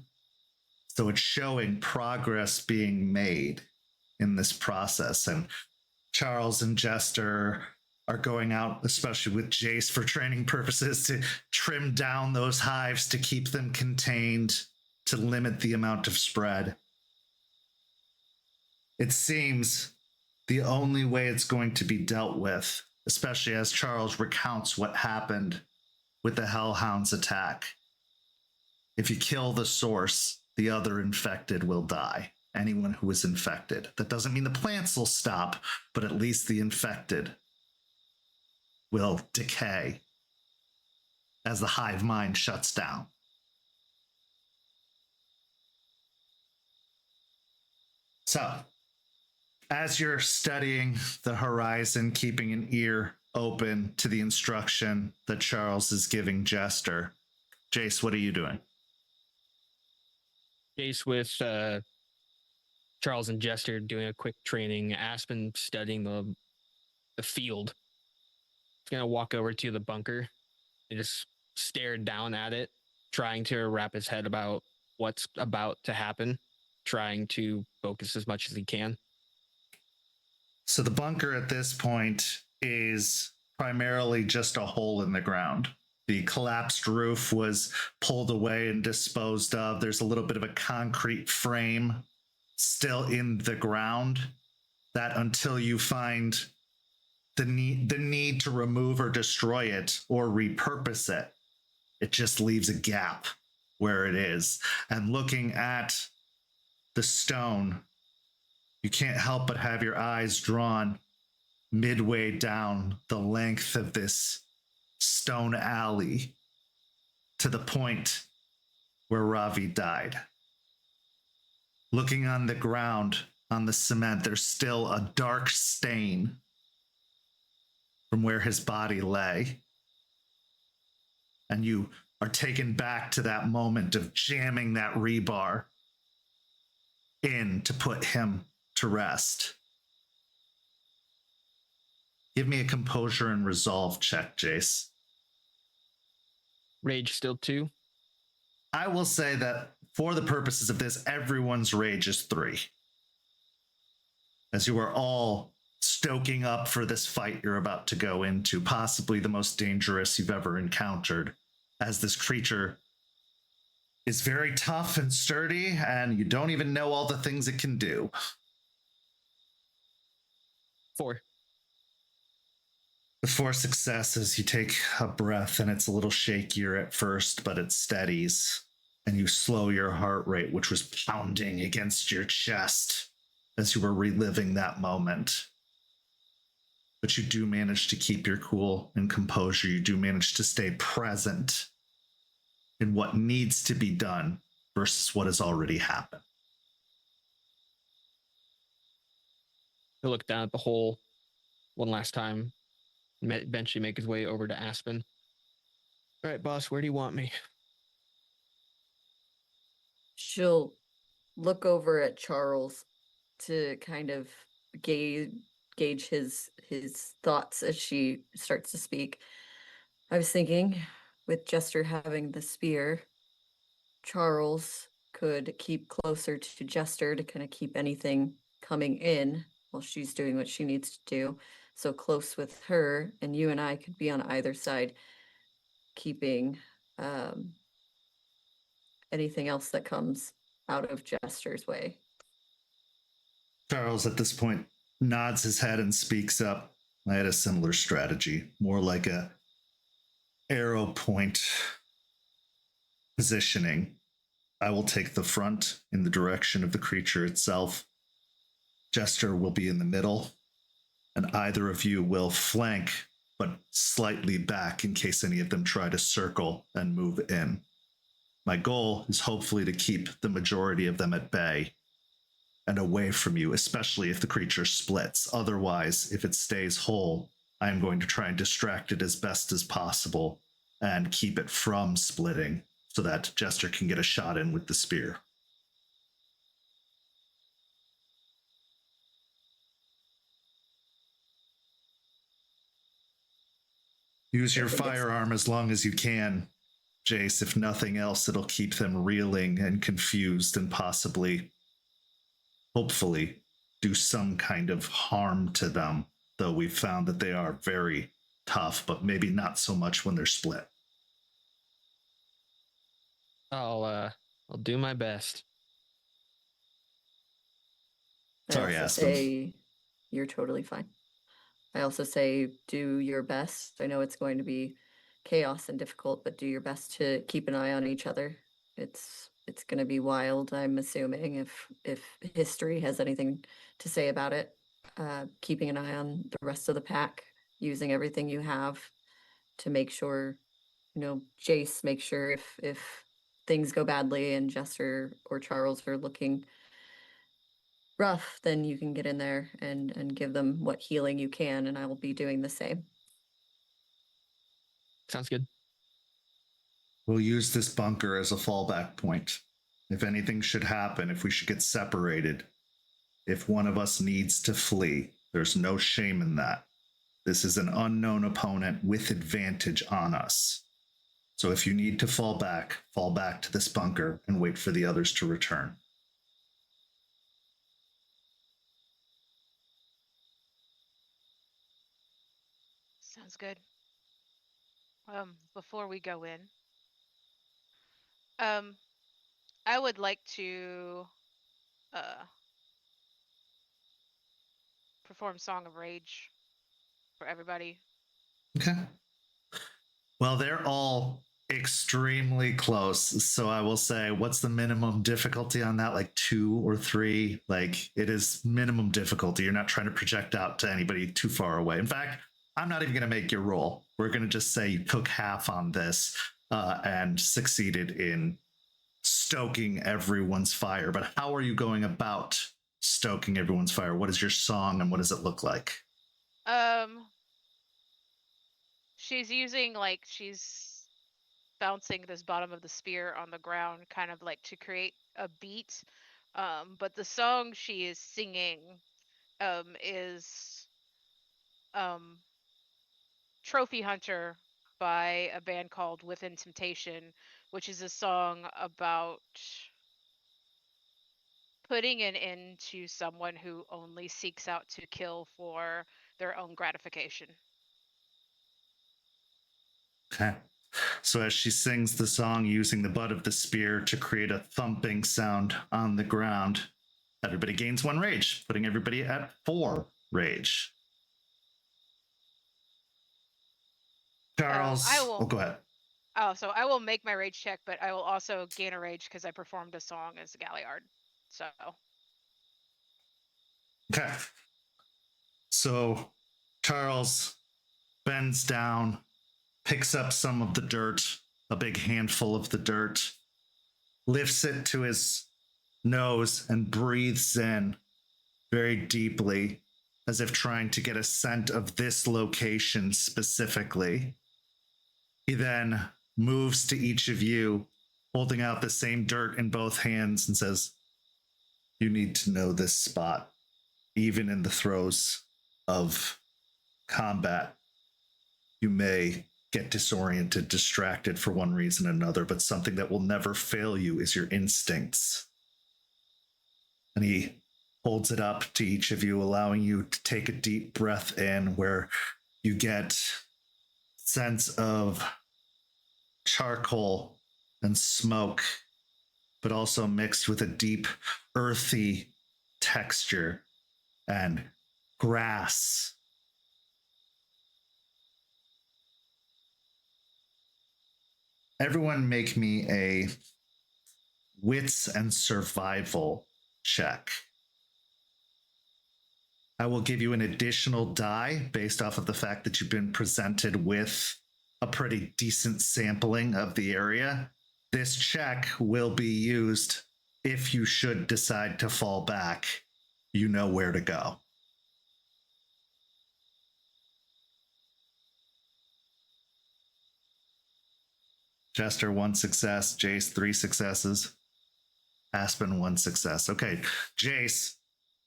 So it's showing progress being made in this process. And Charles and Jester are going out, especially with Jace for training purposes, to trim down those hives to keep them contained, to limit the amount of spread. It seems the only way it's going to be dealt with, especially as Charles recounts what happened with the Hellhounds attack. If you kill the source, the other infected will die. Anyone who is infected. That doesn't mean the plants will stop, but at least the infected will decay as the hive mind shuts down. So, as you're studying the horizon, keeping an ear open to the instruction that Charles is giving Jester, Jace, what are you doing? Jace with Charles and Jester doing a quick training. Aspen studying the field. He's gonna walk over to the bunker and just stare down at it, trying to wrap his head about what's about to happen, trying to focus as much as he can. So the bunker at this point is primarily just a hole in the ground. The collapsed roof was pulled away and disposed of. There's a little bit of a concrete frame still in the ground that, until you find the need to remove or destroy it or repurpose it, it just leaves a gap where it is. And looking at the stone, you can't help but have your eyes drawn midway down the length of this stone alley to the point where Ravi died. Looking on the ground, on the cement, there's still a dark stain from where his body lay. And you are taken back to that moment of jamming that rebar in to put him to rest. Give me a composure and resolve check, Jace. Rage still 2. I will say that for the purposes of this, everyone's rage is 3. As you are all stoking up for this fight you're about to go into, possibly the most dangerous you've ever encountered, as this creature is very tough and sturdy, and you don't even know all the things it can do. 4. Before successes, you take a breath, and it's a little shakier at first, but it steadies, and you slow your heart rate, which was pounding against your chest as you were reliving that moment. But you do manage to keep your cool and composure. You do manage to stay present in what needs to be done versus what has already happened. He'll look down at the hole one last time, and eventually make his way over to Aspen. All right, boss, where do you want me? She'll look over at Charles to kind of gauge his thoughts as she starts to speak. I was thinking, with Jester having the spear, Charles could keep closer to Jester to kind of keep anything coming in while she's doing what she needs to do. So close with her, and you and I could be on either side, keeping anything else that comes out of Jester's way. Charles, at this point, nods his head and speaks up. I had a similar strategy, more like a arrow point positioning. I will take the front in the direction of the creature itself. Jester will be in the middle, and either of you will flank, but slightly back in case any of them try to circle and move in. My goal is hopefully to keep the majority of them at bay and away from you, especially if the creature splits. Otherwise, if it stays whole, I am going to try and distract it as best as possible and keep it from splitting so that Jester can get a shot in with the spear. Use your firearm as long as you can, Jace. If nothing else, it'll keep them reeling and confused and possibly, hopefully, do some kind of harm to them, though we've found that they are very tough, but maybe not so much when they're split. I'll do my best. Sorry, I also Aspen. say you're totally fine. I also say do your best. I know it's going to be chaos and difficult, but do your best to keep an eye on each other. It's going to be wild, I'm assuming, if history has anything to say about it. Keeping an eye on the rest of the pack, using everything you have to make sure, Jace, make sure if things go badly and Jester or Charles are looking rough, then you can get in there and give them what healing you can, and I will be doing the same. Sounds good. We'll use this bunker as a fallback point. If anything should happen, if we should get separated, if one of us needs to flee, there's no shame in that. This is an unknown opponent with advantage on us. So if you need to fall back to this bunker and wait for the others to return. Sounds good. Before we go in, I would like to perform Song of Rage for everybody. Okay. Well, they're all extremely close. So I will say, what's the minimum difficulty on that? Like 2 or 3? Like, it is minimum difficulty. You're not trying to project out to anybody too far away. In fact, I'm not even going to make your roll. We're going to just say you took half on this and succeeded in stoking everyone's fire. But how are you going about stoking everyone's fire? What is your song and what does it look like? She's using, she's bouncing this bottom of the spear on the ground, kind of like to create a beat. But the song she is singing is Trophy Hunter by a band called Within Temptation, which is a song about putting an end to someone who only seeks out to kill for their own gratification. Okay. So as she sings the song using the butt of the spear to create a thumping sound on the ground, everybody gains 1 rage, putting everybody at 4 rage. Charles, I will. Oh, go ahead. Oh, so I will make my rage check, but I will also gain a rage because I performed a song as a Galliard. So. Okay. So Charles bends down, picks up some of the dirt, a big handful of the dirt, lifts it to his nose and breathes in very deeply, as if trying to get a scent of this location specifically. He then moves to each of you, holding out the same dirt in both hands, and says, "You need to know this spot, even in the throes of combat. You may get disoriented, distracted for one reason or another, but something that will never fail you is your instincts." And he holds it up to each of you, allowing you to take a deep breath in, where you get sense of charcoal and smoke, but also mixed with a deep earthy texture and grass. Everyone make me a wits and survival check. I will give you an additional die based off of the fact that you've been presented with a pretty decent sampling of the area. This check will be used if you should decide to fall back. You know where to go. Jester, 1 success. Jace, 3 successes. Aspen, 1 success. Okay, Jace,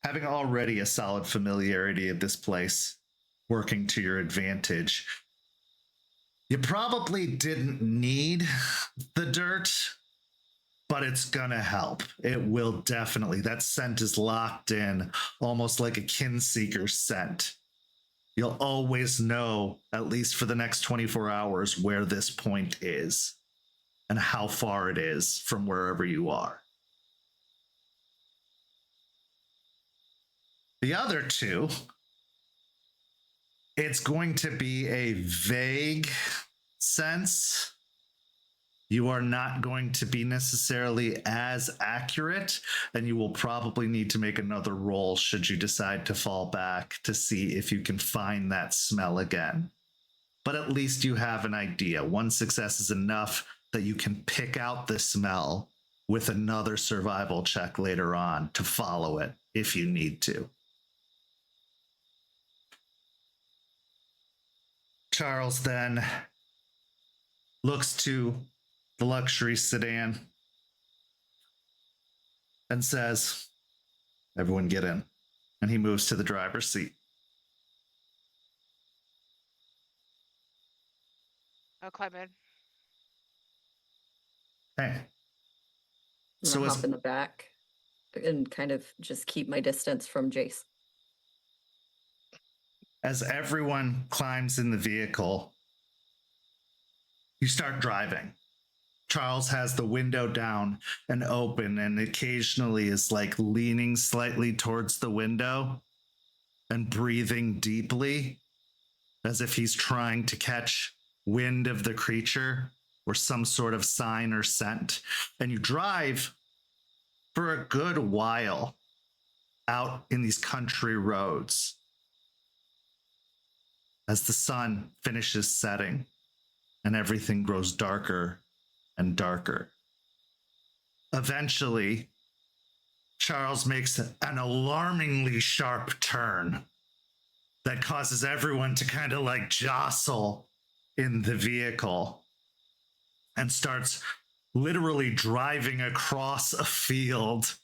having already a solid familiarity of this place, working to your advantage, you probably didn't need the dirt, but it's gonna help. It will definitely. That scent is locked in, almost like a kinseeker scent. You'll always know, at least for the next 24 hours, where this point is and how far it is from wherever you are. The other 2, it's going to be a vague sense. You are not going to be necessarily as accurate, and you will probably need to make another roll should you decide to fall back to see if you can find that smell again. But at least you have an idea. 1 success is enough that you can pick out the smell with another survival check later on to follow it if you need to. Charles then looks to the luxury sedan and says, "Everyone get in." And he moves to the driver's seat. I'll climb in. Hey. I'm So gonna as, hop in the back and kind of just keep my distance from Jace. as everyone climbs in the vehicle, you start driving. Charles has the window down and open and occasionally is like leaning slightly towards the window and breathing deeply as if he's trying to catch wind of the creature or some sort of sign or scent. And you drive for a good while out in these country roads as the sun finishes setting and everything grows darker and darker. Eventually, Charles makes an alarmingly sharp turn that causes everyone to kind of like jostle in the vehicle and starts literally driving across a field,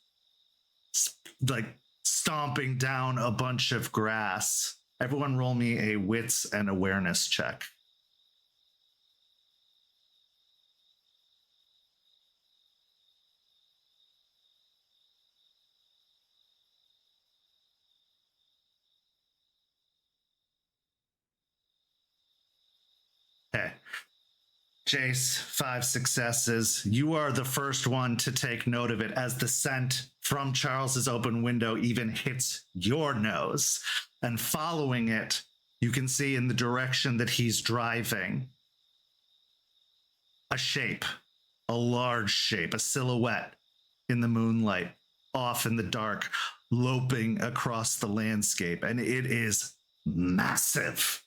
like stomping down a bunch of grass. Everyone roll me a wits and awareness check. Okay. Jace, 5 successes. You are the first one to take note of it as the scent from Charles's open window even hits your nose. And following it, you can see in the direction that he's driving a shape, a large shape, a silhouette in the moonlight, off in the dark, loping across the landscape. And it is massive.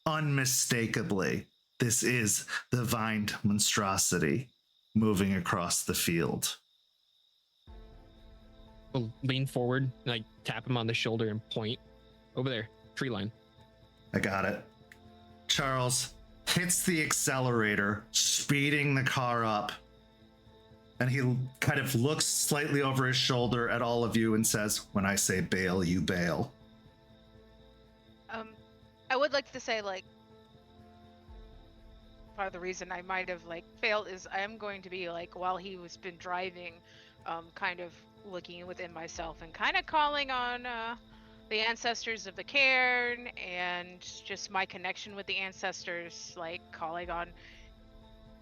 Unmistakably, this is the Vined Monstrosity moving across the field. I'll lean forward and I tap him on the shoulder and point over there, tree line. I got it. Charles hits the accelerator, speeding the car up, and he kind of looks slightly over his shoulder at all of you and says, "When I say bail, you bail." I would like to say, like, part of the reason I might have like failed is I am going to be like, while he was been driving, kind of looking within myself and kind of calling on the ancestors of the cairn and just my connection with the ancestors, like calling on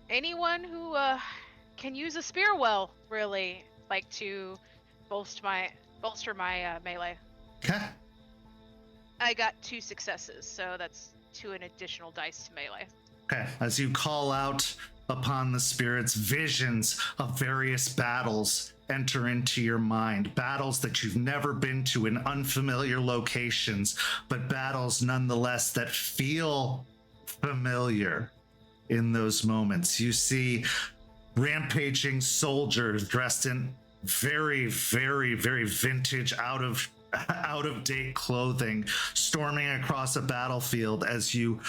anyone who can use a spear well, really, like to bolster my melee. Okay. I got 2 successes, so that's 2 an additional dice to melee. Okay. As you call out upon the spirits, visions of various battles enter into your mind. Battles that you've never been to in unfamiliar locations, but battles nonetheless that feel familiar in those moments. You see rampaging soldiers dressed in very, very, very vintage, out of date clothing, storming across a battlefield as you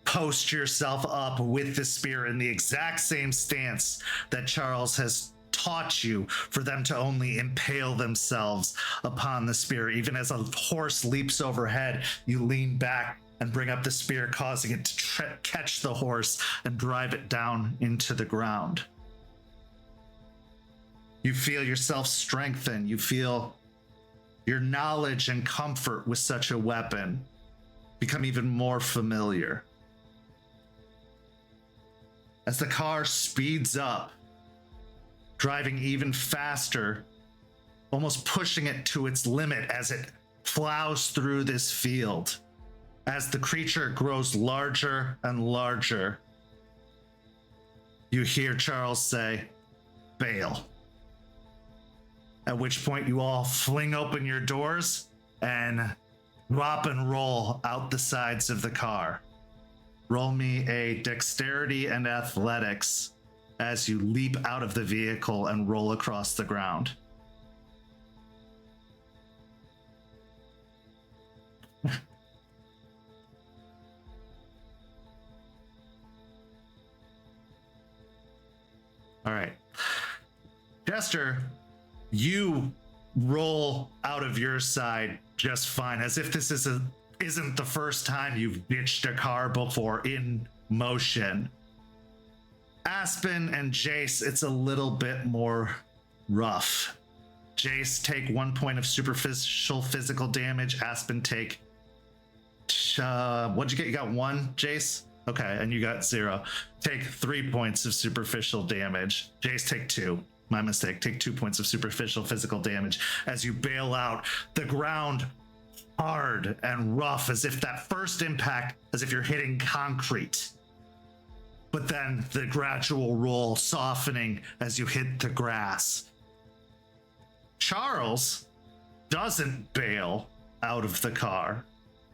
post yourself up with the spear in the exact same stance that Charles has taught you, for them to only impale themselves upon the spear. Even as a horse leaps overhead, you lean back and bring up the spear, causing it to catch the horse and drive it down into the ground. You feel yourself strengthen. You feel your knowledge and comfort with such a weapon become even more familiar. As the car speeds up, driving even faster, almost pushing it to its limit as it plows through this field. As the creature grows larger and larger, you hear Charles say, "Bail." At which point you all fling open your doors and drop and roll out the sides of the car. Roll me a dexterity and athletics as you leap out of the vehicle and roll across the ground. All right. Jester, you roll out of your side just fine, as if this isn't the first time you've ditched a car before in motion. Aspen and Jace, it's a little bit more rough. Jace, take 1 point of superficial physical damage. Aspen, take what'd you get? You got 1, Jace? Okay, and you got 0. Take 3 points of superficial damage. Jace, take 2. My mistake. Take 2 points of superficial physical damage as you bail out. The ground hard and rough, as if that first impact, as if you're hitting concrete. But then the gradual roll softening as you hit the grass. Charles doesn't bail out of the car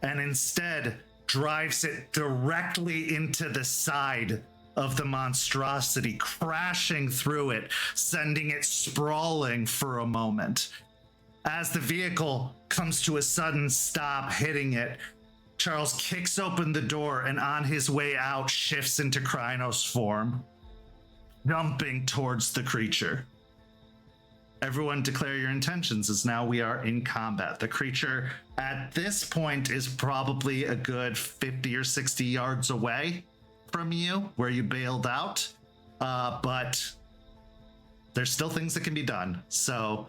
and instead drives it directly into the side of the monstrosity, crashing through it, sending it sprawling for a moment. As the vehicle comes to a sudden stop, hitting it, Charles kicks open the door and on his way out shifts into Krynos form, jumping towards the creature. Everyone declare your intentions, as now we are in combat. The creature at this point is probably a good 50 or 60 yards away from you, where you bailed out. But there's still things that can be done. So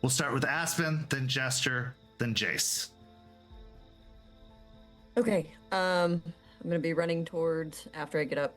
we'll start with Aspen, then Jester, then Jace. Okay, I'm gonna be running towards, after I get up,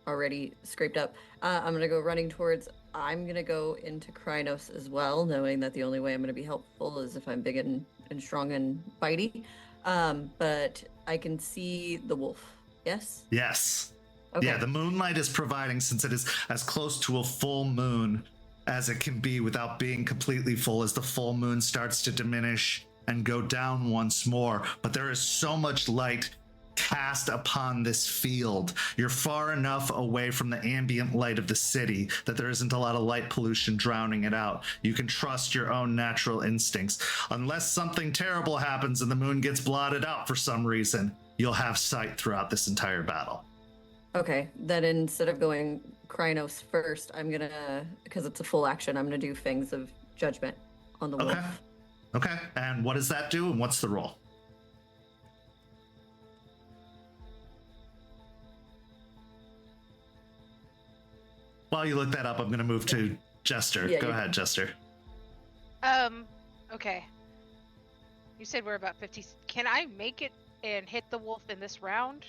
already scraped up, I'm gonna go running towards, I'm gonna go into Krynos as well, knowing that the only way I'm gonna be helpful is if I'm big and strong and bitey. But I can see the wolf, yes? Yes. Okay. Yeah, the moonlight is providing, since it is as close to a full moon as it can be without being completely full, as the full moon starts to diminish and go down once more. But there is so much light cast upon this field. You're far enough away from the ambient light of the city that there isn't a lot of light pollution drowning it out. You can trust your own natural instincts. Unless something terrible happens and the moon gets blotted out for some reason, you'll have sight throughout this entire battle. Okay, then instead of going Krynos first, I'm gonna, because it's a full action, I'm gonna do Fangs of Judgment on the wolf. Okay, and what does that do, and what's the roll? While you look that up, I'm going to move to Jester. Yeah, Go ahead, Jester. Okay. You said we're about 50. Can I make it and hit the wolf in this round?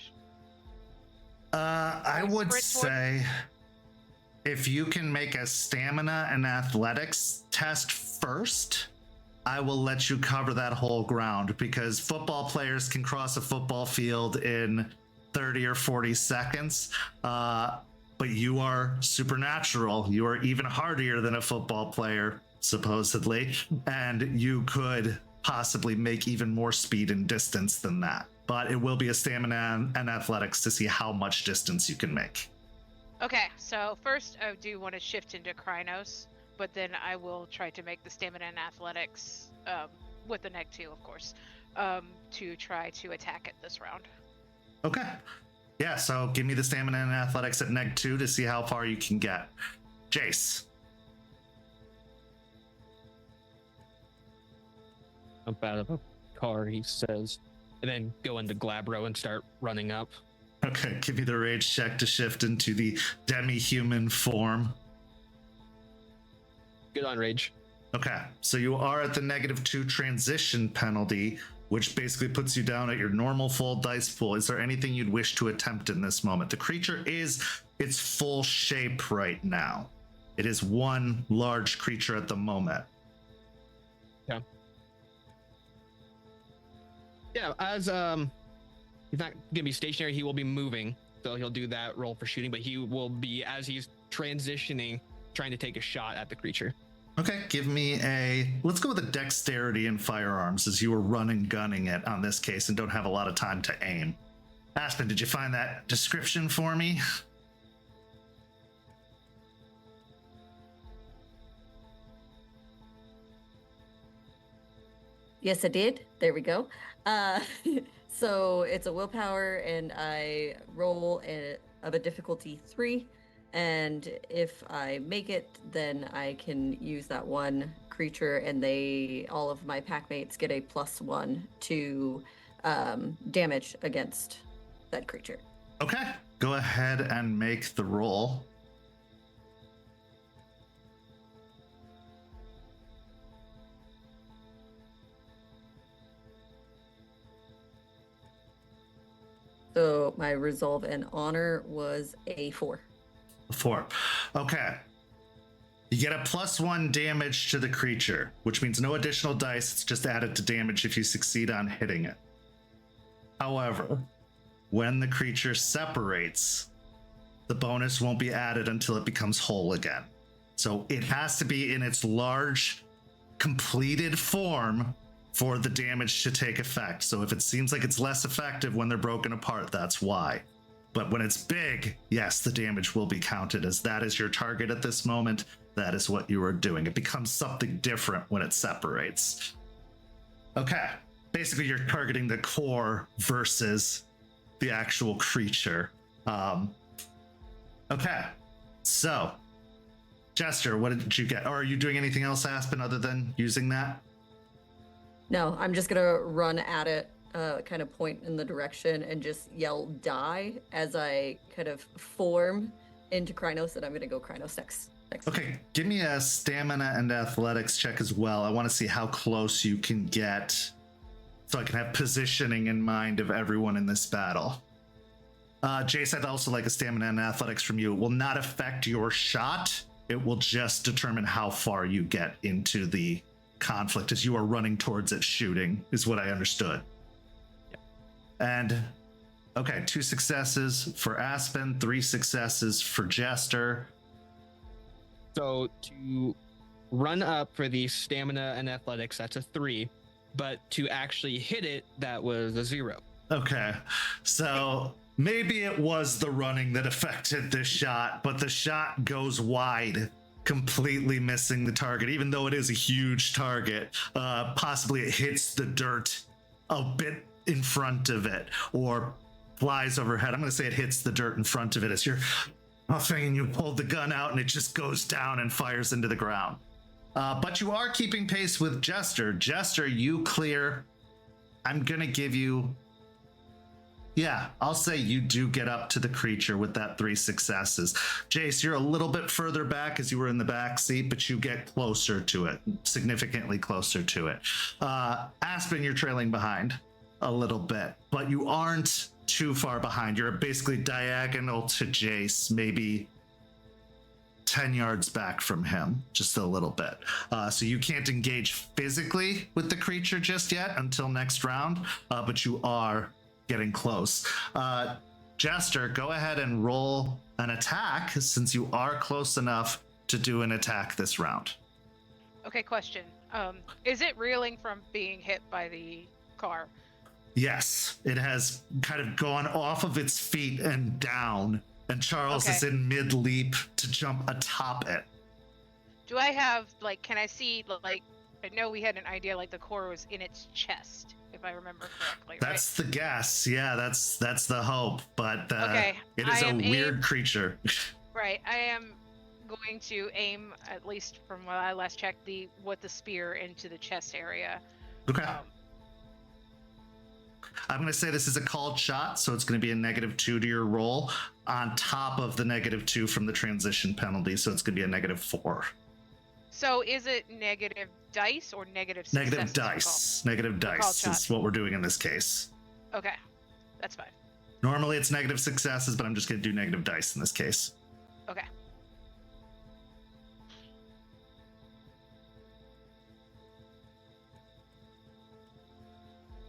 I would say if you can make a stamina and athletics test first, I will let you cover that whole ground, because football players can cross a football field in 30 or 40 seconds. But you are supernatural. You are even hardier than a football player, supposedly, and you could possibly make even more speed and distance than that. But it will be a stamina and athletics to see how much distance you can make. Okay, so first I do want to shift into Krynos, but then I will try to make the stamina and athletics, with the neg 2, of course, to try to attack it this round. Okay. Yeah, so give me the stamina and athletics at neg 2 to see how far you can get. Jace. Jump out of a car, he says, and then go into Glabro and start running up. Okay, give me the rage check to shift into the demi-human form. Good on rage. Okay, so you are at the -2 transition penalty, which basically puts you down at your normal full dice pool. Is there anything you'd wish to attempt in this moment? The creature is its full shape right now. It is one large creature at the moment. Yeah. Yeah, as he's not gonna be stationary, he will be moving. So he'll do that roll for shooting, but he will be, as he's transitioning, trying to take a shot at the creature. Okay, give me let's go with a dexterity and firearms, as you were running gunning it on this case and don't have a lot of time to aim. Aspen, did you find that description for me? Yes, I did. There we go. So it's a willpower, and I roll of a difficulty 3. And if I make it, then I can use that one creature, and all of my pack mates get a +1 to damage against that creature. Okay, go ahead and make the roll. So my resolve and honor was a 4. 4. Okay. You get a +1 damage to the creature, which means no additional dice. It's just added to damage if you succeed on hitting it. However, when the creature separates, the bonus won't be added until it becomes whole again. So it has to be in its large, completed form for the damage to take effect. So if it seems like it's less effective when they're broken apart, that's why. But when it's big, yes, the damage will be counted, as that is your target at this moment. That is what you are doing. It becomes something different when it separates. Okay. basically you're targeting the core versus the actual creature. Okay, so Jester, what did you get? Or are you doing anything else, Aspen, other than using that? No, I'm just gonna run at it, kind of point in the direction and just yell "die" as I kind of form into Krynos, and I'm gonna go Krynos next. Okay, give me a stamina and athletics check as well. I want to see how close you can get, so I can have positioning in mind of everyone in this battle. Jace, I'd also like a stamina and athletics from you. It will not affect your shot. It will just determine how far you get into the conflict as you are running towards it shooting, is what I understood. Yep. And okay, 2 successes for Aspen, 3 successes for Jester. So to run up for the stamina and athletics, that's a 3, but to actually hit it, that was a 0. Okay, so maybe it was the running that affected the shot, but the shot goes wide, completely missing the target, even though it is a huge target. Possibly it hits the dirt a bit in front of it or flies overhead. I'm going to say it hits the dirt in front of it as you're puffing and you pull the gun out and it just goes down and fires into the ground. But you are keeping pace with Jester. Jester, you clear. I'm going to give you... Yeah, I'll say you do get up to the creature with that 3 successes. Jace, you're a little bit further back as you were in the back seat, but you get closer to it, significantly closer to it. Aspen, you're trailing behind a little bit, but you aren't too far behind. You're basically diagonal to Jace, maybe 10 yards back from him, just a little bit. So you can't engage physically with the creature just yet until next round, but you are getting close. Jester, go ahead and roll an attack since you are close enough to do an attack this round. Okay, question. Is it reeling from being hit by the car? Yes, it has kind of gone off of its feet and down, and Charles is in mid-leap to jump atop it. Do I have, like, can I see, like, I know we had an idea, like, the core was in its chest, if I remember correctly, That's the guess. Yeah, that's the hope, but it is a weird creature. Right, I am going to aim, at least from what I last checked, the spear into the chest area. Okay. I'm going to say this is a called shot, so it's going to be a -2 to your roll on top of the -2 from the transition penalty, so it's going to be a -4. So is it negative dice or negative success? Negative dice. Negative dice is what we're doing in this case. Okay, that's fine. Normally it's negative successes, but I'm just going to do negative dice in this case. Okay.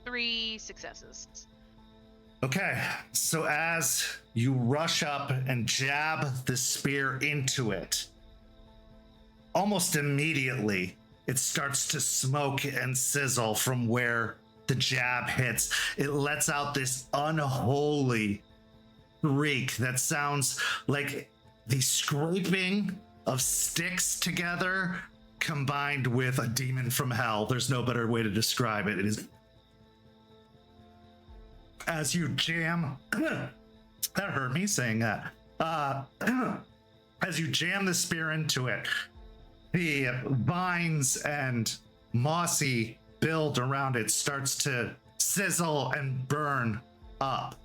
Three successes. Okay, so as you rush up and jab the spear into it, almost immediately it starts to smoke and sizzle from where the jab hits. It lets out this unholy shriek that sounds like the scraping of sticks together combined with a demon from hell. There's no better way to describe it. It is as you jam that hurt me saying that. As you jam the spear into it, the vines and mossy build around it starts to sizzle and burn up.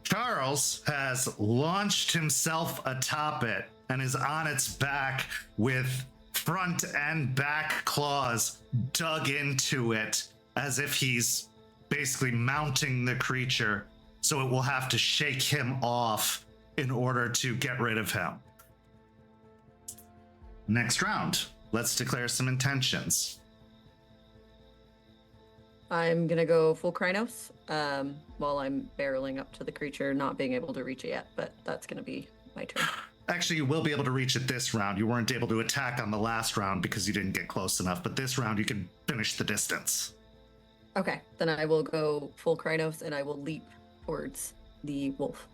Charles has launched himself atop it and is on its back with front and back claws dug into it as if he's basically mounting the creature, so it will have to shake him off in order to get rid of him. Next round, let's declare some intentions. I'm gonna go full Krynos while I'm barreling up to the creature, not being able to reach it yet, but that's gonna be my turn. Actually, you will be able to reach it this round. You weren't able to attack on the last round because you didn't get close enough, but this round you can finish the distance. Okay, then I will go full Krynos and I will leap towards the wolf.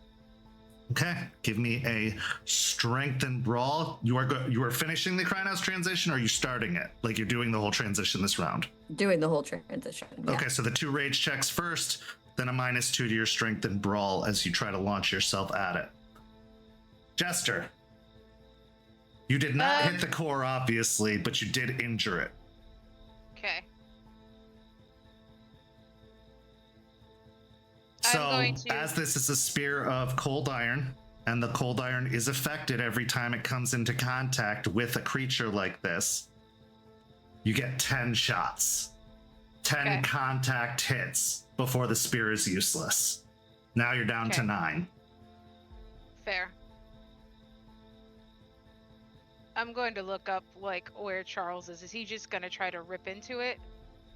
Okay, give me a strength and brawl. You are finishing the Krynos transition, or are you starting it? Like you're doing the whole transition this round? Doing the whole transition. Yeah. Okay, so the 2 rage checks first, then a -2 to your strength and brawl as you try to launch yourself at it. Jester, you did not hit the core, obviously, but you did injure it. Okay. So, as this is a spear of cold iron, and the cold iron is affected every time it comes into contact with a creature like this, you get 10 shots. 10 contact hits before the spear is useless. Now you're down to 9. Fair. I'm going to look up like where Charles is. Is he just going to try to rip into it?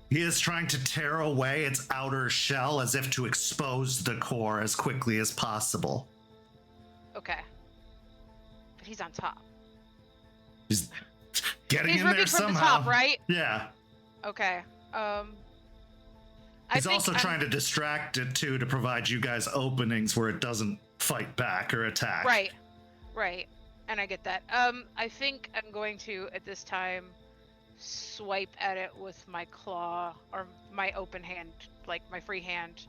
He is trying to tear away its outer shell as if to expose the core as quickly as possible. Okay. But he's on top. He's getting He's in there ripping from somehow. the top, right? Yeah. Okay. He's also trying to distract it too, to provide you guys openings where it doesn't fight back or attack. Right. Right. And I get that. I think I'm going to, at this time, swipe at it with my claw or my open hand, like my free hand,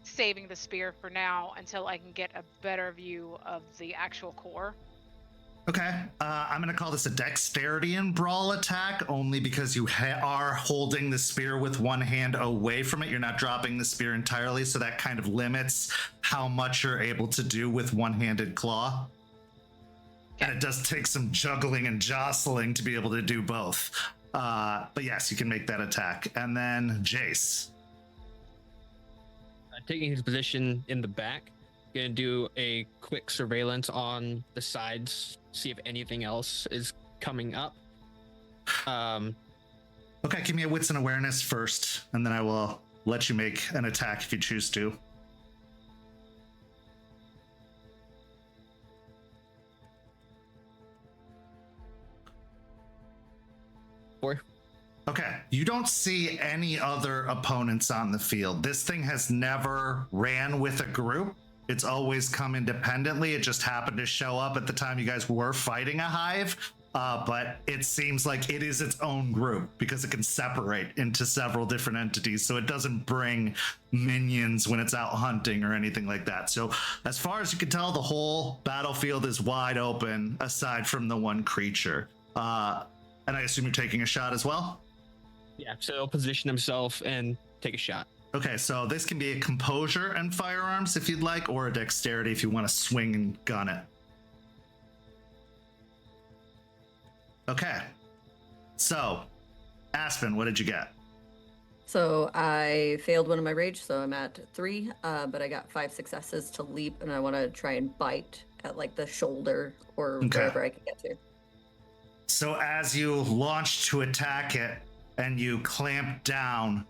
saving the spear for now until I can get a better view of the actual core. Okay, I'm going to call this a dexterity and brawl attack, only because you are holding the spear with one hand away from it. You're not dropping the spear entirely, so that kind of limits how much you're able to do with one-handed claw. And it does take some juggling and jostling to be able to do both. But yes, you can make that attack. And then Jace. Taking his position in the back, gonna do a quick surveillance on the sides, see if anything else is coming up. Okay, give me a wits and awareness first, and then I will let you make an attack if you choose to. Okay, you don't see any other opponents on the field. This thing has never ran with a group. It's always come independently. It just happened to show up at the time you guys were fighting a hive. But it seems like it is its own group because it can separate into several different entities. So it doesn't bring minions when it's out hunting or anything like that. So as far as you can tell, the whole battlefield is wide open aside from the one creature. And I assume you're taking a shot as well? Yeah, so he'll position himself and take a shot. Okay, so this can be a composure and firearms if you'd like, or a dexterity if you want to swing and gun it. Okay, so Aspen, what did you get? So I failed one of my rage, so I'm at 3, but I got 5 successes to leap, and I want to try and bite at like the shoulder or wherever I can get to. So as you launch to attack it and you clamp down,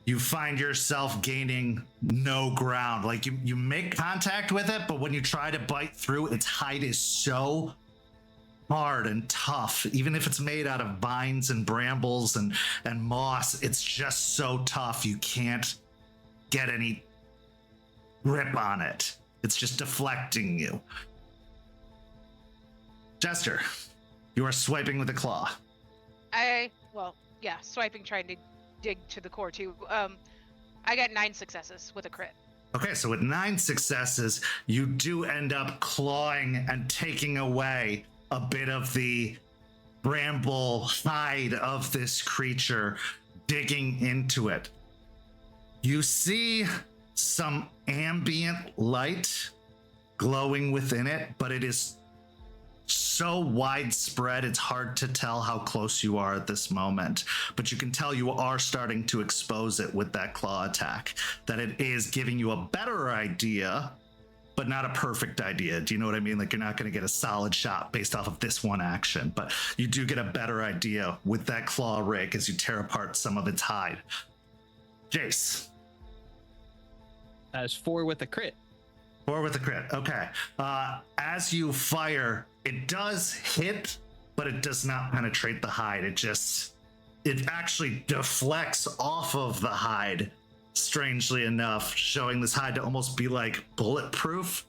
you find yourself gaining no ground. Like you make contact with it, but when you try to bite through, its hide is so hard and tough. Even if it's made out of vines and brambles and moss, it's just so tough you can't get any grip on it. It's just deflecting you. Jester, you are swiping with a claw. Swiping, trying to dig to the core too. I got 9 successes with a crit. Okay, so with 9 successes, you do end up clawing and taking away a bit of the bramble hide of this creature, digging into it. You see some ambient light glowing within it, but it is so widespread it's hard to tell how close you are at this moment. But you can tell you are starting to expose it with that claw attack, that it is giving you a better idea, but not a perfect idea. Do you know what I mean? Like, you're not going to get a solid shot based off of this one action, but you do get a better idea with that claw rake as you tear apart some of its hide. Jace. That's 4 with a crit. 4 with a crit. Okay. As you fire, it does hit, but it does not penetrate the hide. It actually deflects off of the hide, strangely enough, showing this hide to almost be like bulletproof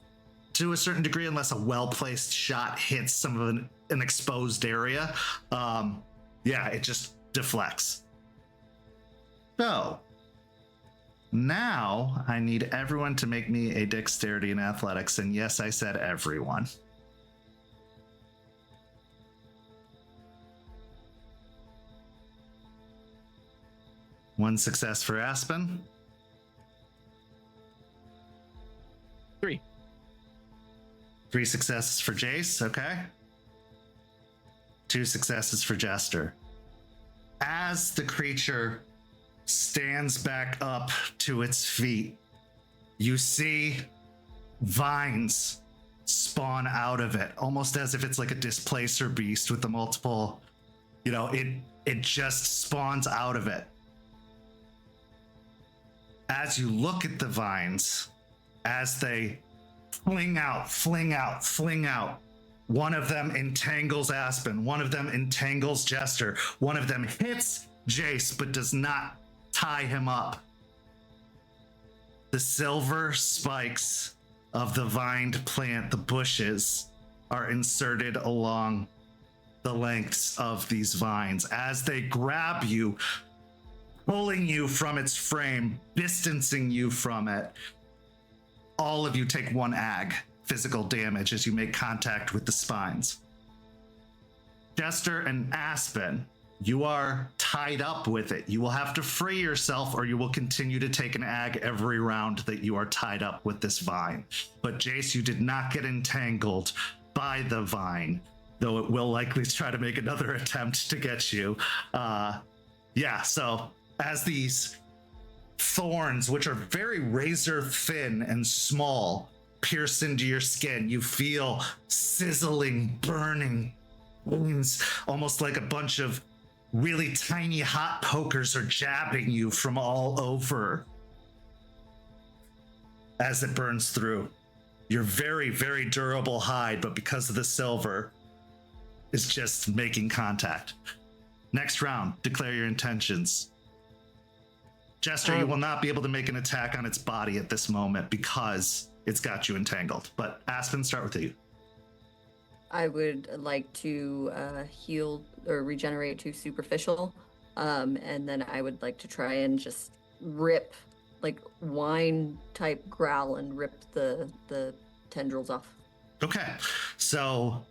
to a certain degree unless a well-placed shot hits some of an exposed area. Yeah, it just deflects. So now I need everyone to make me a dexterity and athletics, and yes, I said everyone. One success for Aspen. 3. 3 successes for Jace, okay. 2 successes for Jester. As the creature stands back up to its feet, you see vines spawn out of it, almost as if it's like a displacer beast with the multiple, it just spawns out of it. As you look at the vines, as they fling out, one of them entangles Aspen, one of them entangles Jester, one of them hits Jace but does not tie him up. The silver spikes of the vined plant, the bushes, are inserted along the lengths of these vines. As they grab you, pulling you from its frame, distancing you from it, all of you take 1 ag physical damage as you make contact with the spines. Jester and Aspen, you are tied up with it. You will have to free yourself or you will continue to take an ag every round that you are tied up with this vine. But Jace, you did not get entangled by the vine, though it will likely try to make another attempt to get you. So as these thorns, which are very razor thin and small, pierce into your skin, you feel sizzling, burning wounds, almost like a bunch of really tiny hot pokers are jabbing you from all over as it burns through. Your very, very durable hide, but because of the silver, is just making contact. Next round, declare your intentions. Jester, you will not be able to make an attack on its body at this moment because it's got you entangled. But Aspen, start with you. I would like to heal or regenerate to superficial, and then I would like to try and just rip, like whine type growl and rip the tendrils off. Okay, so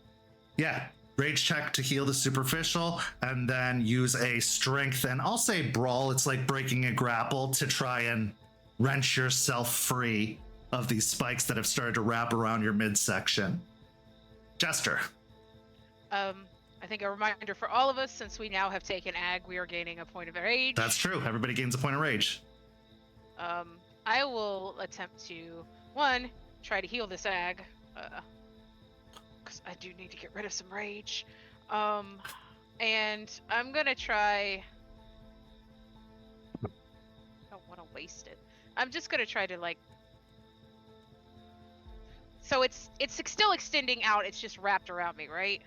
yeah, rage check to heal the superficial, and then use a strength and I'll say brawl. It's like breaking a grapple to try and wrench yourself free of these spikes that have started to wrap around your midsection. Jester. I think a reminder for all of us, since we now have taken ag, we are gaining a point of rage. That's true. Everybody gains a point of rage. I will attempt to, try to heal this ag, because I do need to get rid of some rage. And I'm gonna try. I don't want to waste it. I'm just gonna try to So it's still extending out. It's just wrapped around me, right?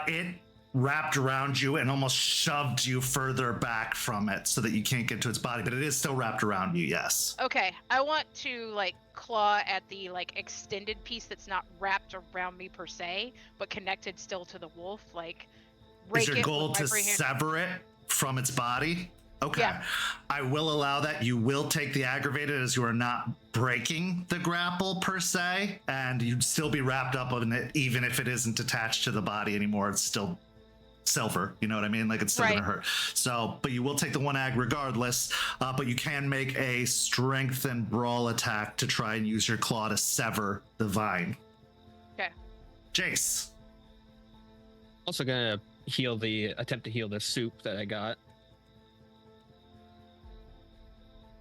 It wrapped around you and almost shoved you further back from it so that you can't get to its body, but it is still wrapped around you, yes. Okay, I want to claw at the extended piece that's not wrapped around me per se, but connected still to the wolf. Is your goal to sever it from its body? Okay, yeah. I will allow that. You will take the aggravated as you are not breaking the grapple per se, and you'd still be wrapped up in it even if it isn't attached to the body anymore. It's still silver, you know what I mean? It's still gonna hurt. So, but you will take the 1 ag regardless, but you can make a strength and brawl attack to try and use your claw to sever the vine. Okay. Jace. Also gonna attempt to heal the soup that I got.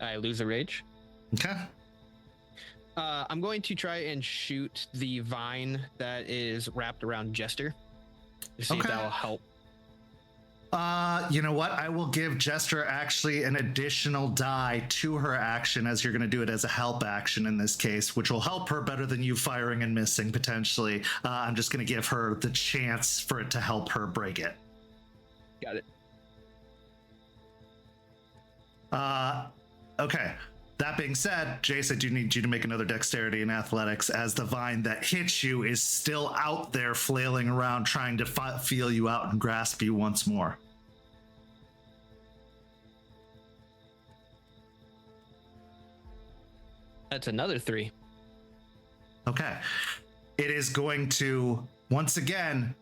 I lose a rage. Okay. I'm going to try and shoot the vine that is wrapped around Jester to see if that will help. You know what? I will give Jester actually an additional die to her action, as you're going to do it as a help action in this case, which will help her better than you firing and missing potentially. I'm just going to give her the chance for it to help her break it. Got it. Okay. That being said, Jace, I do need you to make another dexterity and athletics as the vine that hits you is still out there flailing around trying to feel you out and grasp you once more. That's another 3. Okay. It is going to, once again,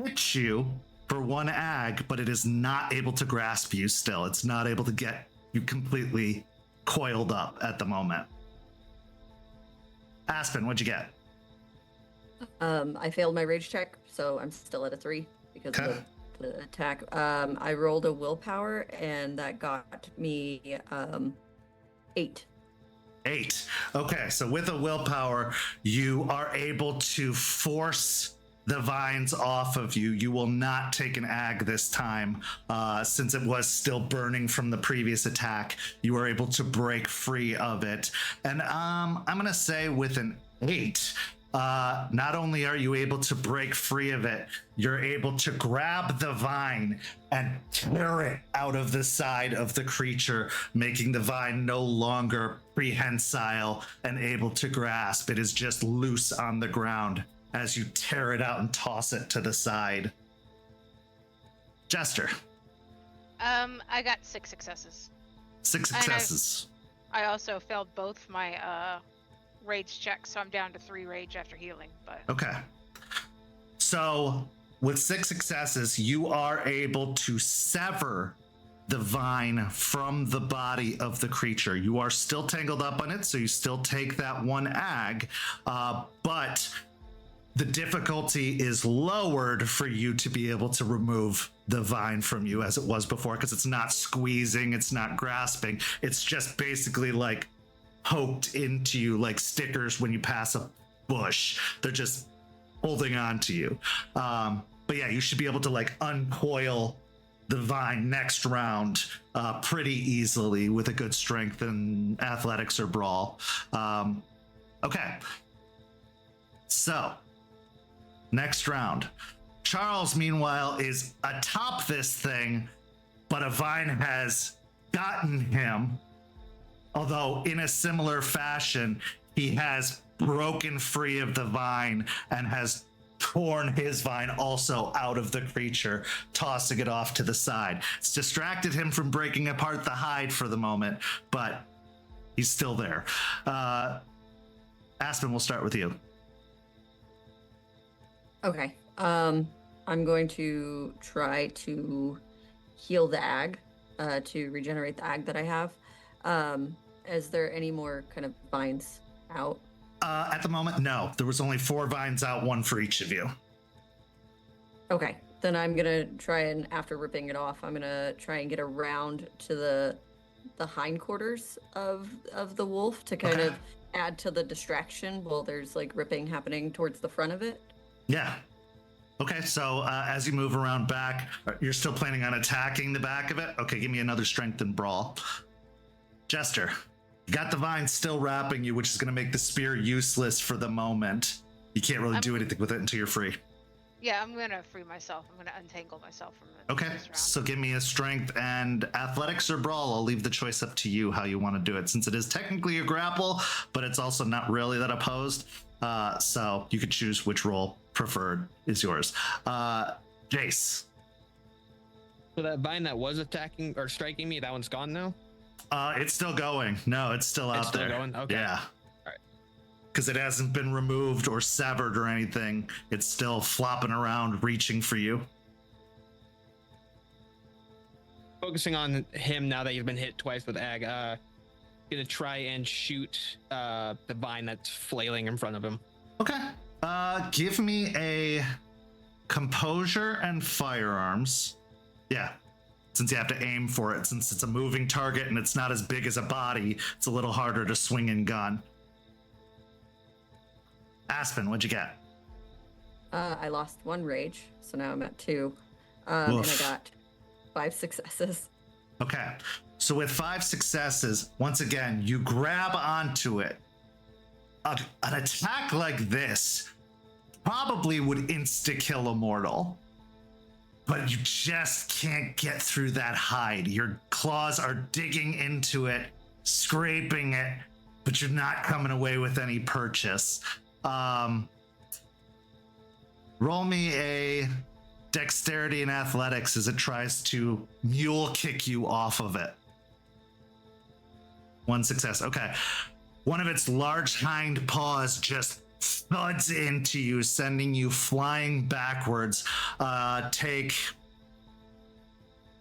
hit you for 1 ag, but it is not able to grasp you still. It's not able to get you completely coiled up at the moment. Aspen, what'd you get? I failed my rage check, so I'm still at a 3 because of the attack. I rolled a willpower, and that got me 8. 8. Okay, so with a willpower, you are able to force the vines off of you. You will not take an ag this time, since it was still burning from the previous attack. You are able to break free of it. And I'm gonna say with an 8, not only are you able to break free of it, you're able to grab the vine and tear it out of the side of the creature, making the vine no longer prehensile and able to grasp. It is just loose on the ground as you tear it out and toss it to the side. Jester. I got 6 successes. 6 successes. I also failed both my rage checks, so I'm down to 3 rage after healing. But Okay. So with 6 successes, you are able to sever the vine from the body of the creature. You are still tangled up on it, so you still take that 1 ag, but the difficulty is lowered for you to be able to remove the vine from you as it was before, because it's not squeezing, it's not grasping, it's just basically like poked into you like stickers when you pass a bush. They're just holding on to you. But yeah, you should be able to like uncoil the vine next round pretty easily with a good strength and athletics or brawl. Okay. So, next round. Charles, meanwhile, is atop this thing, but a vine has gotten him. Although, in a similar fashion, he has broken free of the vine and has torn his vine also out of the creature, tossing it off to the side. It's distracted him from breaking apart the hide for the moment, but he's still there. Aspen, we'll start with you. Okay. I'm going to try to heal the ag, to regenerate the ag that I have. Is there any more kind of vines out? At the moment, no. There was only 4 vines out, 1 for each of you. Okay. Then I'm gonna try and, after ripping it off, I'm gonna try and get around to the hindquarters of the wolf to kind of add to the distraction while there's like ripping happening towards the front of it. Yeah. Okay, so as you move around back, you're still planning on attacking the back of it? Okay, give me another strength and brawl. Jester, you got the vine still wrapping you, which is going to make the spear useless for the moment. You can't really do anything with it until you're free. yeah, I'm gonna free myself. I'm gonna untangle myself from it. Okay, this round. so give me a strength and athletics or brawl. I'll leave the choice up to you how you want to do it, since it is technically a grapple, but it's also not really that opposed. So you could choose which role preferred is yours. Jace. So that vine that was attacking or striking me, that one's gone now? It's still going. No, it's still out there. It's still going? Okay. Yeah. Alright. Because it hasn't been removed or severed or anything. It's still flopping around, reaching for you. Focusing on him now that you've been hit twice with ag, gonna try and shoot the vine that's flailing in front of him. Okay. Give me a composure and firearms. Yeah. Since you have to aim for it, since it's a moving target and it's not as big as a body, it's a little harder to swing and gun. Aspen, what'd you get? I lost 1 rage, so now I'm at 2. And I got 5 successes. Okay. So with 5 successes, once again, you grab onto it. An attack like this probably would insta-kill a mortal. But you just can't get through that hide. Your claws are digging into it scraping it, but you're not coming away with any purchase. Roll me a dexterity and athletics as it tries to mule kick you off of it. 1 success. Okay. One of its large hind paws just thuds into you, sending you flying backwards. Take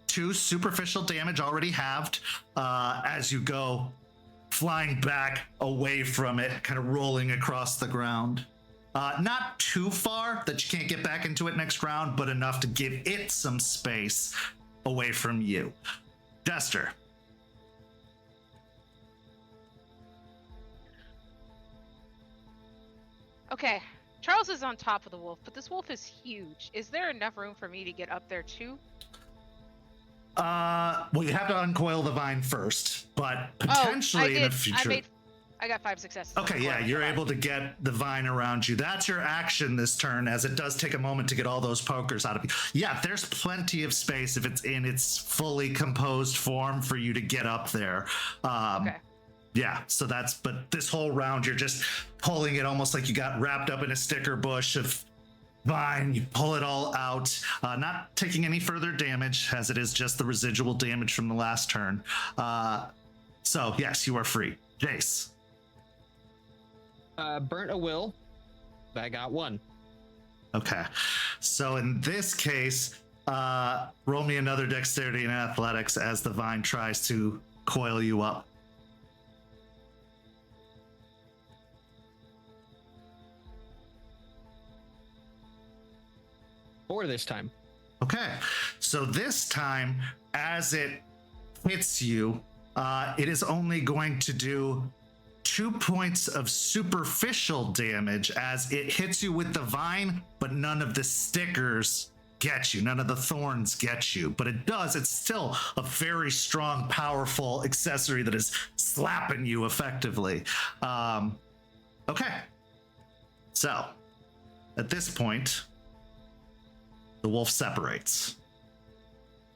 2 superficial damage already halved as you go flying back away from it, kind of rolling across the ground. Not too far that you can't get back into it next round, but enough to give it some space away from you. Jester. Okay, Charles is on top of the wolf, but this wolf is huge. Is there enough room for me to get up there too? Well, you have to uncoil the vine first, but potentially in the future. I got 5 successes. Okay, yeah, you're able to get the vine around you. That's your action this turn, as it does take a moment to get all those pokers out of you. Yeah, there's plenty of space if it's in its fully composed form for you to get up there. Okay. Yeah, so but this whole round, you're just pulling it almost like you got wrapped up in a sticker bush of vine. You pull it all out, not taking any further damage, as it is just the residual damage from the last turn. So, yes, you are free. Jace. Burnt a will. I got 1. Okay. So in this case, roll me another dexterity and athletics as the vine tries to coil you up. Or this time. Okay. So this time, as it hits you, it is only going to do 2 points of superficial damage as it hits you with the vine, but none of the stickers get you. None of the thorns get you. But it does. It's still a very strong, powerful accessory that is slapping you effectively. Okay. So, at this point, the wolf separates,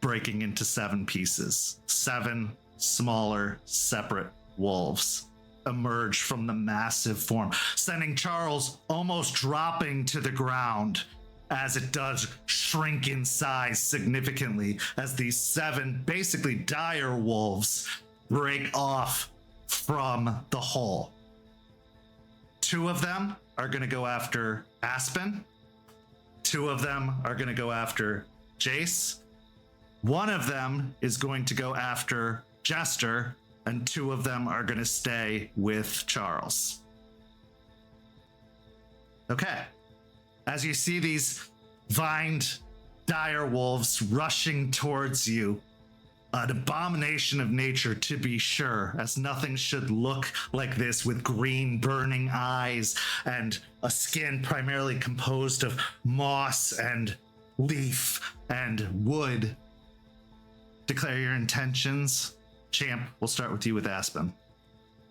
breaking into 7 pieces. 7 smaller, separate wolves emerge from the massive form, sending Charles almost dropping to the ground as it does shrink in size significantly as these 7 basically dire wolves break off from the hole. 2 of them are going to go after Aspen. 2 of them are going to go after Jace. 1 of them is going to go after Jester, and 2 of them are going to stay with Charles. Okay. As you see these vined dire wolves rushing towards you, an abomination of nature to be sure, as nothing should look like this, with green burning eyes and a skin primarily composed of moss and leaf and wood. Declare your intentions. Champ, we'll start with you with Aspen.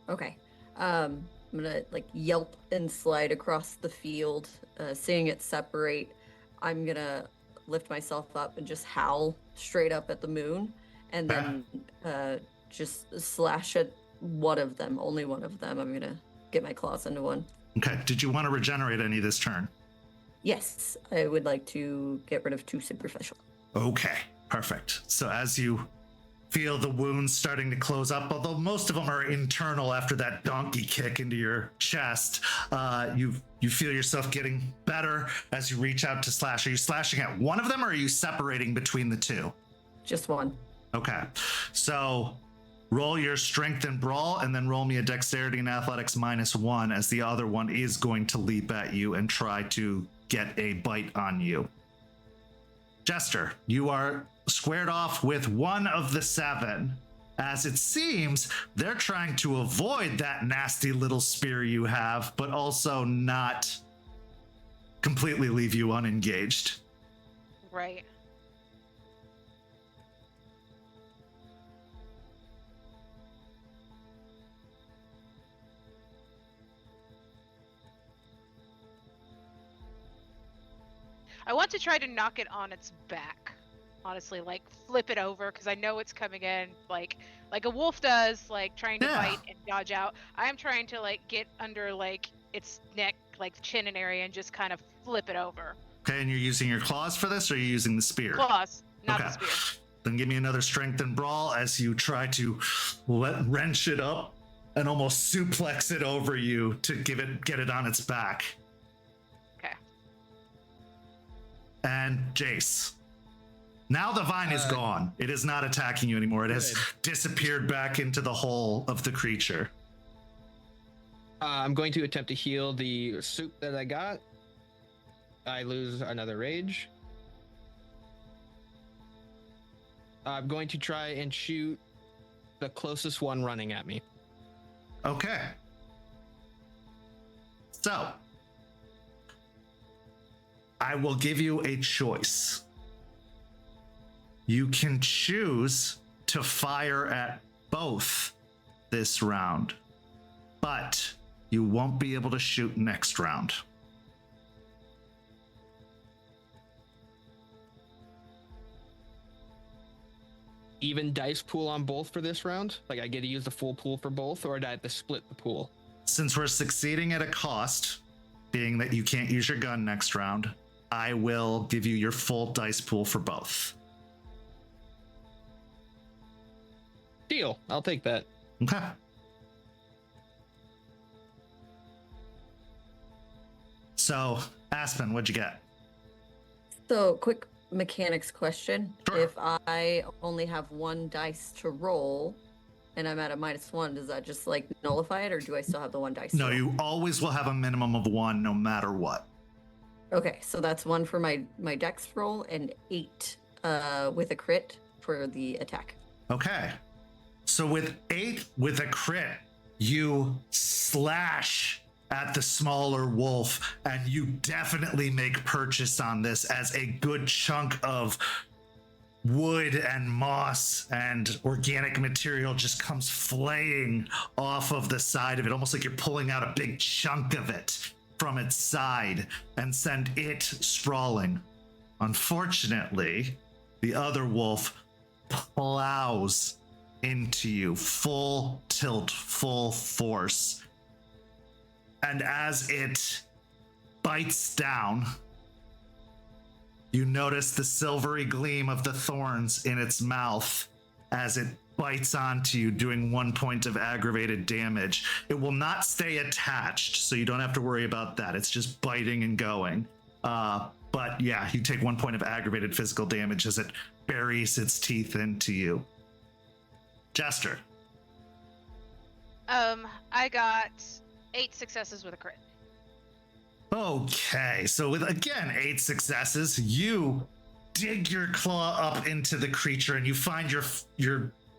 Okay. I'm gonna yelp and slide across the field, seeing it separate. I'm gonna lift myself up and just howl straight up at the moon, and then just slash at one of them, only one of them. I'm gonna get my claws into one. Okay. Did you want to regenerate any this turn? Yes, I would like to get rid of 2 superficial. Okay. Perfect. So as you feel the wounds starting to close up, although most of them are internal after that donkey kick into your chest, you feel yourself getting better as you reach out to slash. Are you slashing at one of them, or are you separating between the 2? Just one. Okay. So roll your strength and brawl, and then roll me a dexterity and athletics -1, as the other one is going to leap at you and try to get a bite on you. Jester, you are squared off with 1 of the 7, as it seems they're trying to avoid that nasty little spear you have, but also not completely leave you unengaged. Right. I want to try to knock it on its back. Honestly, flip it over, because I know it's coming in like a wolf does, like trying to Yeah. bite and dodge out. I am trying to like get under like its neck, like chin and area, and just kind of flip it over. Okay, and you're using your claws for this, or are you using the spear? Claws, not Okay. the spear. Then give me another strength and brawl as you try to wrench it up and almost suplex it over you to get it on its back. Okay. And Jace. Now the vine is gone. It is not attacking you anymore. It has disappeared back into the hole of the creature. I'm going to attempt to heal the soup that I got. I lose another rage. I'm going to try and shoot the closest one running at me. Okay. So, I will give you a choice. You can choose to fire at both this round, but you won't be able to shoot next round. Even dice pool on both for this round? Like I get to use the full pool for both, or do I have to split the pool? Since we're succeeding at a cost, being that you can't use your gun next round, I will give you your full dice pool for both. Deal. I'll take that. Okay. So, Aspen, what'd you get? So, quick mechanics question. Sure. If I only have one dice to roll and I'm at a -1, does that just like nullify it, or do I still have the one dice? No, to roll? you always will have a minimum of one no matter what. Okay, so that's 1 for my dex roll and 8 with a crit for the attack. Okay. So with 8 with a crit, you slash at the smaller wolf, and you definitely make purchase on this as a good chunk of wood and moss and organic material just comes flaying off of the side of it, almost like you're pulling out a big chunk of it from its side and send it sprawling. Unfortunately, the other wolf plows into you, full tilt, full force. And as it bites down, you notice the silvery gleam of the thorns in its mouth as it bites onto you, doing 1 point of aggravated damage. It will not stay attached, so you don't have to worry about that. It's just biting and going. But yeah, you take 1 point of aggravated physical damage as it buries its teeth into you. Jester. I got 8 successes with a crit. Okay, so with again 8 successes, you dig your claw up into the creature and you find your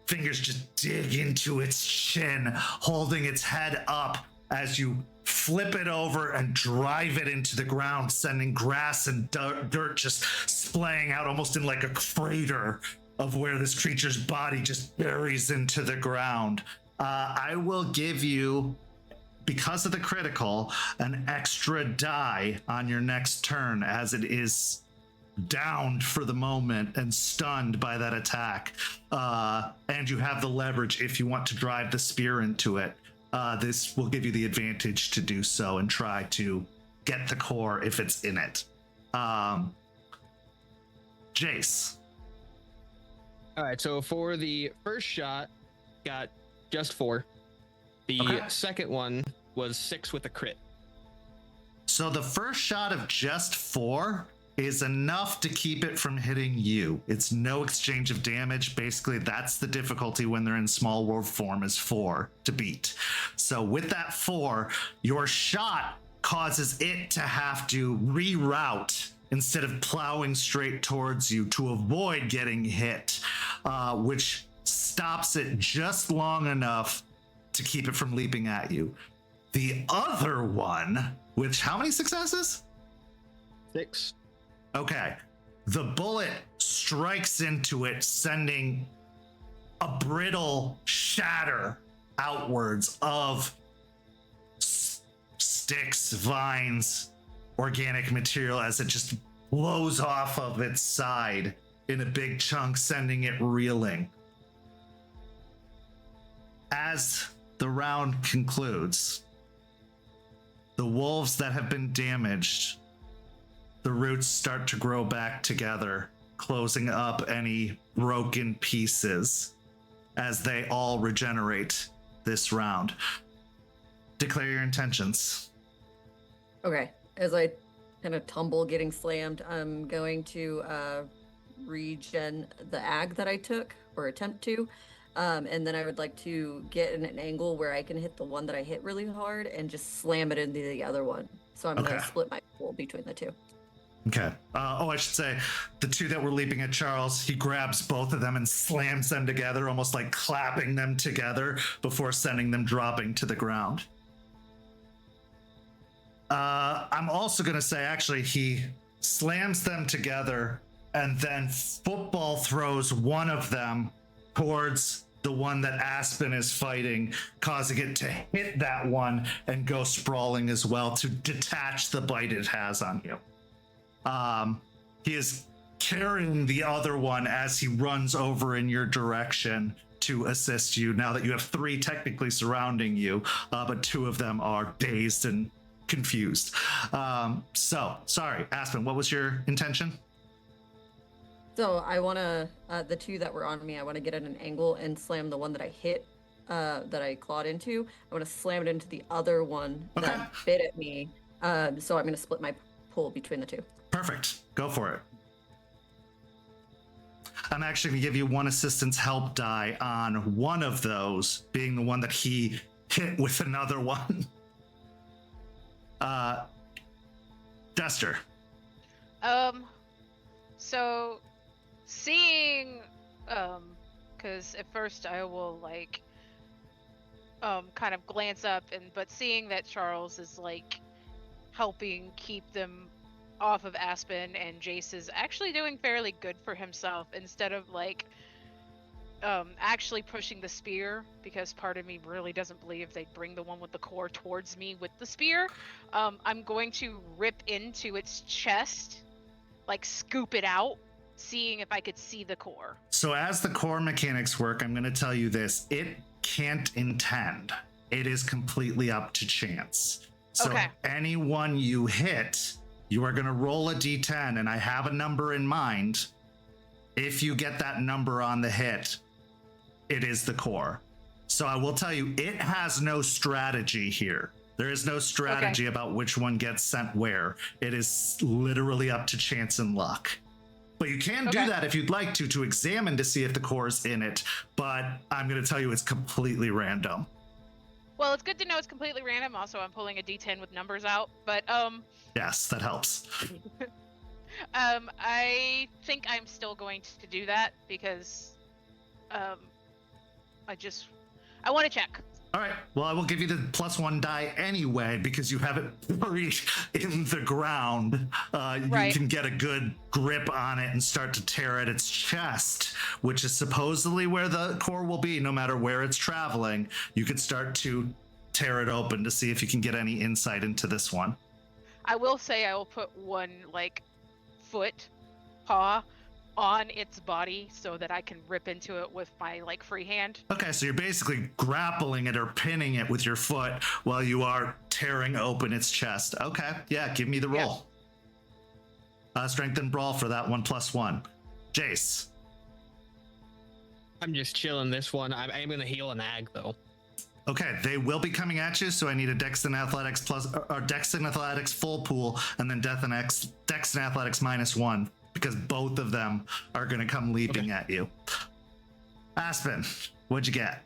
fingers just dig into its chin, holding its head up as you flip it over and drive it into the ground, sending grass and dirt just splaying out almost in like a crater of where this creature's body just buries into the ground. I will give you, because of the critical, an extra die on your next turn as it is downed for the moment and stunned by that attack. And you have the leverage if you want to drive the spear into it. This will give you the advantage to do so and try to get the core if it's in it. Jace. All right, so for the first shot, got just 4. The Okay. second one was 6 with a crit. So the first shot of just 4 is enough to keep it from hitting you. It's no exchange of damage. Basically, that's the difficulty when they're in small wolf form, is 4 to beat. So with that 4, your shot causes it to have to reroute instead of plowing straight towards you to avoid getting hit, which stops it just long enough to keep it from leaping at you. The other one, which, how many successes? 6. Okay. The bullet strikes into it, sending a brittle shatter outwards of sticks, vines, organic material as it just blows off of its side in a big chunk, sending it reeling. As the round concludes, the wolves that have been damaged, the roots start to grow back together, closing up any broken pieces as they all regenerate this round. Declare your intentions. Okay. As I kind of tumble getting slammed, I'm going to regen the ag that I took, or attempt to. And then I would like to get in an angle where I can hit the one that I hit really hard and just slam it into the other one. So I'm going to split my pool between the two. Okay. I should say, the two that were leaping at Charles, he grabs both of them and slams them together, almost like clapping them together before sending them dropping to the ground. I'm also going to say, actually, he slams them together and then football throws one of them towards the one that Aspen is fighting, causing it to hit that one and go sprawling as well to detach the bite it has on you. He is carrying the other one as he runs over in your direction to assist you, now that you have three technically surrounding you, but two of them are dazed and confused. Sorry, Aspen, what was your intention? So I want to, the two that were on me, I want to get at an angle and slam the one that I hit, that I clawed into. I want to slam it into the other one that bit at me. So I'm going to split my pull between the two. Perfect. Go for it. I'm actually going to give you one assistance help die on one of those, being the one that he hit with another one. Jester. So seeing, because at first I will like, kind of glance up but seeing that Charles is like helping keep them off of Aspen and Jace is actually doing fairly good for himself instead of like, actually pushing the spear, because part of me really doesn't believe they'd bring the one with the core towards me with the spear. I'm going to rip into its chest, like scoop it out, seeing if I could see the core. So as the core mechanics work, I'm going to tell you this. It can't intend. It is completely up to chance. So anyone you hit, you are going to roll a d10, and I have a number in mind. If you get that number on the hit, it is the core. So I will tell you, it has no strategy here. There is no strategy about which one gets sent where. It is literally up to chance and luck. But you can do that if you'd like to examine to see if the core is in it. But I'm going to tell you it's completely random. Well, it's good to know it's completely random. Also, I'm pulling a d10 with numbers out, but yes, that helps. I think I'm still going to do that because I want to check. All right. Well, I will give you the +1 die anyway because you have it buried in the ground. You can get a good grip on it and start to tear at its chest, which is supposedly where the core will be, no matter where it's traveling. You could start to tear it open to see if you can get any insight into this one. I will say I will put one paw on its body so that I can rip into it with my free hand. Okay, so you're basically grappling it or pinning it with your foot while you are tearing open its chest. Okay, yeah, give me the roll. Strength and brawl for that one +1. Jace. I'm just chilling this one. I'm going to heal an ag though. Okay, they will be coming at you, so I need a Dex and Athletics Dex and Athletics full pool, and then Dex and Athletics -1. Because both of them are going to come leaping at you. Aspen, what'd you get?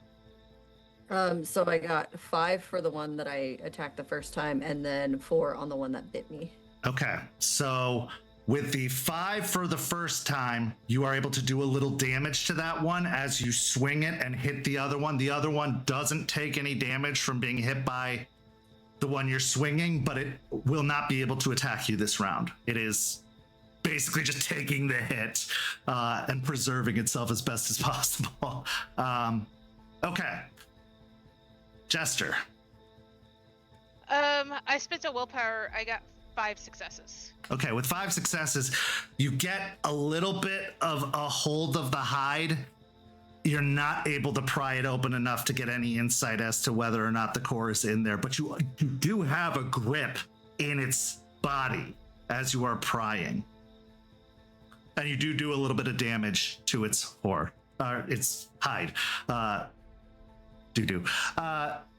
So I got 5 for the one that I attacked the first time, and then 4 on the one that bit me. Okay, so with the 5 for the first time, you are able to do a little damage to that one as you swing it and hit the other one. The other one doesn't take any damage from being hit by the one you're swinging, but it will not be able to attack you this round. It is basically just taking the hit and preserving itself as best as possible. Okay. Jester. I spent a willpower. I got 5 successes. Okay, with 5 successes, you get a little bit of a hold of the hide, you're not able to pry it open enough to get any insight as to whether or not the core is in there, but you do have a grip in its body as you are prying. And you do a little bit of damage to its its hide.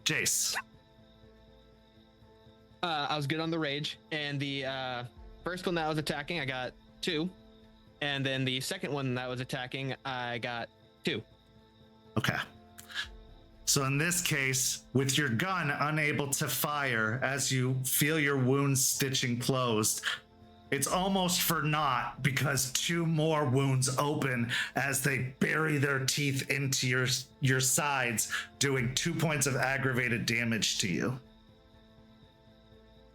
Jace. I was good on the rage, and the first one that I was attacking, I got 2. And then the second one that was attacking, I got 2. Okay. So in this case, with your gun unable to fire as you feel your wounds stitching closed, it's almost for naught because 2 more wounds open as they bury their teeth into your sides, doing 2 points of aggravated damage to you.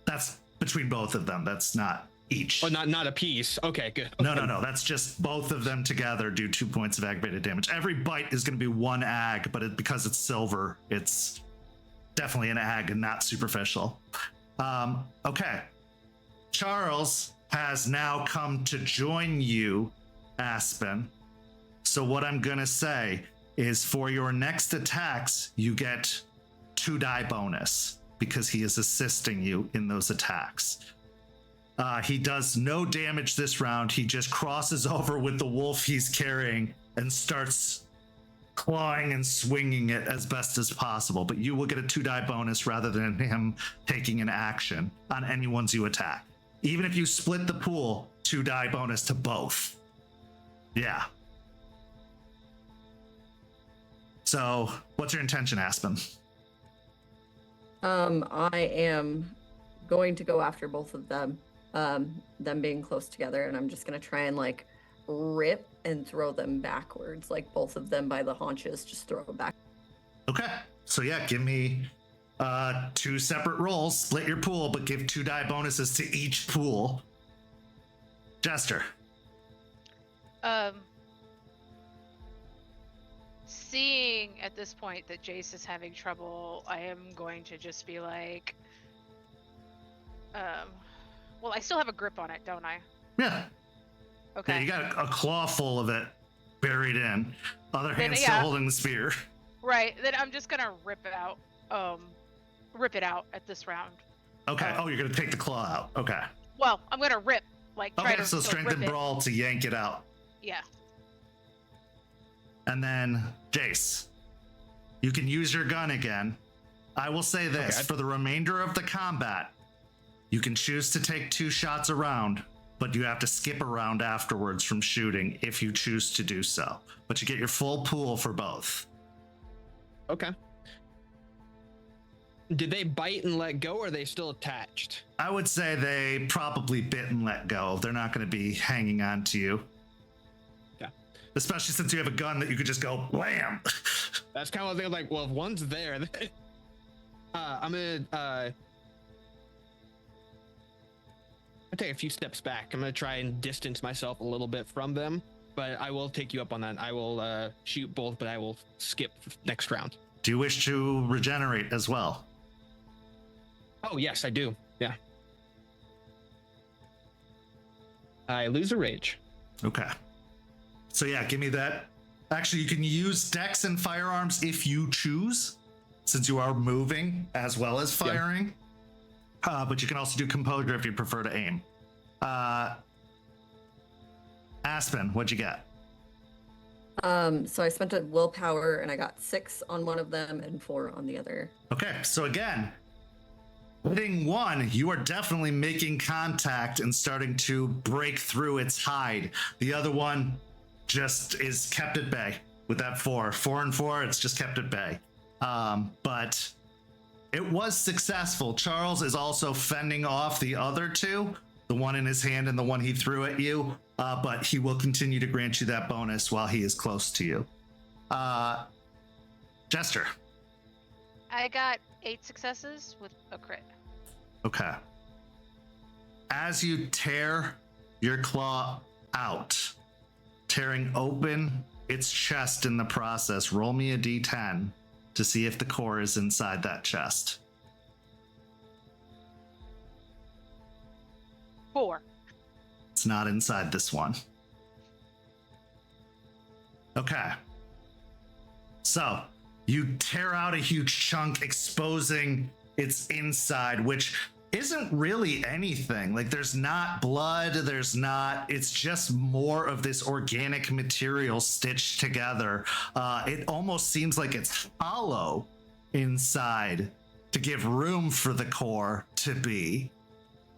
That's between both of them. That's not each. Oh, not a piece. Okay, good. No. That's just both of them together do 2 points of aggravated damage. Every bite is going to be 1 ag, but because it's silver, it's definitely an ag and not superficial. Okay. Charles has now come to join you, Aspen. So what I'm going to say is for your next attacks, you get 2 die bonus because he is assisting you in those attacks. He does no damage this round. He just crosses over with the wolf he's carrying and starts clawing and swinging it as best as possible. But you will get a 2 die bonus rather than him taking an action on any ones you attack. Even if you split the pool, 2 die bonus to both. Yeah. So what's your intention, Aspen? I am going to go after both of them. Them being close together, and I'm just gonna try and like rip and throw them backwards, like both of them by the haunches, just throw them back. Okay, so yeah, give me 2 separate rolls, split your pool, but give 2 die bonuses to each pool. Jester. Seeing at this point that Jace is having trouble, I am going to just be like, well, I still have a grip on it, don't I? Yeah. Okay. Yeah, you got a claw full of it buried in. Other hand still holding the spear. Right. Then I'm just gonna rip it out at this round. Okay. You're gonna take the claw out. Okay. Well, I'm gonna rip, like try to so strength and brawl to yank it out. Yeah. And then Jace, you can use your gun again. I will say this, for the remainder of the combat, you can choose to take 2 shots a round, but you have to skip a round afterwards from shooting if you choose to do so. But you get your full pool for both. Okay. Did they bite and let go, or are they still attached? I would say they probably bit and let go. They're not going to be hanging on to you. Yeah. Especially since you have a gun that you could just go blam. That's kind of what they're like, well, if one's there, I'm going to take a few steps back. I'm going to try and distance myself a little bit from them, but I will take you up on that. I will shoot both, but I will skip next round. Do you wish to regenerate as well? Oh, yes, I do. Yeah. I lose a rage. Okay. So yeah, give me that. Actually, you can use dex and firearms if you choose, since you are moving as well as firing. Yeah. But you can also do composure if you prefer to aim. Aspen, what'd you get? So I spent a willpower and I got 6 on one of them and 4 on the other. Okay, so again, hitting one, you are definitely making contact and starting to break through its hide. The other one just is kept at bay with that 4. 4 and 4, it's just kept at bay. But it was successful. Charles is also fending off the other 2, the one in his hand and the one he threw at you, but he will continue to grant you that bonus while he is close to you. Jester. I got 8 successes with a crit. Okay. As you tear your claw out, tearing open its chest in the process, roll me a d10 to see if the core is inside that chest. 4. It's not inside this one. Okay. So you tear out a huge chunk, exposing its inside, which isn't really anything. Like, there's not blood, it's just more of this organic material stitched together. It almost seems like it's hollow inside to give room for the core to be,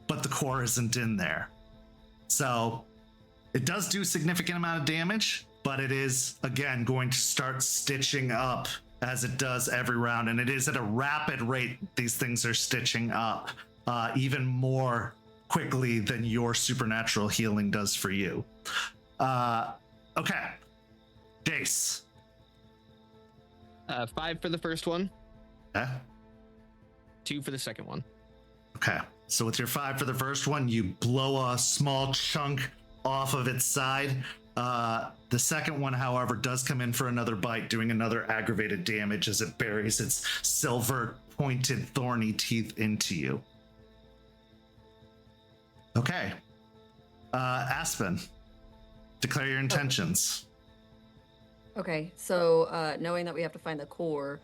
but the core isn't in there. So it does do a significant amount of damage, but it is, again, going to start stitching up as it does every round. And it is at a rapid rate. These things are stitching up even more quickly than your supernatural healing does for you. Okay. Jace. 5 for the first one. Yeah. 2 for the second one. Okay. So with your 5 for the first one, you blow a small chunk off of its side. The second one, however, does come in for another bite, doing another aggravated damage as it buries its silver pointed thorny teeth into you. Okay. Aspen, declare your intentions. Okay, so knowing that we have to find the core,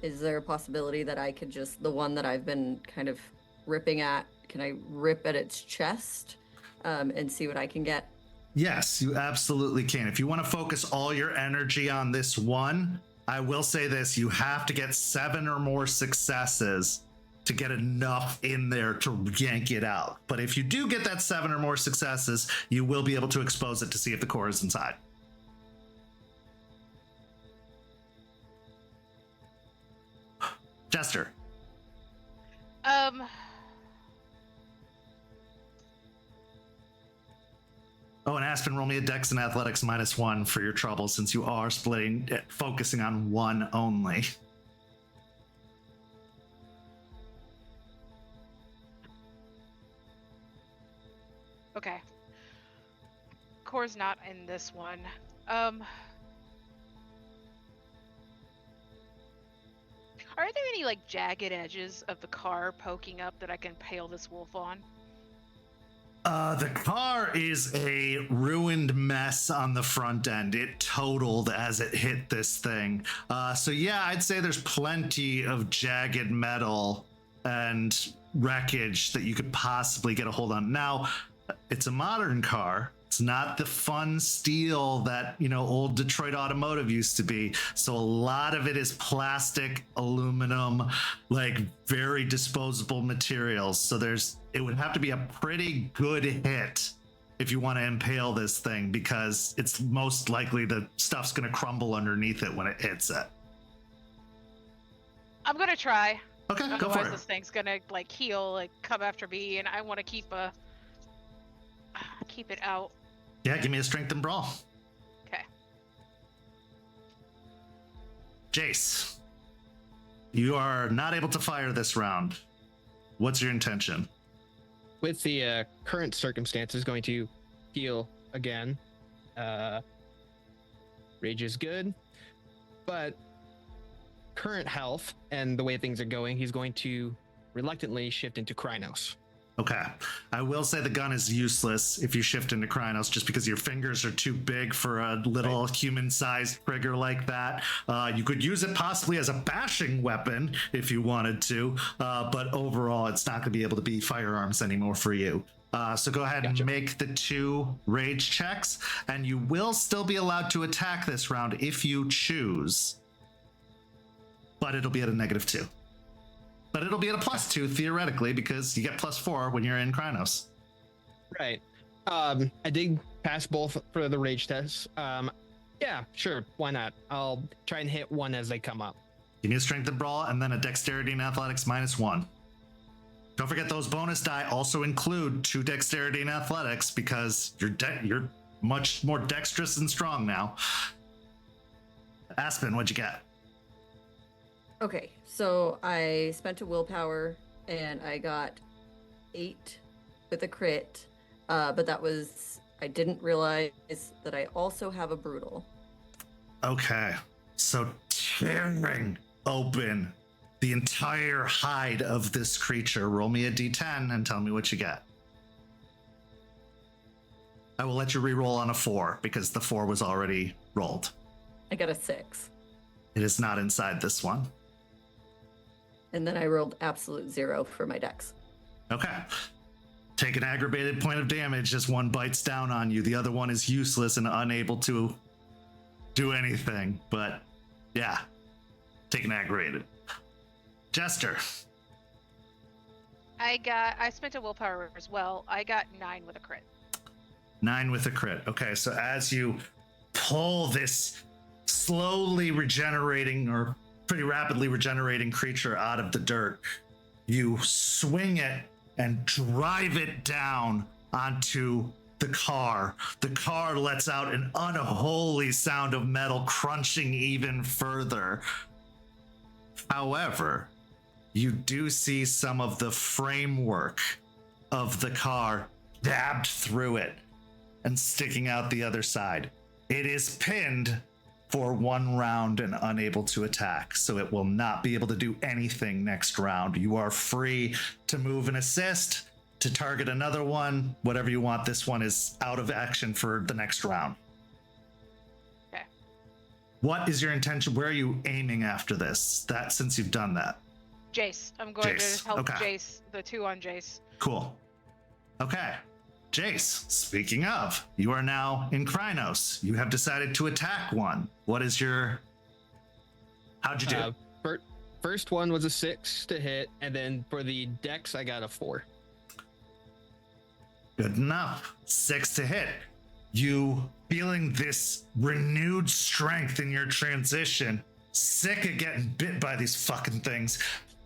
is there a possibility that I could just, the one that I've been kind of ripping at, can I rip at its chest and see what I can get? Yes, you absolutely can. If you want to focus all your energy on this one, I will say this, you have to get 7 or more successes to get enough in there to yank it out. But if you do get that 7 or more successes, you will be able to expose it to see if the core is inside. Jester. Oh, and Aspen, roll me a Dex and Athletics -1 for your trouble, since you are focusing on one only. Okay. Core's not in this one. Are there any like jagged edges of the car poking up that I can impale this wolf on? The car is a ruined mess on the front end. It totaled as it hit this thing. So yeah, I'd say there's plenty of jagged metal and wreckage that you could possibly get a hold on. Now, it's a modern car. It's not the fun steel that, old Detroit Automotive used to be. So a lot of it is plastic, aluminum, like very disposable materials. So it would have to be a pretty good hit if you want to impale this thing, because it's most likely the stuff's going to crumble underneath it when it hits it. I'm going to try. Okay, go for Otherwise it. this thing's going to heal, come after me, and I want to keep it out. Yeah, give me a strength and brawl. Okay. Jace, you are not able to fire this round. What's your intention? With the current circumstances, going to heal again. Rage is good, but current health and the way things are going, he's going to reluctantly shift into Krynos. Okay. I will say the gun is useless if you shift into Krynos, just because your fingers are too big for a little human-sized trigger like that. You could use it possibly as a bashing weapon if you wanted to, but overall it's not going to be able to be firearms anymore for you. So go ahead and make the 2 rage checks, and you will still be allowed to attack this round if you choose, but it'll be at a -2. But it'll be at a +2 theoretically, because you get +4 when you're in Krynos. Right. I did pass both for the rage tests. Yeah, sure. Why not? I'll try and hit one as they come up. Give me a strength and brawl, and then a dexterity and athletics -1. Don't forget those bonus die also include 2 dexterity and athletics, because you're much more dexterous and strong now. Aspen, what'd you get? Okay, so I spent a willpower and I got 8 with a crit, but I didn't realize that I also have a brutal. Okay, so tearing open the entire hide of this creature, roll me a d10 and tell me what you get. I will let you re-roll on a 4 because the 4 was already rolled. I got a 6. It is not inside this one. And then I rolled absolute 0 for my dex. Okay. Take an aggravated point of damage as one bites down on you. The other one is useless and unable to do anything. But yeah, take an aggravated. Jester. I spent a willpower as well. I got 9 with a crit. 9 with a crit. Okay, so as you pull this slowly regenerating or pretty rapidly regenerating creature out of the dirt, you swing it and drive it down onto the car. The car lets out an unholy sound of metal crunching even further. However, you do see some of the framework of the car dabbed through it and sticking out the other side. It is pinned for 1 round and unable to attack, so it will not be able to do anything next round. You are free to move and assist, to target another one, whatever you want. This one is out of action for the next round. Okay. What is your intention? Where are you aiming after this? That since you've done that. Jace. I'm going Jace, to help okay. Jace, the 2 on Jace. Cool. Okay. Jace, speaking of, you are now in Krynos. You have decided to attack one. What is your... How'd you do? First one was a 6 to hit, and then for the dex, I got a 4. Good enough. 6 to hit. You feeling this renewed strength in your transition, sick of getting bit by these fucking things,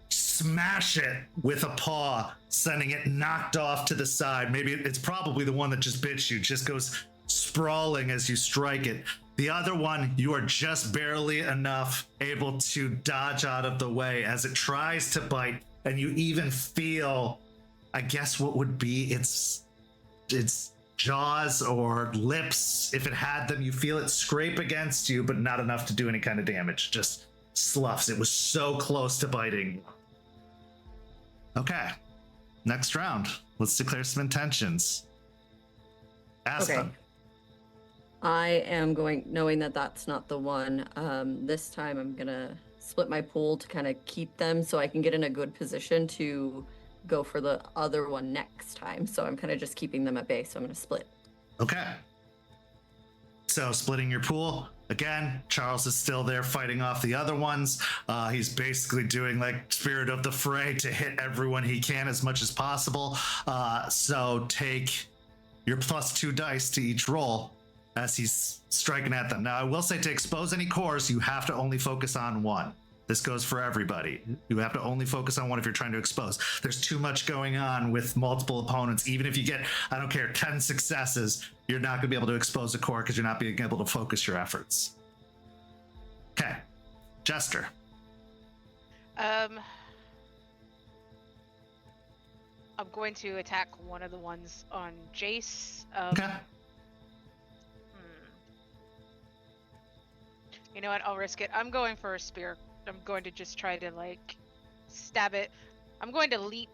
smash it with a paw, sending it knocked off to the side. Maybe it's probably the one that just bit you, just goes sprawling as you strike it. The other one, you are just barely enough able to dodge out of the way as it tries to bite, and you even feel, I guess what would be its jaws or lips, if it had them. You feel it scrape against you, but not enough to do any kind of damage. Just sloughs. It was so close to biting. Okay, next round. Let's declare some intentions. Aspen. Okay. I am going, knowing that that's not the one, this time I'm gonna split my pool to kind of keep them so I can get in a good position to go for the other one next time. So I'm kind of just keeping them at bay, so I'm gonna split. Okay. So splitting your pool. Again, Charles is still there fighting off the other ones. He's basically doing like Spirit of the Fray to hit everyone he can as much as possible. So take your +2 dice to each roll as he's striking at them. Now, I will say to expose any cores, you have to only focus on one. This goes for everybody. You have to only focus on one if you're trying to expose. There's too much going on with multiple opponents. Even if you get, I don't care, 10 successes, you're not going to be able to expose a core because you're not being able to focus your efforts. Okay. Jester. I'm going to attack one of the ones on Jace. Okay. You know what? I'll risk it. I'm going for a spear. I'm going to just try to like stab it. I'm going to leap,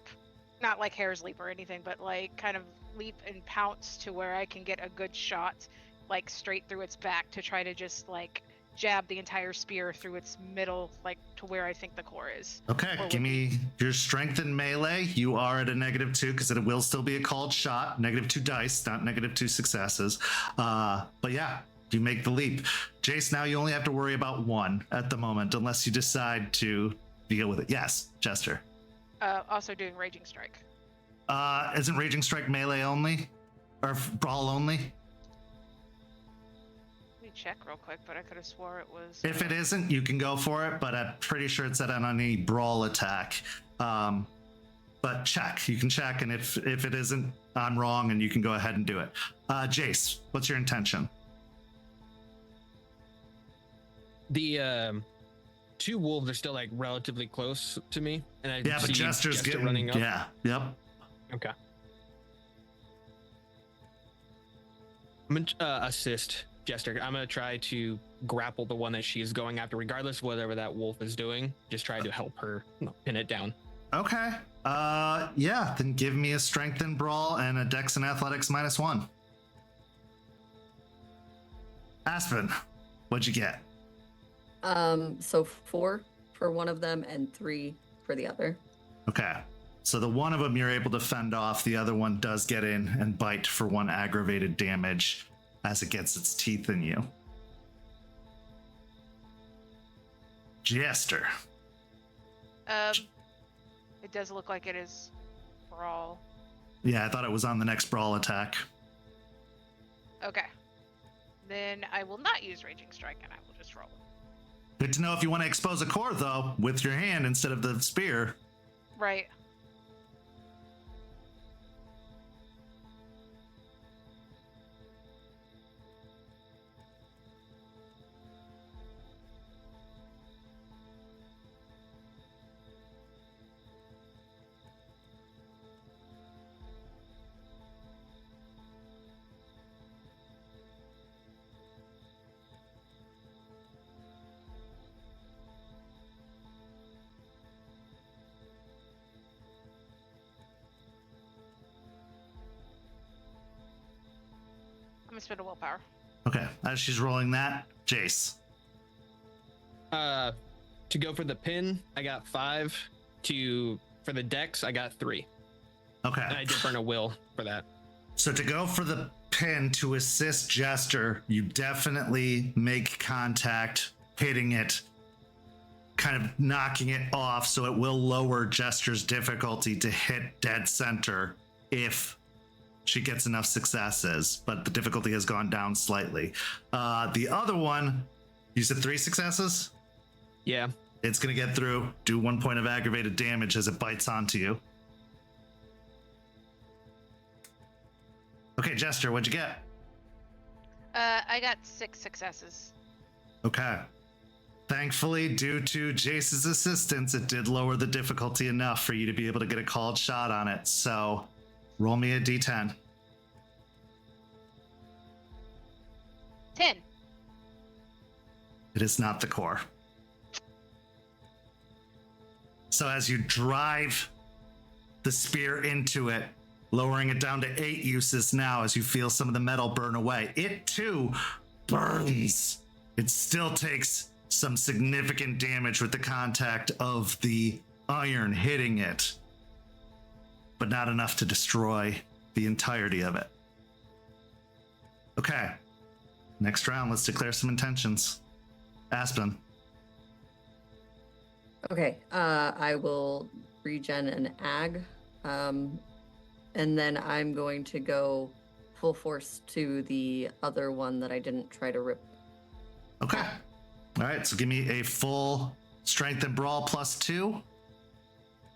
not like hare's leap or anything, but like kind of leap and pounce to where I can get a good shot, like straight through its back to try to just like jab the entire spear through its middle, like to where I think the core is. Okay, give me your strength in melee. You are at a -2 because it will still be a called shot. -2 dice, not -2 successes. But yeah, you make the leap. Jace, now you only have to worry about one at the moment, unless you decide to deal with it. Yes, Jester. Also doing Raging Strike. Isn't Raging Strike melee only? Or brawl only? Let me check real quick, but I could have swore it was... If it isn't, you can go for it, but I'm pretty sure it's set on any brawl attack. But check. You can check, and if it isn't, I'm wrong, and you can go ahead and do it. Jace, what's your intention? The 2 wolves are still like relatively close to me, and I Yeah, but see Jester's Jester getting running up. Yeah, yep. Okay. I'm gonna assist Jester. I'm gonna try to grapple the one that she is going after, regardless of whatever that wolf is doing. Just try to help her pin it down. Okay. Yeah, then give me a strength and brawl and a dex and athletics -1. Aspen, what'd you get? So 4 for one of them and 3 for the other. Okay. So the one of them you're able to fend off. The other one does get in and bite for 1 aggravated damage as it gets its teeth in you. Jester. It does look like it is brawl. Yeah, I thought it was on the next brawl attack. Okay. Then I will not use Raging Strike and I will just roll. Good to know if you want to expose a core, though, with your hand instead of the spear. Right. I'm gonna spend a willpower. Okay, as she's rolling that, Jace. To go for the pin, I got 5. For the dex, I got 3. Okay. And I did burn a will for that. So to go for the pin to assist Jester, you definitely make contact, hitting it, kind of knocking it off, so it will lower Jester's difficulty to hit dead center if she gets enough successes, but the difficulty has gone down slightly. The other one, you said 3 successes? Yeah. It's going to get through, do 1 point of aggravated damage as it bites onto you. Okay, Jester, what'd you get? I got 6 successes. Okay. Thankfully, due to Jace's assistance, it did lower the difficulty enough for you to be able to get a called shot on it. So roll me a d10. 10. It is not the core. So as you drive the spear into it, lowering it down to 8 uses now as you feel some of the metal burn away, it too burns. It still takes some significant damage with the contact of the iron hitting it, but not enough to destroy the entirety of it. Okay. Next round, let's declare some intentions. Aspen. Okay, I will regen an ag, and then I'm going to go full force to the other one that I didn't try to rip. Okay. All right, so give me a full strength and brawl +2.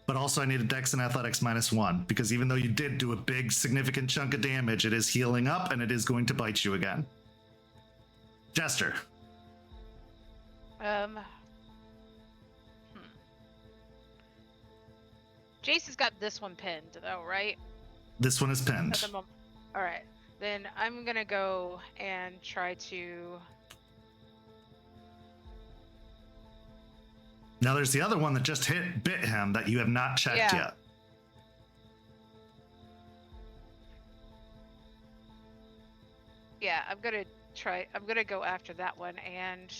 But also I need a dex and athletics -1, because even though you did do a big significant chunk of damage, it is healing up and it is going to bite you again. Jester. Jace has got this one pinned though, right? This one is At pinned. the moment. All right. Then I'm gonna go and try to. Now there's the other one that just bit him that you have not checked Yeah. yet. Yeah, I'm gonna go after that one, and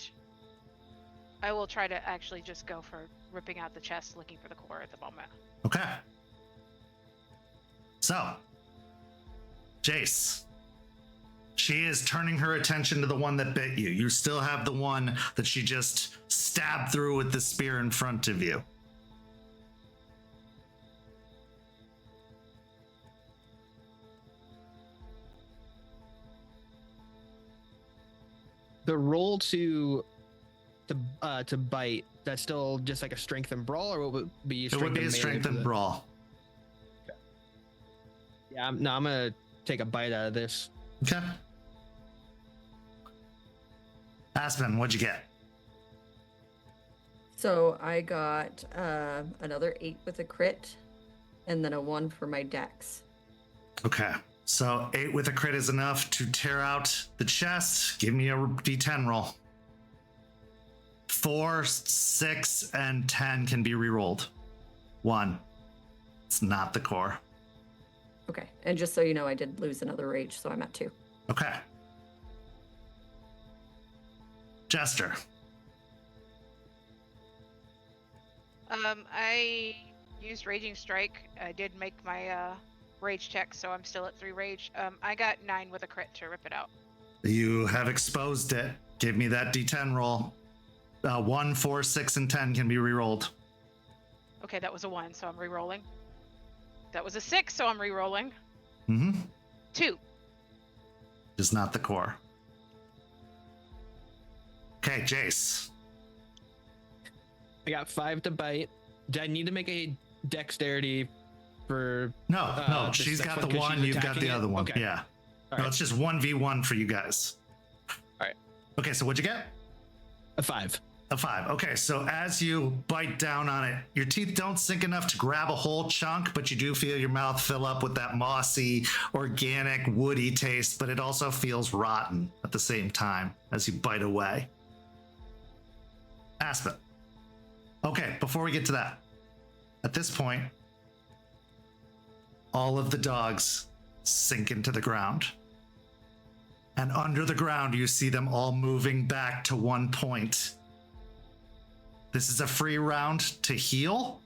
I will try to actually just go for ripping out the chest, looking for the core at the moment. Okay. So, Jace. She is turning her attention to the one that bit you. You still have the one that she just stabbed through with the spear in front of you. The roll to bite, that's still just like a strength and brawl, or what would be It would be a strength and brawl. Yeah, I'm gonna take a bite out of this. Okay. Aspen, what'd you get? So I got another 8 with a crit, and then a 1 for my dex. Okay. So 8 with a crit is enough to tear out the chest. Give me a d10 roll. 4, 6, and 10 can be rerolled. 1. It's not the core. Okay, and just so you know, I did lose another rage, so I'm at 2. Okay. Jester. I used Raging Strike. I did make my rage check, so I'm still at 3 rage. I got 9 with a crit to rip it out. You have exposed it. Give me that D10 roll. 1, 4, 6, and 10 can be rerolled. Okay, that was a 1, so I'm rerolling. That was a 6, so I'm rerolling. 2. Is not the core. Okay, Jace. I got 5 to bite. Do I need to make a dexterity for? No. She's got the one. You've got the other one. Okay. Yeah. All No, right. it's just 1v1 for you guys. All right. Okay, so what'd you get? A 5. A 5. Okay, so as you bite down on it, your teeth don't sink enough to grab a whole chunk, but you do feel your mouth fill up with that mossy, organic, woody taste, but it also feels rotten at the same time as you bite away. Aspen. Okay, before we get to that, at this point, all of the dogs sink into the ground. And under the ground, you see them all moving back to one point. This is a free round to heal.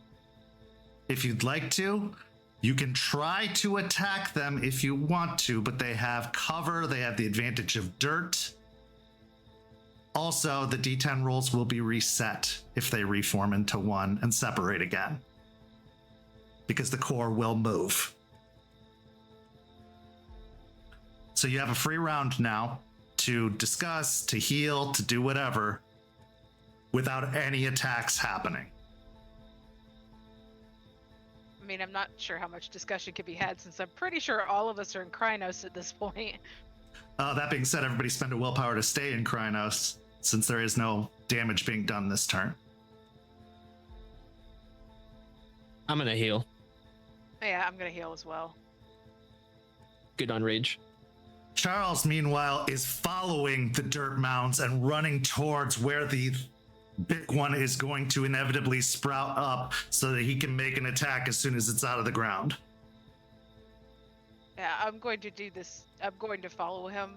If you'd like to, you can try to attack them if you want to, but they have cover, they have the advantage of dirt. Also, the D10 rolls will be reset if they reform into one and separate again, because the core will move. So you have a free round now to discuss, to heal, to do whatever, without any attacks happening. I mean, I'm not sure how much discussion can be had since I'm pretty sure all of us are in Krynos at this point. That being said, everybody spend a willpower to stay in Krynos, since there is no damage being done this turn. I'm gonna heal. Yeah, I'm gonna heal as well. Good on rage. Charles, meanwhile, is following the dirt mounds and running towards where the big one is going to inevitably sprout up so that he can make an attack as soon as it's out of the ground. Yeah, I'm going to do this. I'm going to follow him.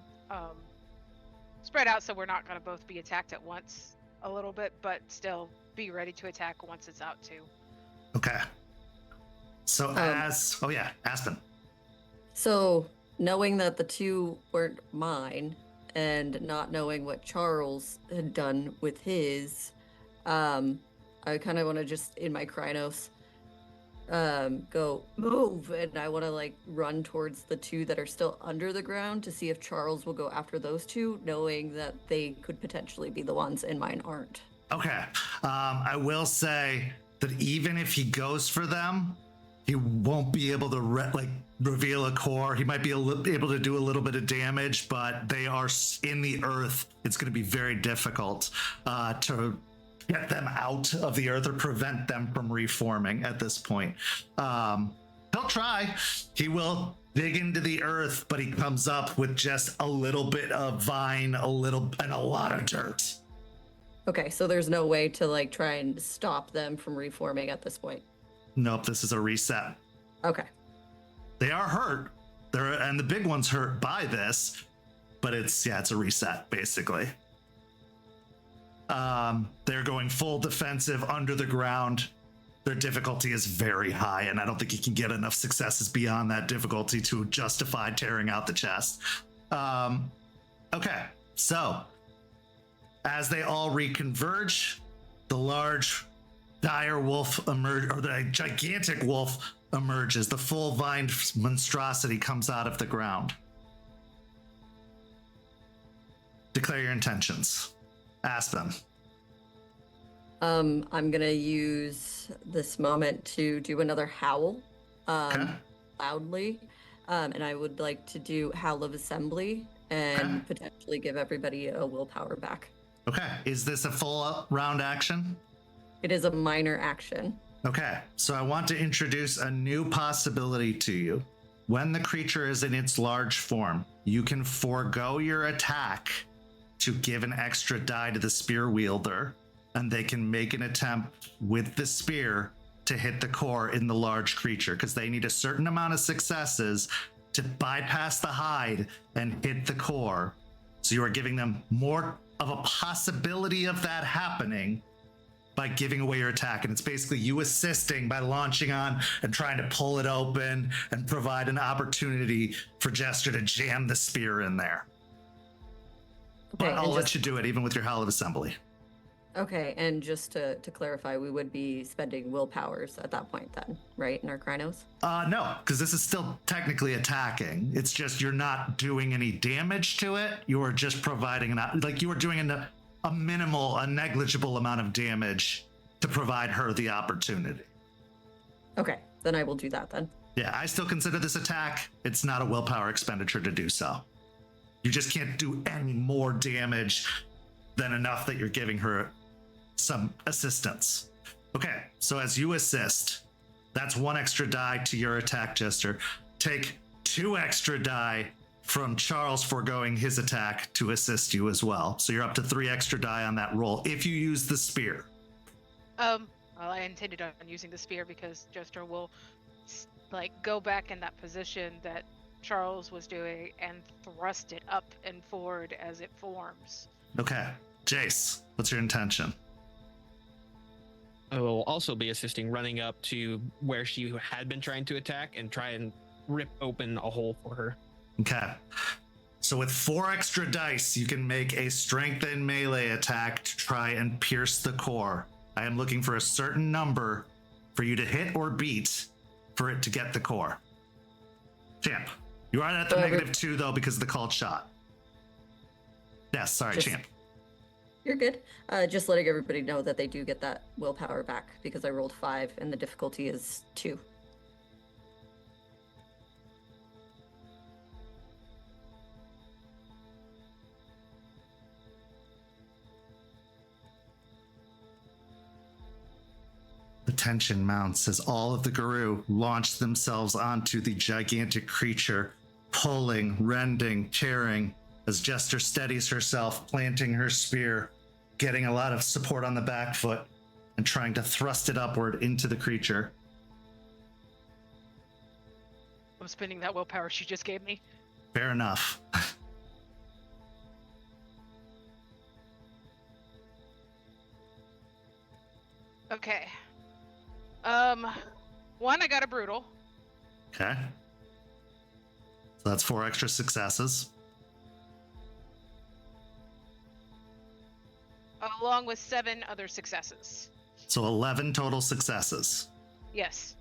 Spread out so we're not going to both be attacked at once a little bit, but still be ready to attack once it's out too. Okay. So Aspen. So, knowing that the 2 weren't mine, and not knowing what Charles had done with his, I kind of want to just, in my Krynos, go move, and I want to like run towards the 2 that are still under the ground to see if Charles will go after those 2, knowing that they could potentially be the ones and mine aren't. Okay. I will say that even if he goes for them, he won't be able to reveal a core. He might be able to do a little bit of damage, but they are in the earth. It's going to be very difficult to get them out of the earth or prevent them from reforming at this point. He'll try. He will dig into the earth, but he comes up with just a little bit of vine, and a lot of dirt. Okay, so there's no way to like try and stop them from reforming at this point. Nope, this is a reset. Okay. They are hurt. And the big one's hurt by this, but it's a reset, basically. They're going full defensive under the ground. Their difficulty is very high, and I don't think you can get enough successes beyond that difficulty to justify tearing out the chest. Okay, so as they all reconverge, the large dire wolf the gigantic wolf emerges. The full vined monstrosity comes out of the ground. Declare your intentions. Aspen. I'm gonna use this moment to do another howl, loudly, and I would like to do Howl of Assembly and potentially give everybody a willpower back. Okay, is this a full round action? It is a minor action. Okay, so I want to introduce a new possibility to you. When the creature is in its large form, you can forego your attack to give an extra die to the spear wielder, and they can make an attempt with the spear to hit the core in the large creature, because they need a certain amount of successes to bypass the hide and hit the core. So you are giving them more of a possibility of that happening by giving away your attack. And it's basically you assisting by launching on and trying to pull it open and provide an opportunity for Jester to jam the spear in there. Okay, But I'll let you do it even with your Howl of Assembly. Okay, and just to clarify, we would be spending willpowers at that point then, right, in our Krynos? No, because this is still technically attacking. It's just you're not doing any damage to it. You are just providing you are doing a minimal, a negligible amount of damage to provide her the opportunity. Okay, then I will do that then. Yeah, I still consider this attack. It's not a willpower expenditure to do so. You just can't do any more damage than enough that you're giving her some assistance. Okay, so as you assist, that's 1 extra die to your attack, Jester. Take 2 extra die from Charles foregoing his attack to assist you as well. So you're up to 3 extra die on that roll if you use the spear. Well, I intended on using the spear because Jester will go back in that position that Charles was doing and thrust it up and forward as it forms. Okay, Jace, what's your intention? I will also be assisting, running up to where she had been trying to attack and try and rip open a hole for her. Okay. So with 4 extra dice, you can make a strength and melee attack to try and pierce the core. I am looking for a certain number for you to hit or beat for it to get the core. Champ, you are at the -2 though because of the called shot. Yes, sorry, Champ. You're good. Just letting everybody know that they do get that willpower back because I rolled 5 and the difficulty is 2. The tension mounts as all of the Guru launch themselves onto the gigantic creature, pulling, rending, tearing, as Jester steadies herself, planting her spear, getting a lot of support on the back foot, and trying to thrust it upward into the creature. I'm spending that willpower she just gave me. Fair enough. Okay. 1, I got a brutal. Okay. So that's 4 extra successes. Along with 7 other successes. So 11 total successes. Yes.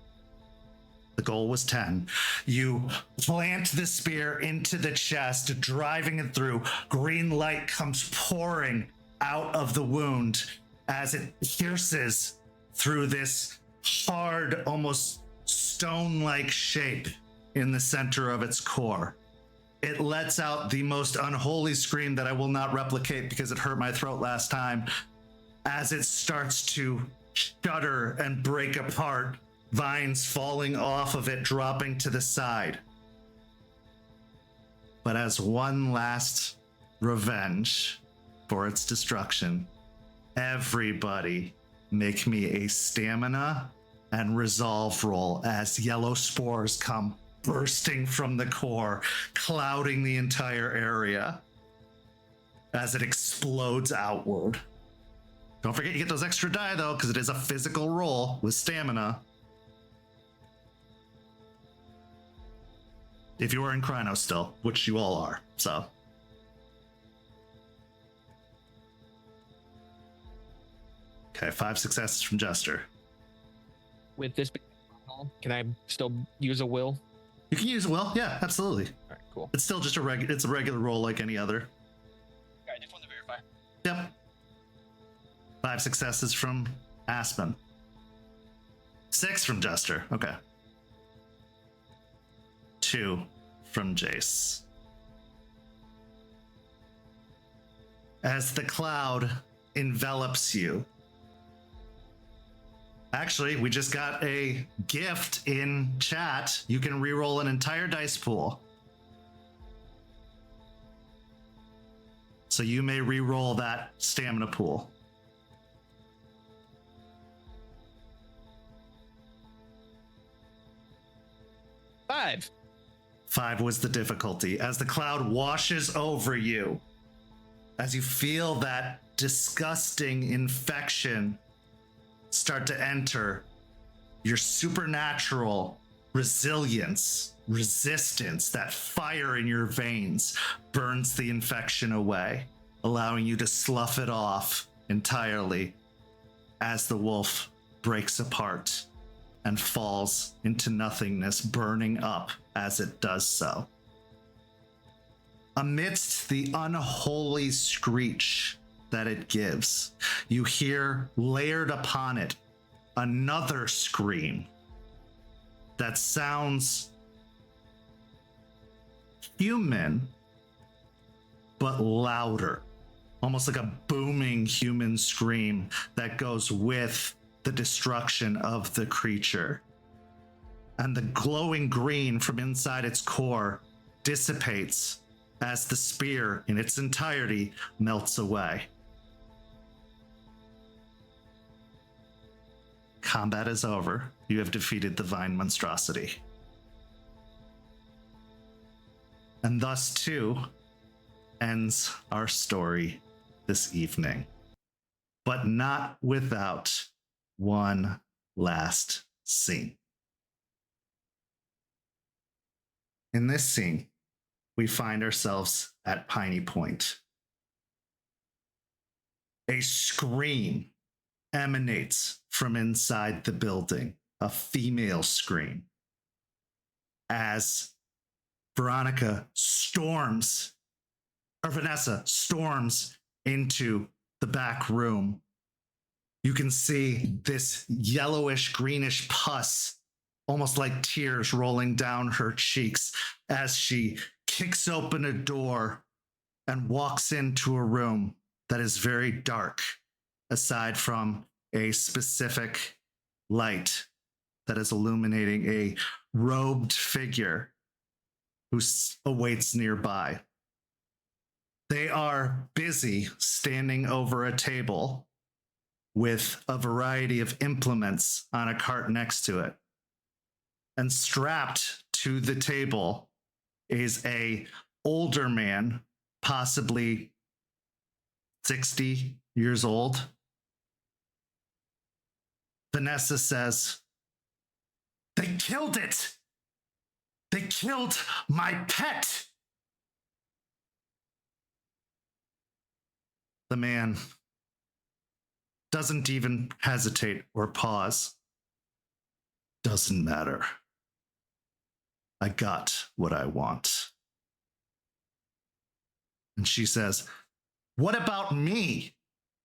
The goal was 10. You plant the spear into the chest, driving it through. Green light comes pouring out of the wound as it pierces through this hard, almost stone-like shape in the center of its core. It lets out the most unholy scream that I will not replicate because it hurt my throat last time as it starts to shudder and break apart, vines falling off of it, dropping to the side. But as one last revenge for its destruction, everybody make me a stamina and resolve roll as yellow spores come bursting from the core, clouding the entire area as it explodes outward. Don't forget you get those extra die though, because it is a physical roll with stamina. If you are in Krynos still, which you all are, so. Okay, 5 successes from Jester. With this, can I still use a will? You can use a will, yeah, absolutely. All right, cool. It's still just a regular roll like any other. I just want to verify. Yep. 5 successes from Aspen. 6 from Jester. Okay. 2 from Jace. As the cloud envelops you. Actually, we just got a gift in chat. You can reroll an entire dice pool. So you may reroll that stamina pool. Five was the difficulty. As the cloud washes over you, as you feel that disgusting infection start to enter, your supernatural resilience, resistance, that fire in your veins burns the infection away, allowing you to slough it off entirely as the wolf breaks apart and falls into nothingness, burning up as it does so. Amidst the unholy screech that it gives, you hear layered upon it another scream that sounds human, but louder, almost like a booming human scream that goes with the destruction of the creature. And the glowing green from inside its core dissipates as the spear in its entirety melts away. Combat is over. You have defeated the Vined Monstrosity. And thus, too, ends our story this evening. But not without one last scene. In this scene, we find ourselves at Piney Point. A scream emanates from inside the building, a female scream, as Vanessa storms into the back room. You can see this yellowish, greenish pus, almost like tears rolling down her cheeks as she kicks open a door and walks into a room that is very dark, aside from a specific light that is illuminating a robed figure who awaits nearby. They are busy standing over a table with a variety of implements on a cart next to it. And strapped to the table is a older man, possibly 60 years old. Vanessa says, "They killed it! They killed my pet!" The man doesn't even hesitate or pause. "Doesn't matter. I got what I want." And she says, "What about me?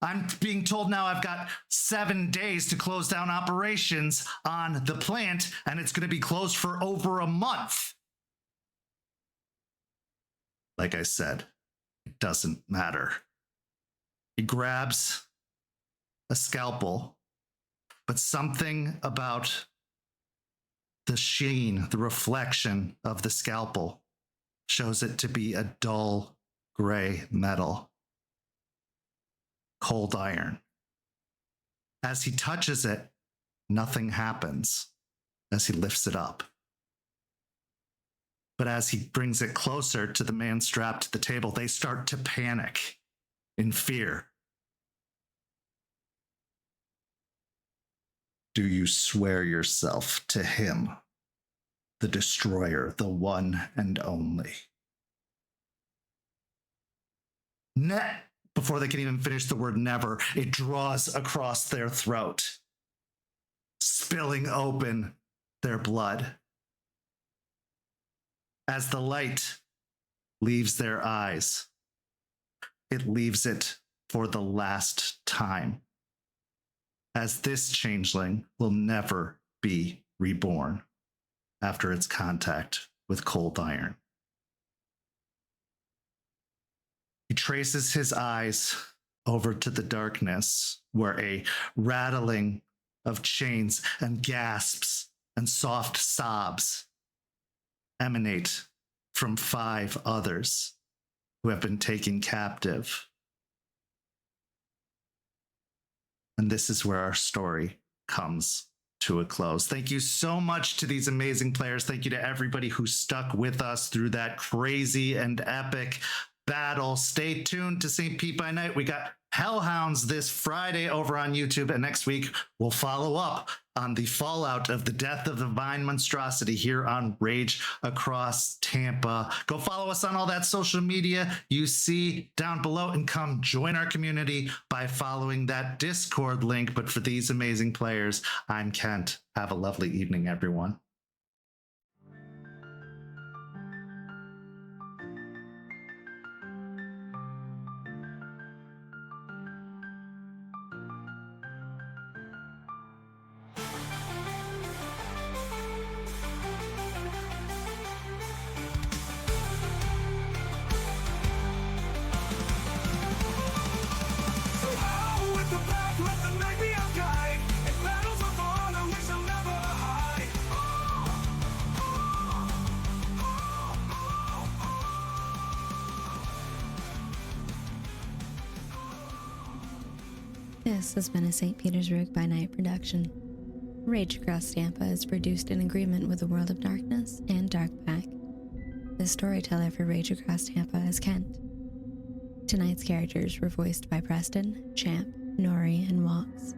I'm being told now I've got 7 days to close down operations on the plant, and it's going to be closed for over a month." Like I said, it doesn't matter. He grabs a scalpel, but something about the sheen, the reflection of the scalpel shows it to be a dull gray metal. Cold iron. As he touches it, nothing happens as he lifts it up. But as he brings it closer to the man strapped to the table, they start to panic in fear. "Do you swear yourself to him, the destroyer, the one and only?" Before they can even finish the word never, it draws across their throat, spilling open their blood. As the light leaves their eyes, it leaves it for the last time, as this changeling will never be reborn after its contact with cold iron. He traces his eyes over to the darkness, where a rattling of chains and gasps and soft sobs emanate from 5 others who have been taken captive. And this is where our story comes to a close. Thank you so much to these amazing players. Thank you to everybody who stuck with us through that crazy and epic battle. Stay tuned to St. Pete by Night. We got Hellhounds this Friday over on YouTube. And next week, we'll follow up on the fallout of the death of the Vined Monstrosity here on Rage Across Tampa. Go follow us on all that social media you see down below and come join our community by following that Discord link. But for these amazing players, I'm Kent. Have a lovely evening, everyone. So how with the path, let the night be our guide. In battles of honor, we shall never hide. This has been a St. Petersburg by Night production. Rage Across Tampa is produced in agreement with the World of Darkness and Dark Pack. The storyteller for Rage Across Tampa is Kent. Tonight's characters were voiced by Preston, Champ, Noree, and Weiss.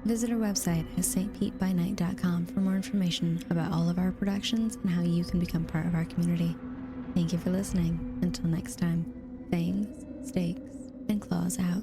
Visit our website at stpetbynight.com for more information about all of our productions and how you can become part of our community. Thank you for listening. Until next time, fangs, stakes, and claws out.